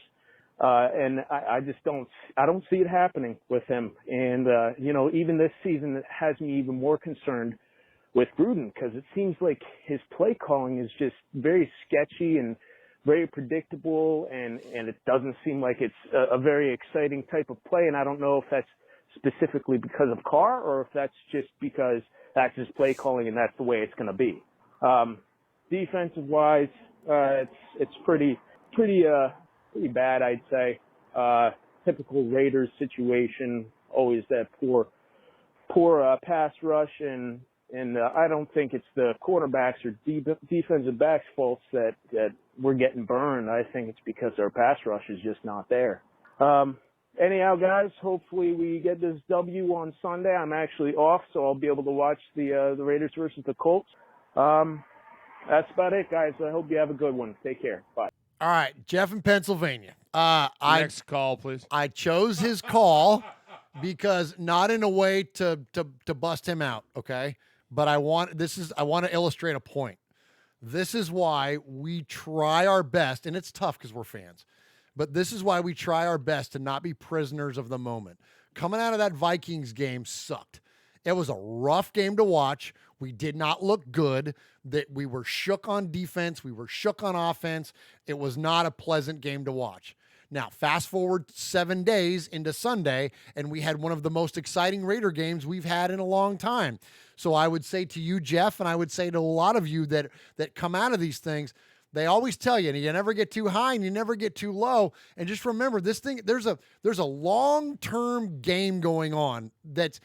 Speaker 15: And I just don't see it happening with him. And, even this season, it has me even more concerned with Gruden, because it seems like his play calling is just very sketchy and very predictable, and it doesn't seem like it's a very exciting type of play. And I don't know if that's specifically because of Carr or if that's just because that's his play calling and that's the way it's going to be. Defensive wise, it's pretty bad, I'd say. Typical Raiders situation, always that poor pass rush, and I don't think it's the quarterbacks or defensive backs' faults that we're getting burned. I think it's because our pass rush is just not there. Anyhow, guys, hopefully we get this W on Sunday. I'm actually off, so I'll be able to watch the Raiders versus the Colts. That's about it, guys. I hope you have a good one. Take care. Bye.
Speaker 1: All right, Jeff in Pennsylvania.
Speaker 2: Next call, please.
Speaker 1: I chose his call because not in a way to bust him out, okay? But I want to illustrate a point. This is why we try our best, and it's tough because we're fans. But this is why we try our best to not be prisoners of the moment. Coming out of that Vikings game sucked. It was a rough game to watch. We did not look good. That we were shook on defense. We were shook on offense. It was not a pleasant game to watch. Now, fast forward 7 days into Sunday, and we had one of the most exciting Raider games we've had in a long time. So I would say to you, Jeff, and I would say to a lot of you that come out of these things, they always tell you, you never get too high and you never get too low. And just remember this thing, there's a long-term game going on that's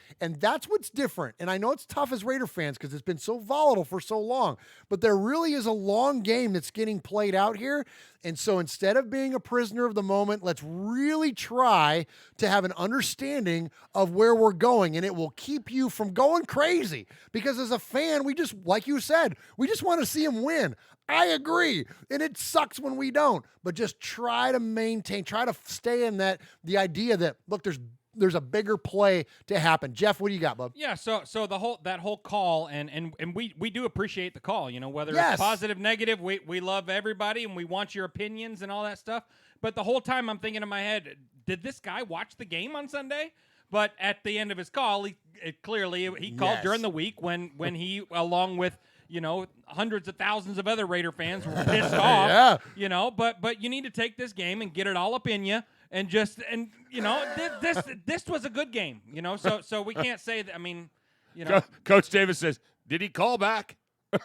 Speaker 1: what's different. And I know it's tough as Raider fans because it's been so volatile for so long, but there really is a long game that's getting played out here. And so instead of being a prisoner of the moment, let's really try to have an understanding of where we're going, and it will keep you from going crazy. Because as a fan, we just, like you said, we just want to see him win. I agree. And it sucks when we don't, but just try to maintain, try to stay in the idea that, look, there's a bigger play to happen. Jeff, what do you got, bub?
Speaker 3: Yeah, so that whole call, and we do appreciate the call, whether
Speaker 1: Yes.
Speaker 3: it's positive, negative, we love everybody and we want your opinions and all that stuff. But the whole time I'm thinking in my head, did this guy watch the game on Sunday? But at the end of his call, he called during the week when he, along with hundreds of thousands of other Raider fans were pissed off.
Speaker 1: Yeah.
Speaker 3: But you need to take this game and get it all up in you, and this was a good game. So we can't say that. I mean,
Speaker 2: Coach Davis says, did he call back?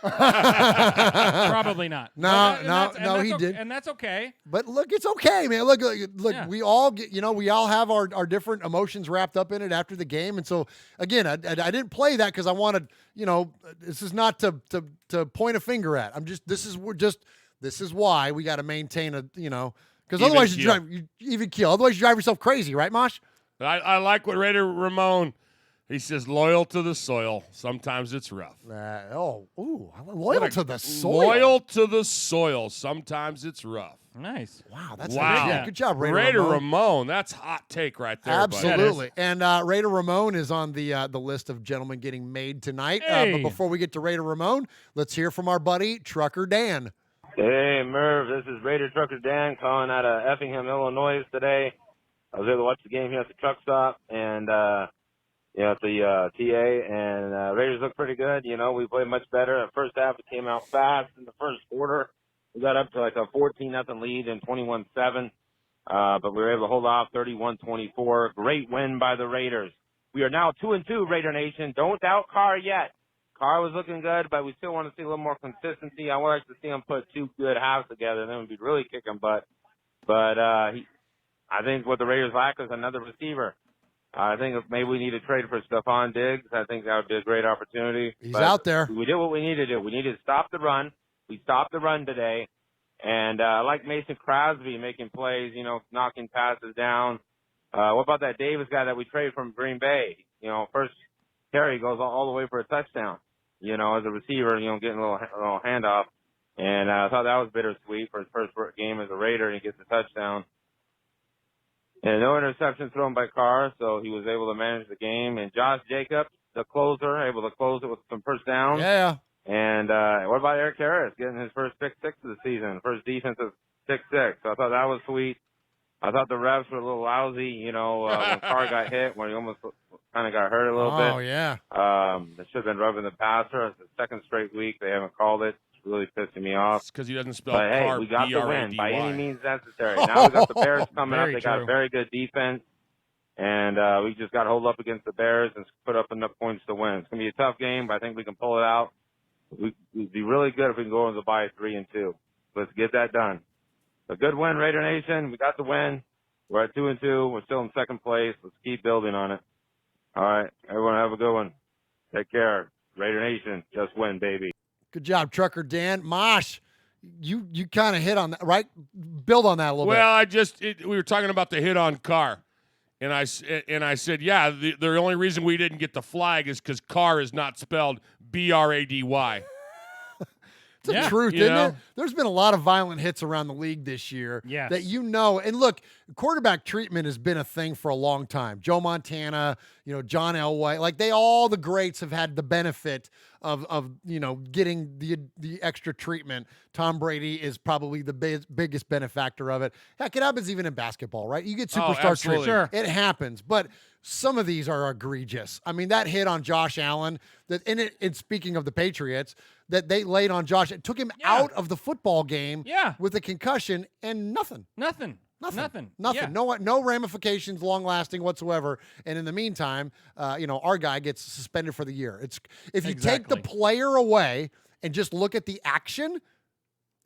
Speaker 3: Probably not.
Speaker 1: No, he did,
Speaker 3: and that's okay.
Speaker 1: But look, it's okay, man. Look, yeah. We all get, we all have our different emotions wrapped up in it after the game, and so again, I didn't play that because I wanted, this is not to point a finger at. This is why we got to maintain because otherwise you drive yourself crazy, right, Mosh?
Speaker 2: I like what Raider Ramon He says, loyal to the soil. Sometimes it's rough.
Speaker 1: Loyal to the soil.
Speaker 2: Loyal to the soil. Sometimes it's rough.
Speaker 3: Nice.
Speaker 1: Wow, that's
Speaker 2: wow.
Speaker 1: Good job,
Speaker 2: Raider Ramon. That's hot take right there.
Speaker 1: Absolutely. And Raider Ramon is on the list of gentlemen getting made tonight.
Speaker 2: Hey.
Speaker 1: But before we get to Raider Ramon, let's hear from our buddy Trucker Dan.
Speaker 17: Hey, Merv. This is Raider Trucker Dan calling out of Effingham, Illinois today. I was able to watch the game here at the truck stop and at the TA, and Raiders look pretty good. You know, we played much better. The first half, it came out fast in the first quarter. We got up to like a 14-0 lead and 21-7, but we were able to hold off 31-24. Great win by the Raiders. We are now 2-2, Raider Nation. Don't doubt Carr yet. Carr was looking good, but we still want to see a little more consistency. I would like to see him put two good halves together, then we'd be really kicking butt. But I think what the Raiders lack is another receiver. I think if maybe we need to trade for Stephon Diggs. I think that would be a great opportunity.
Speaker 1: He's out there.
Speaker 17: We did what we needed to do. We needed to stop the run. We stopped the run today. And I like Mason Crosby making plays, you know, knocking passes down. What about that Davis guy that we traded from Green Bay? You know, first carry goes all the way for a touchdown, you know, as a receiver, you know, getting a little handoff. And I thought that was bittersweet for his first game as a Raider, and he gets a touchdown. And no interception thrown by Carr, so he was able to manage the game. And Josh Jacobs, the closer, able to close it with some first downs.
Speaker 1: Yeah.
Speaker 17: And what about Eric Harris getting his first pick-six of the season, first defensive pick-six? So I thought that was sweet. I thought the refs were a little lousy, you know, when Carr got hit, when he almost kind of got hurt a little bit.
Speaker 1: Oh, yeah.
Speaker 17: They should have been rubbing the passer. It's the second straight week they haven't called it. It's really pissing me off.
Speaker 2: It's because he doesn't spell
Speaker 17: But, hey,
Speaker 2: Carr
Speaker 17: we got the win
Speaker 2: B-R-A-D-Y.
Speaker 17: by any means necessary. Now we got the Bears coming up.
Speaker 3: Very
Speaker 17: They got
Speaker 3: true.
Speaker 17: a very good defense. And we just got to hold up against the Bears and put up enough points to win. It's going to be a tough game, but I think we can pull it out. We'd be really good if we can go into the bye 3-2. Let's get that done. A good win, Raider Nation. We got the win. We're at 2-2. We're still in second place. Let's keep building on it. All right. Everyone have a good one. Take care. Raider Nation, just win, baby.
Speaker 1: Good job, Trucker Dan. Mosh, you kind of hit on that, right? Build on that a little bit.
Speaker 2: Well, we were talking about the hit on Carr. And I said, yeah, the only reason we didn't get the flag is because Carr is not spelled B-R-A-D-Y.
Speaker 1: It's the truth, isn't it? There's been a lot of violent hits around the league this year that you know. And look, quarterback treatment has been a thing for a long time. Joe Montana, you know, John Elway, like all the greats have had the benefit of you know, getting the extra treatment. Tom Brady is probably the biggest benefactor of it. Heck, it happens even in basketball, right? You get superstar treatment. Sure. It happens, but some of these are egregious. I mean, that hit on Josh Allen, and speaking of the Patriots, that they laid on Josh, it took him out of the football game with a concussion and nothing.
Speaker 3: Nothing. Yeah.
Speaker 1: No ramifications, long lasting whatsoever. And in the meantime, you know, our guy gets suspended for the year. It's if you take the player away and just look at the action,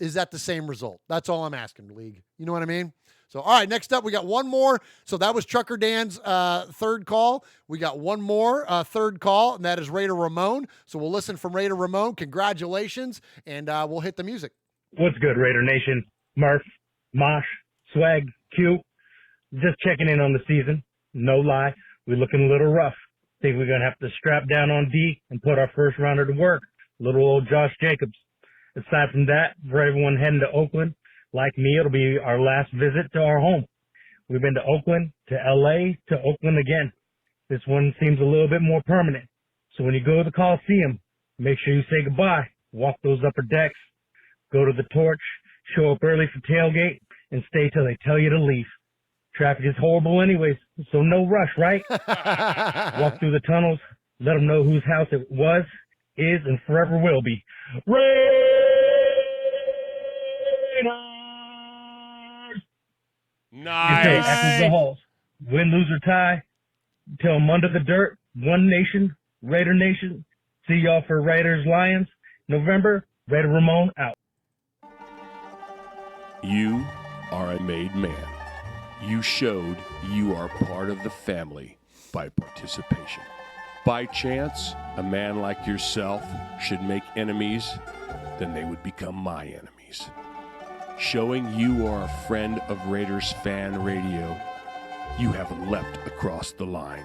Speaker 1: is that the same result? That's all I'm asking, league. You know what I mean? So, all right, next up, we got one more. So that was Trucker Dan's third call. We got one more third call, and that is Raider Ramon. So we'll listen from Raider Ramon. Congratulations, and we'll hit the music.
Speaker 18: What's good, Raider Nation? Murph, Mosh, Swag, Q. Just checking in on the season. No lie, we're looking a little rough. Think we're going to have to strap down on D and put our first rounder to work. Little old Josh Jacobs. Aside from that, for everyone heading to Oakland, like me, it'll be our last visit to our home. We've been to Oakland, to LA, to Oakland again. This one seems a little bit more permanent. So when you go to the Coliseum, make sure you say goodbye, walk those upper decks, go to the torch, show up early for tailgate, and stay till they tell you to leave. Traffic is horrible anyways, so no rush, right? Walk through the tunnels, let them know whose house it was, is, and forever will be.
Speaker 2: Nice.
Speaker 18: Echoes the halls. Win, lose, or tie. Tell them under the dirt. One nation. Raider Nation. See y'all for Raiders Lions. November. Raider Ramon out.
Speaker 2: You are a made man. You showed you are part of the family by participation. By chance, a man like yourself should make enemies, then they would become my enemies. Showing you are a friend of Raiders Fan Radio, you have leapt across the line.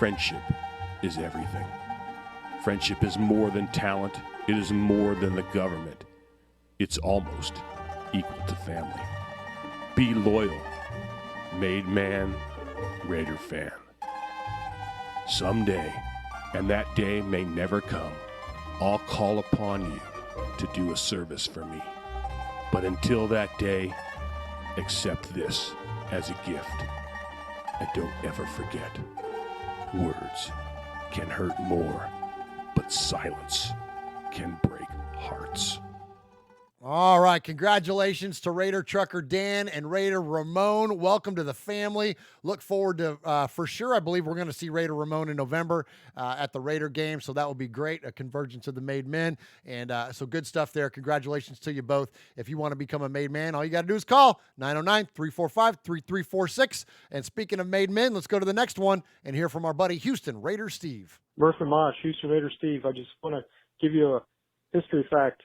Speaker 2: friendship is everything. Friendship is more than talent. It is more than the government. It's almost equal to family. Be loyal. Made man, Raider fan. Someday, and that day may never come, I'll call upon you to do a service for me. But until that day, accept this as a gift. And don't ever forget, words can hurt more, but silence can break hearts.
Speaker 1: All right, congratulations to Raider Trucker Dan and Raider Ramon. Welcome to the family. Look forward to, for sure, I believe we're going to see Raider Ramon in November at the Raider game, so that will be great, a convergence of the made men. And so good stuff there. Congratulations to you both. If you want to become a made man, all you got to do is call 909-345-3346. And speaking of made men, let's go to the next one and hear from our buddy Houston Raider Steve.
Speaker 15: Murph and Mosh, Houston Raider Steve. I just want to give you a history fact.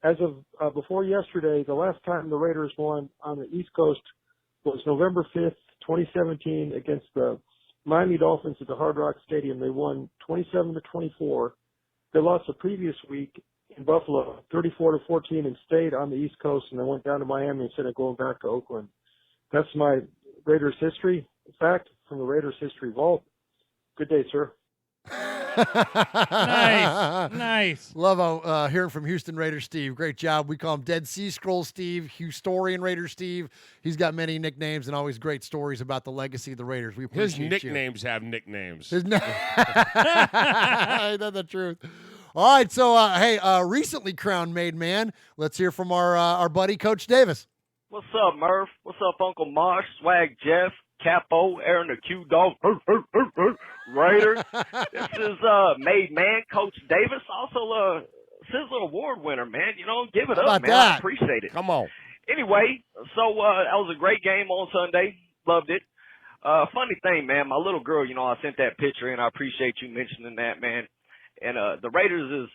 Speaker 15: As of before yesterday, the last time the Raiders won on the East Coast was November 5th, 2017 against the Miami Dolphins at the Hard Rock Stadium. They won 27-24. They lost the previous week in Buffalo, 34-14, and stayed on the East Coast, and they went down to Miami instead of going back to Oakland. That's my Raiders history fact from the Raiders history vault. Good day, sir.
Speaker 3: Nice.
Speaker 1: Love hearing from Houston Raider Steve. Great job. We call him Dead Sea Scroll Steve, Houstorian Raider Steve. He's got many nicknames and always great stories about the legacy of the Raiders. We appreciate
Speaker 2: His nicknames have nicknames.
Speaker 1: Ain't that the truth? All right, so hey, recently crowned made man. Let's hear from our buddy Coach Davis.
Speaker 8: What's up, Murph? What's up, Uncle Mosh, Swag Jeff, Capo, Aaron the Q-Dog, Raider. This is made man, Coach Davis, also Sizzler Award winner, man. You know, give it up, man.
Speaker 1: That?
Speaker 8: I appreciate it.
Speaker 2: Come on.
Speaker 8: Anyway, so that was a great game on Sunday. Loved it. Funny thing, man, my little girl, you know, I sent that picture in. I appreciate you mentioning that, man. And the Raiders has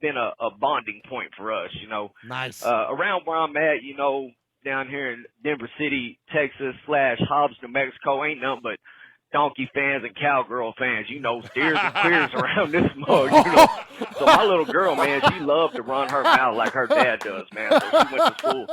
Speaker 8: been a bonding point for us, you know.
Speaker 1: Nice.
Speaker 8: Around where I'm at, you know, down here in Denver City, Texas / Hobbs, New Mexico, ain't nothing but donkey fans and cowgirl fans, you know, steers and queers around this mug, you know. So my little girl, man, she loved to run her mouth like her dad does, man. So she went to school,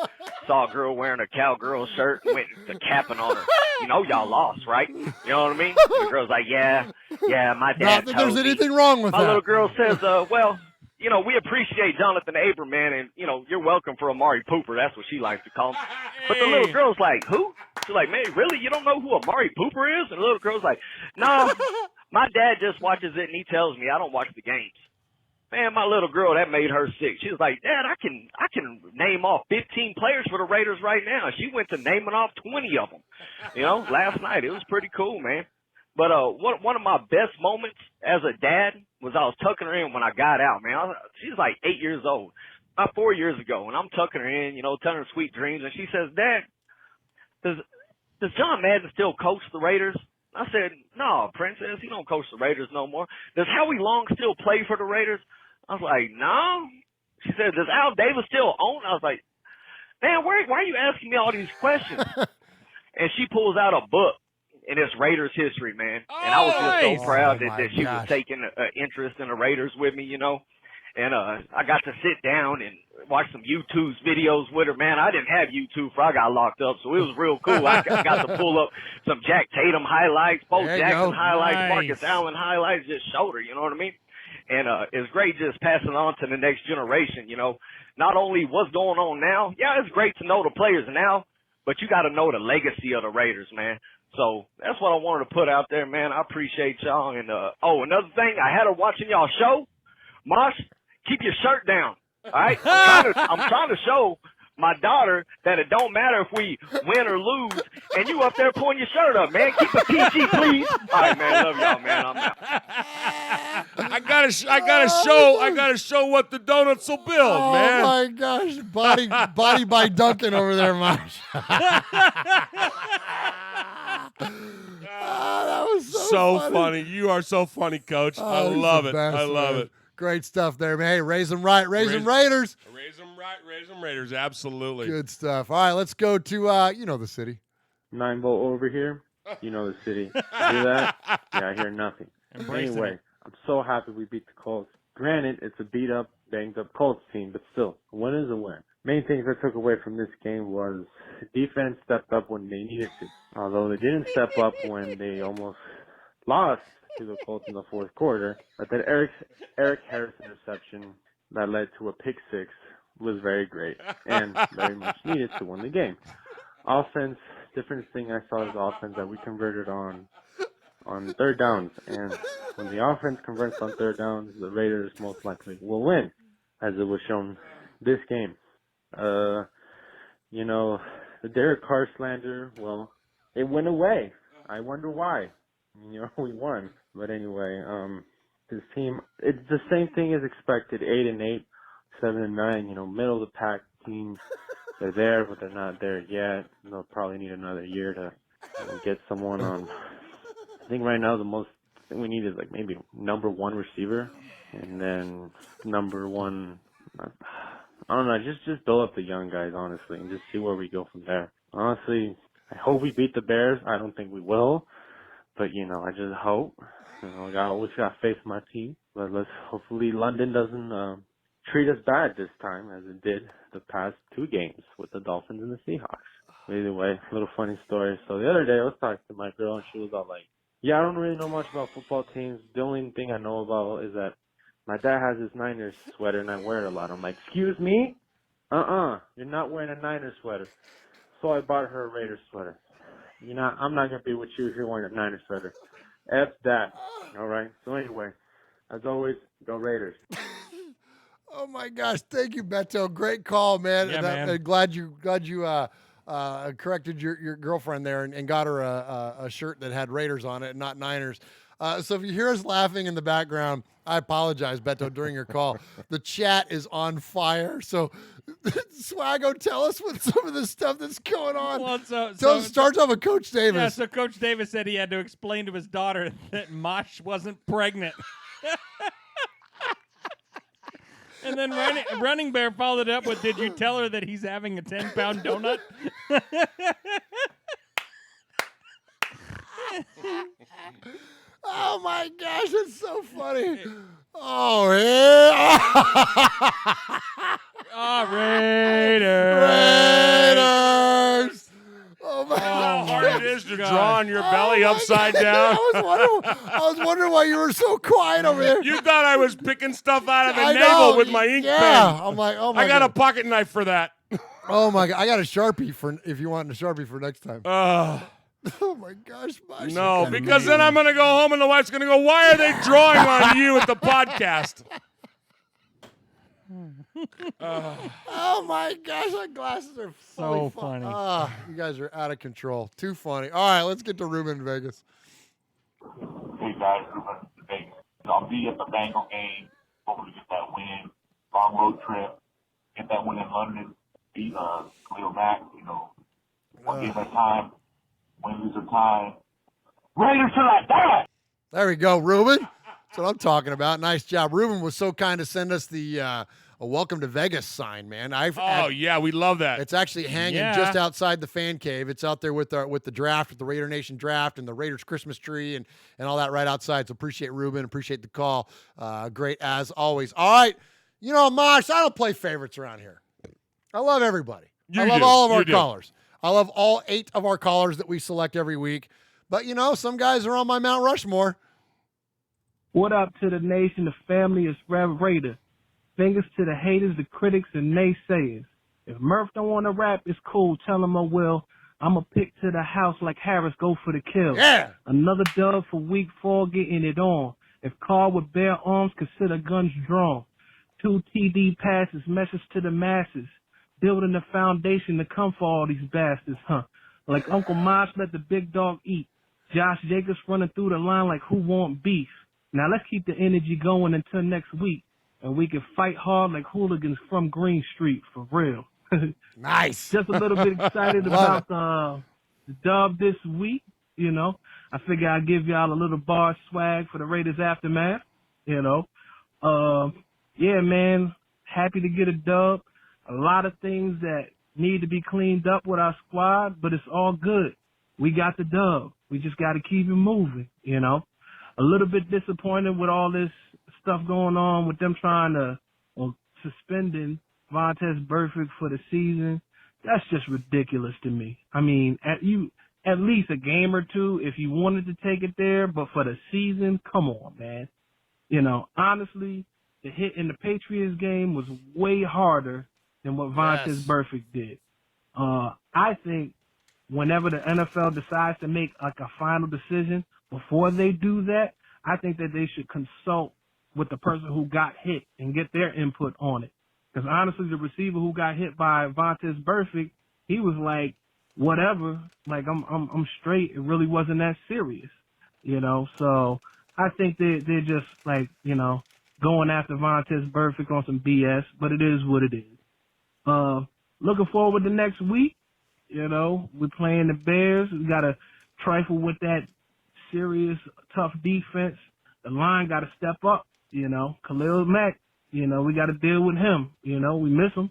Speaker 8: saw a girl wearing a cowgirl shirt, and went to capping on her. You know, y'all lost, right? You know what I mean? The girl's like, yeah, my dad
Speaker 1: Not that
Speaker 8: told
Speaker 1: there's
Speaker 8: me.
Speaker 1: anything wrong with
Speaker 8: My
Speaker 1: that.
Speaker 8: little girl says, well, you know, we appreciate Jonathan Abram, man, and, you know, you're welcome for Amari Pooper. That's what she likes to call him. But the little girl's like, who? She's like, man, really? You don't know who Amari Pooper is? And the little girl's like, no, my dad just watches it, and he tells me I don't watch the games. Man, my little girl, that made her sick. She was like, Dad, I can name off 15 players for the Raiders right now. She went to naming off 20 of them, you know, last night. It was pretty cool, man. But one of my best moments as a dad was I was tucking her in when I got out, man. She's like 8 years old, about 4 years ago, and I'm tucking her in, you know, telling her sweet dreams. And she says, Dad, does John Madden still coach the Raiders? I said, no, Princess, he don't coach the Raiders no more. Does Howie Long still play for the Raiders? I was like, no. She said, does Al Davis still own? I was like, man, why are you asking me all these questions? And she pulls out a book. And it's Raiders history, man. And I was just so proud that she was taking interest in the Raiders with me, you know. And I got to sit down and watch some YouTube's videos with her, man. I didn't have YouTube before I got locked up, so it was real cool. I got to pull up some Jack Tatum highlights, Bo Jackson highlights,
Speaker 3: Nice.
Speaker 8: Marcus Allen highlights, just showed her, you know what I mean? And it's great just passing it on to the next generation, you know. Not only what's going on now, yeah, it's great to know the players now, but you got to know the legacy of the Raiders, man. So that's what I wanted to put out there, man. I appreciate y'all. And another thing, I had her watching y'all show. Mosh, keep your shirt down. All right, I'm trying to show my daughter that it don't matter if we win or lose, and you up there pulling your shirt up, man. Keep it PG, please. All right, man. Love y'all, man. I'm out.
Speaker 2: I gotta show what the donuts will build, man.
Speaker 1: Oh my gosh, body by Duncan over there, Mosh. That was so
Speaker 2: funny. You are so funny, Coach. I love it. I love it.
Speaker 1: Great stuff there, man. Hey, raise them right, raise them Raiders.
Speaker 2: Raise them right, raise them Raiders. Absolutely.
Speaker 1: Good stuff. All right, let's go to you know the city.
Speaker 15: 9 Volt over here.
Speaker 16: You know the city. You hear that? Yeah, I hear nothing.
Speaker 3: Embracing
Speaker 16: Anyway,
Speaker 3: it.
Speaker 16: I'm so happy we beat the Colts. Granted, it's a beat-up, banged-up Colts team, but still, a win is a win. Main things I took away from this game was defense stepped up when they needed to, although they didn't step up when they almost lost to the Colts in the fourth quarter. But that Eric Harris interception that led to a pick six was very great and very much needed to win the game. Offense, different thing I saw is offense that we converted on third downs, and when the offense converts on third downs, the Raiders most likely will win, as it was shown this game. You know, the Derek Carr slander, well, it went away. I wonder why. You know, we won. But anyway, this team, it's the same thing as expected, 8-8, 7-9, you know, middle of the pack team. They're there, but they're not there yet. They'll probably need another year to get someone on. I think right now the most thing we need is like maybe number one receiver, and then number one. I don't know. Just build up the young guys, honestly, and just see where we go from there. Honestly, I hope we beat the Bears. I don't think we will, but you know, I just hope. You know, I always got faith in my team, but let's hopefully London doesn't treat us bad this time as it did the past two games with the Dolphins and the Seahawks. Either way, a little funny story. So the other day I was talking to my girl and she was all like, yeah, I don't really know much about football teams. The only thing I know about is that my dad has his Niners sweater and I wear it a lot. I'm like, excuse me? You're not wearing a Niners sweater. So I bought her a Raiders sweater. You know, I'm not going to be with you if you're wearing a Niners sweater. F that. All right? So anyway, as always, go Raiders.
Speaker 1: Oh my gosh! Thank you, Beto. Great call, man.
Speaker 3: Yeah,
Speaker 1: and
Speaker 3: man.
Speaker 1: I'm glad you corrected your girlfriend there and got her a shirt that had Raiders on it and not Niners. So if you hear us laughing in the background, I apologize, Beto, during your call. The chat is on fire. So Swaggo, tell us what some of the stuff that's going on.
Speaker 3: Well,
Speaker 1: Starts off with Coach Davis.
Speaker 3: Yeah, so Coach Davis said he had to explain to his daughter that Mosh wasn't pregnant. And then Running Bear followed it up with, did you tell her that he's having a 10-pound donut?
Speaker 1: Oh, my gosh, it's so funny. Oh, yeah.
Speaker 3: Raiders.
Speaker 1: Oh, my
Speaker 2: How hard it is to
Speaker 3: God.
Speaker 2: draw on your belly upside down.
Speaker 1: I was wondering why you were so quiet over there.
Speaker 2: You thought I was picking stuff out of the
Speaker 1: I
Speaker 2: navel
Speaker 1: know.
Speaker 2: with my ink pen.
Speaker 1: I'm like, oh my
Speaker 2: I got
Speaker 1: God.
Speaker 2: a pocket knife for that.
Speaker 1: Oh my God, I got a Sharpie for if you want a Sharpie for next time. Oh my gosh, Mosh.
Speaker 2: No, because then I'm going to go home and the wife's going to go, why are they drawing on you at the podcast?
Speaker 1: Oh my gosh, my glasses are
Speaker 3: So
Speaker 1: funny.
Speaker 3: funny.
Speaker 1: You guys are out of control. Too funny. All right, let's get to Ruben in Vegas.
Speaker 19: Hey guys, Ruben in Vegas. I'll be at the Bengal game, hoping to get that win. Long road trip, get that win in London, beat Khalil Mack, you know, one game at a time, win, lose a time. Raiders till I die!
Speaker 1: There we go, Ruben. That's what I'm talking about. Nice job. Ruben was so kind to send us the a welcome to Vegas sign, man.
Speaker 2: Yeah, we love that.
Speaker 1: It's actually hanging just outside the fan cave. It's out there with the draft, with the Raider Nation draft and the Raiders Christmas tree and all that right outside. So appreciate Ruben, appreciate the call. Great as always. All right, you know, Mosh, I don't play favorites around here. I love everybody. I love all of our callers. I love all 8 of our callers that we select every week. But you know, some guys are on my Mount Rushmore.
Speaker 21: What up to the nation, the family is Rev Raider. Fingers to the haters, the critics, and naysayers. If Murph don't want to rap, it's cool. Tell him I will. I'm a pick to the house like Harris, go for the kill.
Speaker 1: Yeah.
Speaker 21: Another dub for week 4, getting it on. If Carr with bare arms, consider guns drawn. 2 TD passes, message to the masses. Building the foundation to come for all these bastards, huh? Like Uncle Mosh let the big dog eat. Josh Jacobs running through the line like who want beef. Now let's keep the energy going until next week. And we can fight hard like hooligans from Green Street, for real.
Speaker 1: Nice.
Speaker 21: Just a little bit excited about the dub this week, you know. I figure I'll give y'all a little bar swag for the Raiders aftermath, you know. Yeah, man, happy to get a dub. A lot of things that need to be cleaned up with our squad, but it's all good. we got the dub. We just got to keep it moving, you know. A little bit disappointed with all this stuff going on with them trying to, or suspending Vontaze Burfict for the season. That's just ridiculous to me. I mean, at least a game or two if you wanted to take it there, but for the season, come on, man. You know, honestly, the hit in the Patriots game was way harder than what Vontaze Burfict did. I think whenever the NFL decides to make like a final decision, before they do that, I think that they should consult with the person who got hit and get their input on it. Because honestly, the receiver who got hit by Vontaze Burfict, he was like, whatever, like I'm straight. It really wasn't that serious, you know. So I think they're just like, you know, going after Vontaze Burfict on some BS, but it is what it is. Looking forward to next week. You know, we're playing the Bears. We got to trifle with that serious, tough defense. The line got to step up, you know. Khalil Mack, you know, we got to deal with him. You know, we miss him,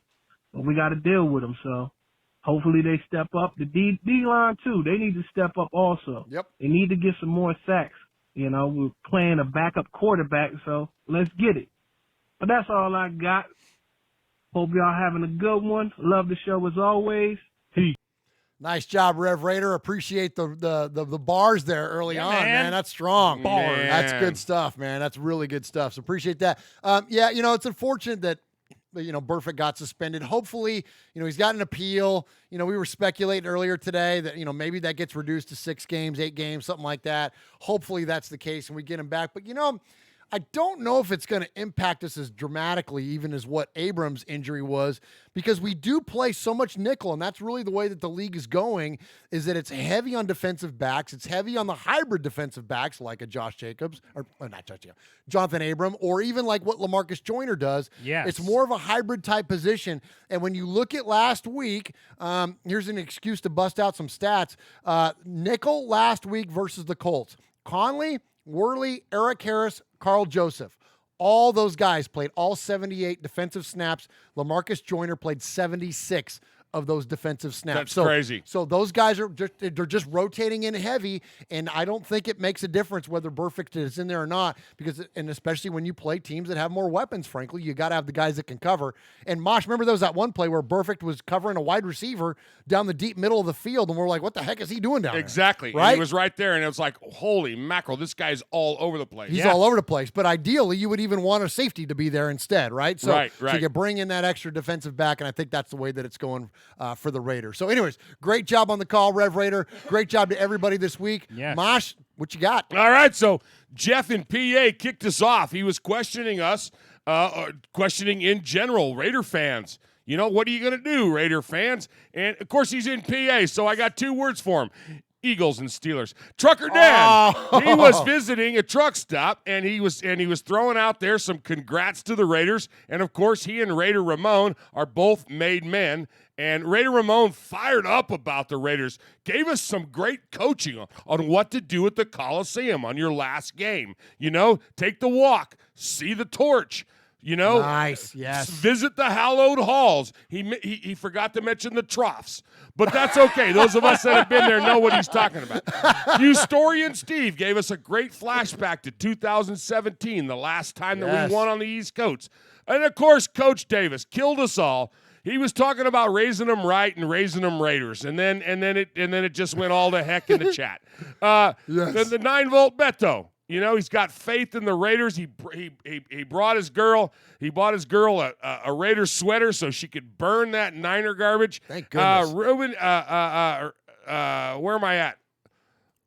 Speaker 21: but we got to deal with him. So hopefully they step up. The D-line, too, they need to step up also.
Speaker 1: Yep.
Speaker 21: They need to get some more sacks. You know, we're playing a backup quarterback, so let's get it. But that's all I got. Hope y'all having a good one. Love the show as always. Peace.
Speaker 1: Nice job, Rev Raider. Appreciate the bars there early on, man. That's strong.
Speaker 2: Bars.
Speaker 1: That's good stuff, man. That's really good stuff. So appreciate that. Yeah, you know, it's unfortunate that, you know, Burfict got suspended. Hopefully, you know, he's got an appeal. You know, we were speculating earlier today that, you know, maybe that gets reduced to 6 games, 8 games, something like that. Hopefully that's the case and we get him back. But, you know, I don't know if it's going to impact us as dramatically even as what Abrams' injury was, because we do play so much nickel, and that's really the way that the league is going, is that it's heavy on defensive backs. It's heavy on the hybrid defensive backs like a Josh Jacobs, or not Josh Jacobs, Jonathan Abram, or even like what LaMarcus Joyner does.
Speaker 3: Yes.
Speaker 1: It's more of a hybrid type position. And when you look at last week, here's an excuse to bust out some stats. Nickel last week versus the Colts. Conley, Worley, Eric Harris, Carl Joseph. All those guys played all 78 defensive snaps. LaMarcus Joyner played 76 of those defensive snaps.
Speaker 2: That's crazy.
Speaker 1: So those guys they're just rotating in heavy, and I don't think it makes a difference whether Burfict is in there or not, because, and especially when you play teams that have more weapons, frankly, you got to have the guys that can cover. And Mosh, remember there was that one play where Burfict was covering a wide receiver down the deep middle of the field, and we're like, what the heck is he doing down there?
Speaker 2: Exactly.
Speaker 1: Right?
Speaker 2: And he was right there, and it was like, holy mackerel, this guy's all over the place.
Speaker 1: He's all over the place. But ideally, you would even want a safety to be there instead, right? So,
Speaker 2: right.
Speaker 1: So you bring in that extra defensive back, and I think that's the way that it's going for the Raiders. So anyways, great job on the call, Rev Raider. Great job to everybody this week.
Speaker 3: Yes.
Speaker 1: Mosh, what you got?
Speaker 2: All right, so Jeff in PA kicked us off. He was questioning us, questioning in general, Raider fans. You know, what are you going to do, Raider fans? And, of course, he's in PA, so I got 2 words for him. Eagles and Steelers. Trucker Dan, he was visiting a truck stop, and he was throwing out there some congrats to the Raiders. And, of course, he and Raider Ramon are both made men. And Raider Ramon fired up about the Raiders, gave us some great coaching on what to do at the Coliseum on your last game. You know, take the walk, see the torch. You know,
Speaker 1: nice, yes.
Speaker 2: Visit the hallowed halls. He forgot to mention the troughs, but that's okay. Those of us that have been there know what he's talking about. Historian Steve gave us a great flashback to 2017, the last time that we won on the East Coast. And, of course, Coach Davis killed us all. He was talking about raising them right and raising them Raiders, and then it just went all to heck in the chat. The 9-volt Beto. You know, he's got faith in the Raiders. He brought his girl. He bought his girl a Raiders sweater so she could burn that Niner garbage.
Speaker 1: Thank goodness.
Speaker 2: Ruben, where am I at?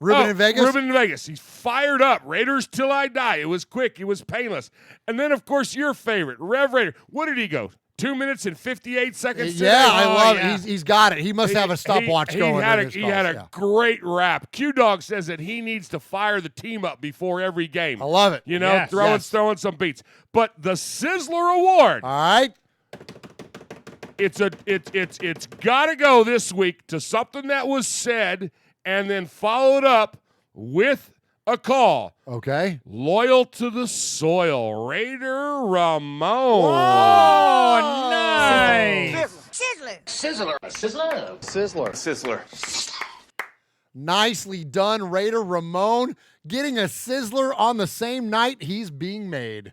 Speaker 1: Ruben in Vegas?
Speaker 2: Ruben in Vegas. He's fired up. Raiders till I die. It was quick. It was painless. And then, of course, your favorite, Rev Raider. What did he go? 2 minutes and 58 seconds.
Speaker 1: Yeah, I love it. He's got it. He must have a stopwatch going.
Speaker 2: He had a great rap. Q-Dog says that he needs to fire the team up before every game.
Speaker 1: I love it.
Speaker 2: You know, throwing some beats. But the Sizzler Award.
Speaker 1: All right.
Speaker 2: It's got to go this week to something that was said and then followed up with a call.
Speaker 1: Okay.
Speaker 2: Loyal to the soil, Raider Ramon.
Speaker 3: Oh, nice.
Speaker 11: Sizzler. Sizzler. Sizzler. Sizzler.
Speaker 2: Sizzler.
Speaker 1: Nicely done, Raider Ramon, getting a sizzler on the same night he's being made.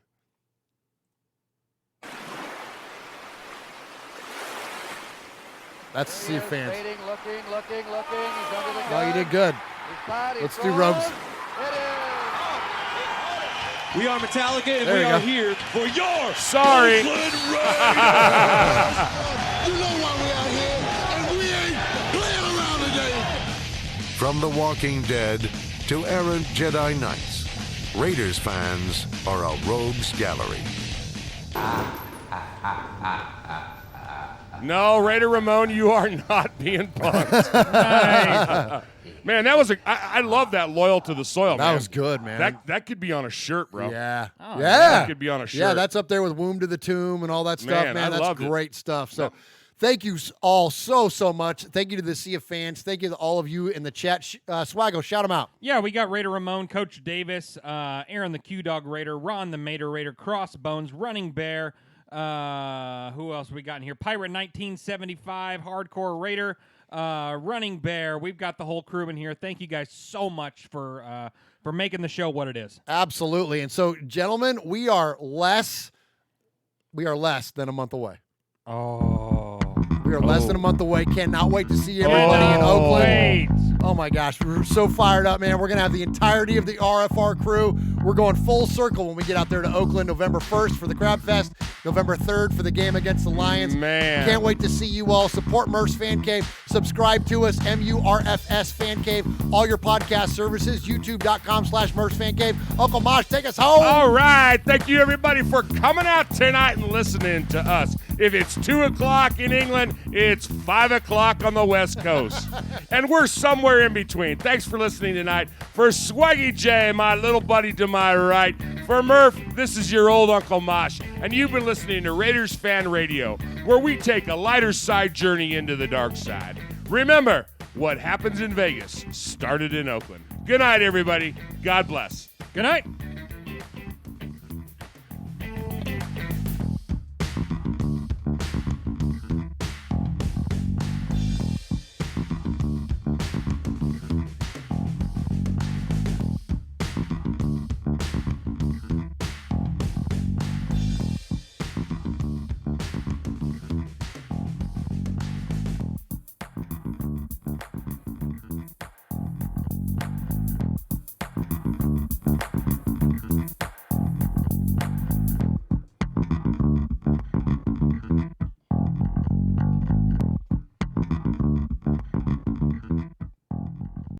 Speaker 1: That's Sea fans.
Speaker 12: Looking. He's under the gun.
Speaker 1: Oh, you did good. Let's do Rogues.
Speaker 4: We are Metallica, and
Speaker 1: There
Speaker 4: we
Speaker 1: you
Speaker 4: are
Speaker 1: go.
Speaker 4: here for your
Speaker 2: Sorry.
Speaker 4: Oakland Raiders.
Speaker 9: You know why we out here, and we ain't playing around today.
Speaker 7: From The Walking Dead to errant Jedi Knights, Raiders fans are a rogues gallery.
Speaker 2: No, Raider Ramon, you are not being punked. Nice. Man, that was I love that loyal to the soil, man.
Speaker 1: That was good, man.
Speaker 2: That could be on a shirt, bro.
Speaker 1: Yeah.
Speaker 2: Yeah.
Speaker 1: Yeah.
Speaker 2: That could be on a shirt.
Speaker 1: Yeah, that's up there with Womb to the Tomb and all that stuff,
Speaker 2: Man,
Speaker 1: man.
Speaker 2: I
Speaker 1: That's
Speaker 2: loved it.
Speaker 1: great stuff. So thank you all so much. Thank you to the Sea of fans. Thank you to all of you in the chat. Swaggo, shout them out.
Speaker 3: Yeah, we got Raider Ramon, Coach Davis, Aaron the Q-Dog Raider, Ron the Mater Raider, Crossbones, Running Bear. Who else we got in here? Pirate 1975, Hardcore Raider, Running Bear. We've got the whole crew in here. Thank you guys so much for making the show what it is.
Speaker 1: Absolutely. And so, gentlemen, we are less than a month away.
Speaker 3: Oh.
Speaker 1: We are less than a month away. Cannot wait to see everybody in Oakland.
Speaker 3: Wait.
Speaker 1: Oh, my gosh. We're so fired up, man. We're going to have the entirety of the RFR crew. We're going full circle when we get out there to Oakland November 1st for the Crab Fest, November 3rd for the game against the Lions.
Speaker 2: Man.
Speaker 1: Can't wait to see you all. Support Murph's Fan Cave. Subscribe to us, MURFS Fan Cave. All your podcast services, youtube.com/Murph's Fan Cave. Uncle Mosh, take us home.
Speaker 2: All right. Thank you, everybody, for coming out tonight and listening to us. If it's 2 o'clock in England, it's 5 o'clock on the West Coast. And we're somewhere in between. Thanks for listening tonight. For Swaggy J, my little buddy to my right. For Murph, this is your old Uncle Mosh. And you've been listening to Raiders Fan Radio, where we take a lighter side journey into the dark side. Remember, what happens in Vegas started in Oakland. Good night, everybody. God bless.
Speaker 3: Good night.